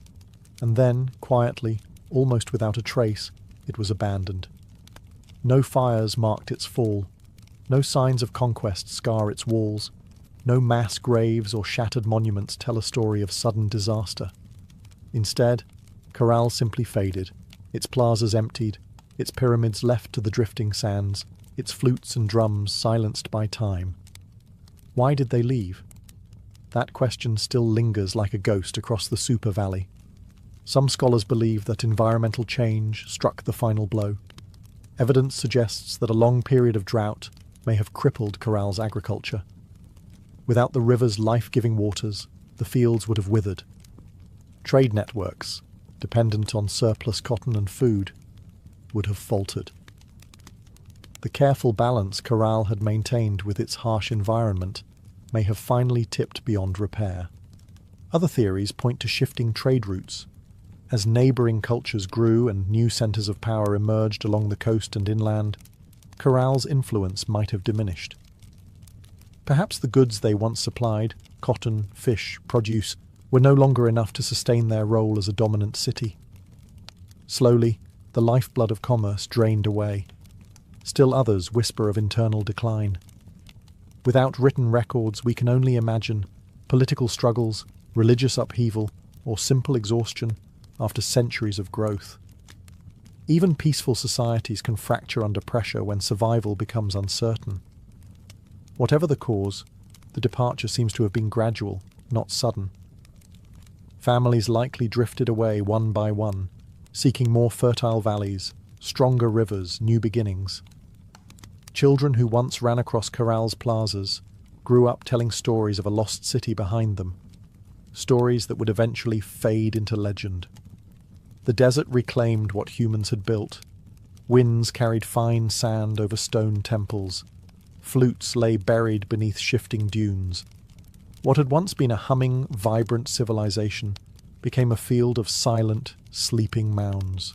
And then, quietly, almost without a trace, it was abandoned. No fires marked its fall, no signs of conquest scar its walls, no mass graves or shattered monuments tell a story of sudden disaster. Instead, Carroll simply faded, its plazas emptied, its pyramids left to the drifting sands, its flutes and drums silenced by time. Why did they leave? That question still lingers like a ghost across the Super Valley. Some scholars believe that environmental change struck the final blow. Evidence suggests that a long period of drought may have crippled Carroll's agriculture. Without the river's life-giving waters, the fields would have withered. Trade networks, dependent on surplus cotton and food, would have faltered. The careful balance Carroll had maintained with its harsh environment may have finally tipped beyond repair. Other theories point to shifting trade routes. As neighbouring cultures grew and new centres of power emerged along the coast and inland, Carroll's influence might have diminished. Perhaps the goods they once supplied, cotton, fish, produce, were no longer enough to sustain their role as a dominant city. Slowly, the lifeblood of commerce drained away. Still others whisper of internal decline. Without written records, we can only imagine political struggles, religious upheaval, or simple exhaustion after centuries of growth. Even peaceful societies can fracture under pressure when survival becomes uncertain. Whatever the cause, the departure seems to have been gradual, not sudden. Families likely drifted away one by one, seeking more fertile valleys, stronger rivers, new beginnings. Children who once ran across Corral's plazas grew up telling stories of a lost city behind them, stories that would eventually fade into legend. The desert reclaimed what humans had built. Winds carried fine sand over stone temples. Flutes lay buried beneath shifting dunes. What had once been a humming, vibrant civilization became a field of silent, sleeping mounds.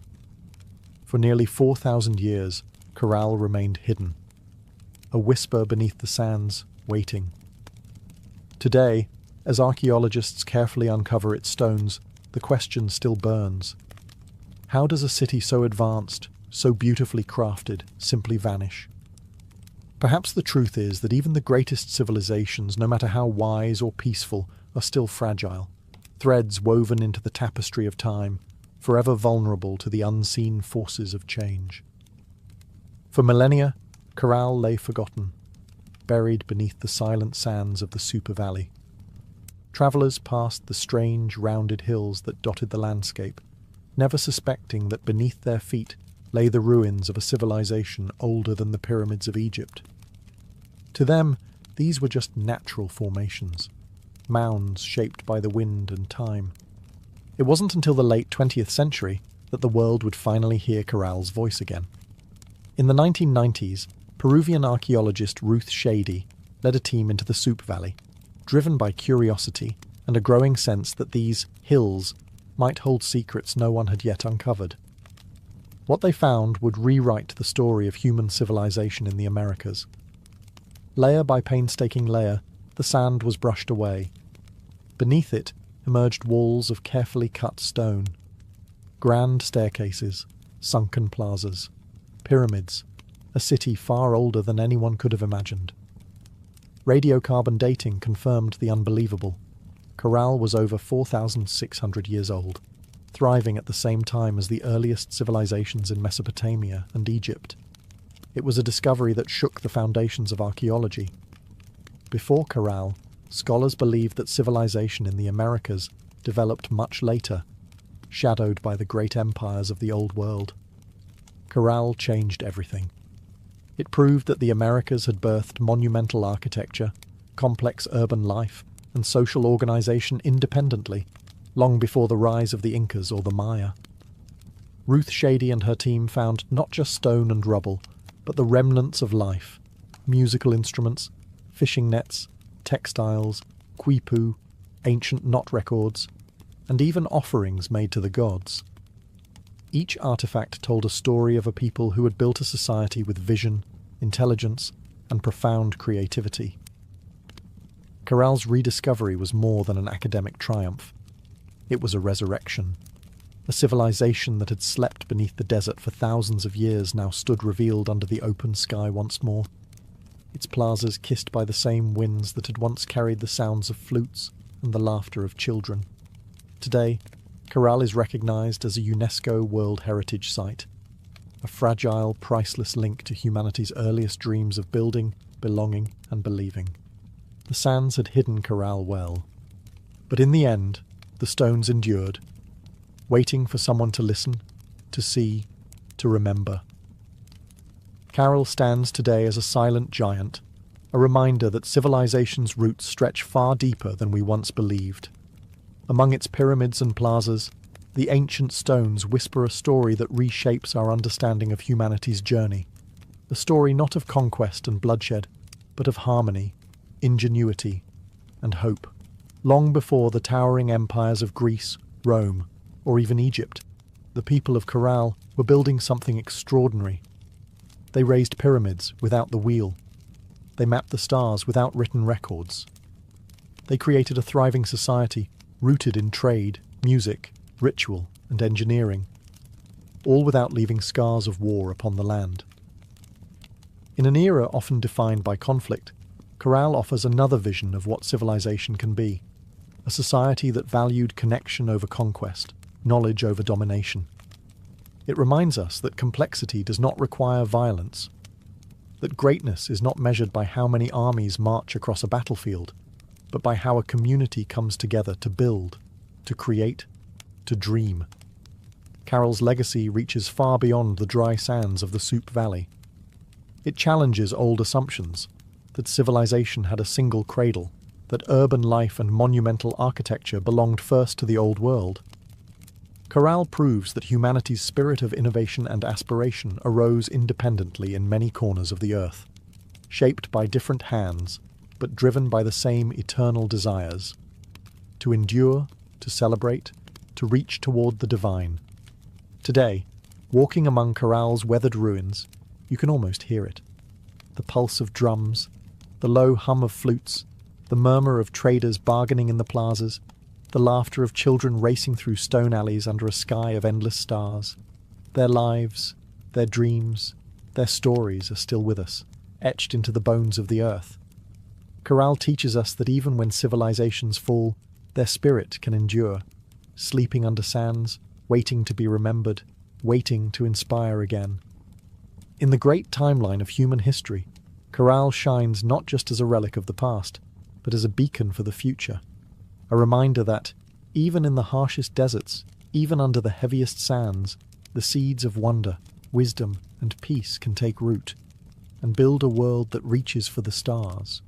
For nearly 4,000 years, Corral remained hidden, a whisper beneath the sands, waiting. Today, as archaeologists carefully uncover its stones, the question still burns. How does a city so advanced, so beautifully crafted, simply vanish? Perhaps the truth is that even the greatest civilizations, no matter how wise or peaceful, are still fragile, threads woven into the tapestry of time, forever vulnerable to the unseen forces of change. For millennia, Corral lay forgotten, buried beneath the silent sands of the Super Valley. Travellers passed the strange, rounded hills that dotted the landscape, never suspecting that beneath their feet lay the ruins of a civilization older than the pyramids of Egypt. To them, these were just natural formations, mounds shaped by the wind and time. It wasn't until the late 20th century that the world would finally hear Corral's voice again. In the 1990s, Peruvian archaeologist Ruth Shady led a team into the Soup Valley, driven by curiosity and a growing sense that these hills might hold secrets no one had yet uncovered. What they found would rewrite the story of human civilization in the Americas. Layer by painstaking layer, the sand was brushed away. Beneath it emerged walls of carefully cut stone, grand staircases, sunken plazas, pyramids, a city far older than anyone could have imagined. Radiocarbon dating confirmed the unbelievable. Corral was over 4,600 years old, thriving at the same time as the earliest civilizations in Mesopotamia and Egypt. It was a discovery that shook the foundations of archaeology. Before Corral, scholars believed that civilization in the Americas developed much later, shadowed by the great empires of the Old World. Corral changed everything. It proved that the Americas had birthed monumental architecture, complex urban life, and social organization independently, long before the rise of the Incas or the Maya. Ruth Shady and her team found not just stone and rubble, but the remnants of life, musical instruments, fishing nets, textiles, quipu, ancient knot records, and even offerings made to the gods. Each artifact told a story of a people who had built a society with vision, intelligence, and profound creativity. Corral's rediscovery was more than an academic triumph. It was a resurrection. A civilization that had slept beneath the desert for thousands of years now stood revealed under the open sky once more. Its plazas kissed by the same winds that had once carried the sounds of flutes and the laughter of children. Today, Corral is recognized as a UNESCO World Heritage Site, a fragile, priceless link to humanity's earliest dreams of building, belonging, and believing. The sands had hidden Corral well, but in the end, the stones endured, waiting for someone to listen, to see, to remember. Corral stands today as a silent giant, a reminder that civilization's roots stretch far deeper than we once believed. Among its pyramids and plazas, the ancient stones whisper a story that reshapes our understanding of humanity's journey, a story not of conquest and bloodshed, but of harmony, ingenuity, and hope. Long before the towering empires of Greece, Rome, or even Egypt, the people of Corral were building something extraordinary. They raised pyramids without the wheel. They mapped the stars without written records. They created a thriving society rooted in trade, music, ritual, and engineering, all without leaving scars of war upon the land. In an era often defined by conflict, Corral offers another vision of what civilization can be, a society that valued connection over conquest, knowledge over domination. It reminds us that complexity does not require violence, that greatness is not measured by how many armies march across a battlefield, but by how a community comes together to build, to create, to dream. Carol's legacy reaches far beyond the dry sands of the Soup Valley. It challenges old assumptions that civilization had a single cradle, that urban life and monumental architecture belonged first to the Old World. Chorale proves that humanity's spirit of innovation and aspiration arose independently in many corners of the earth, shaped by different hands, but driven by the same eternal desires: to endure, to celebrate, to reach toward the divine. Today, walking among Chorale's weathered ruins, you can almost hear it. The pulse of drums, the low hum of flutes, the murmur of traders bargaining in the plazas, the laughter of children racing through stone alleys under a sky of endless stars. Their lives, their dreams, their stories are still with us, etched into the bones of the earth. Chorale teaches us that even when civilizations fall, their spirit can endure, sleeping under sands, waiting to be remembered, waiting to inspire again. In the great timeline of human history, Chorale shines not just as a relic of the past, but as a beacon for the future. A reminder that, even in the harshest deserts, even under the heaviest sands, the seeds of wonder, wisdom, and peace can take root, and build a world that reaches for the stars.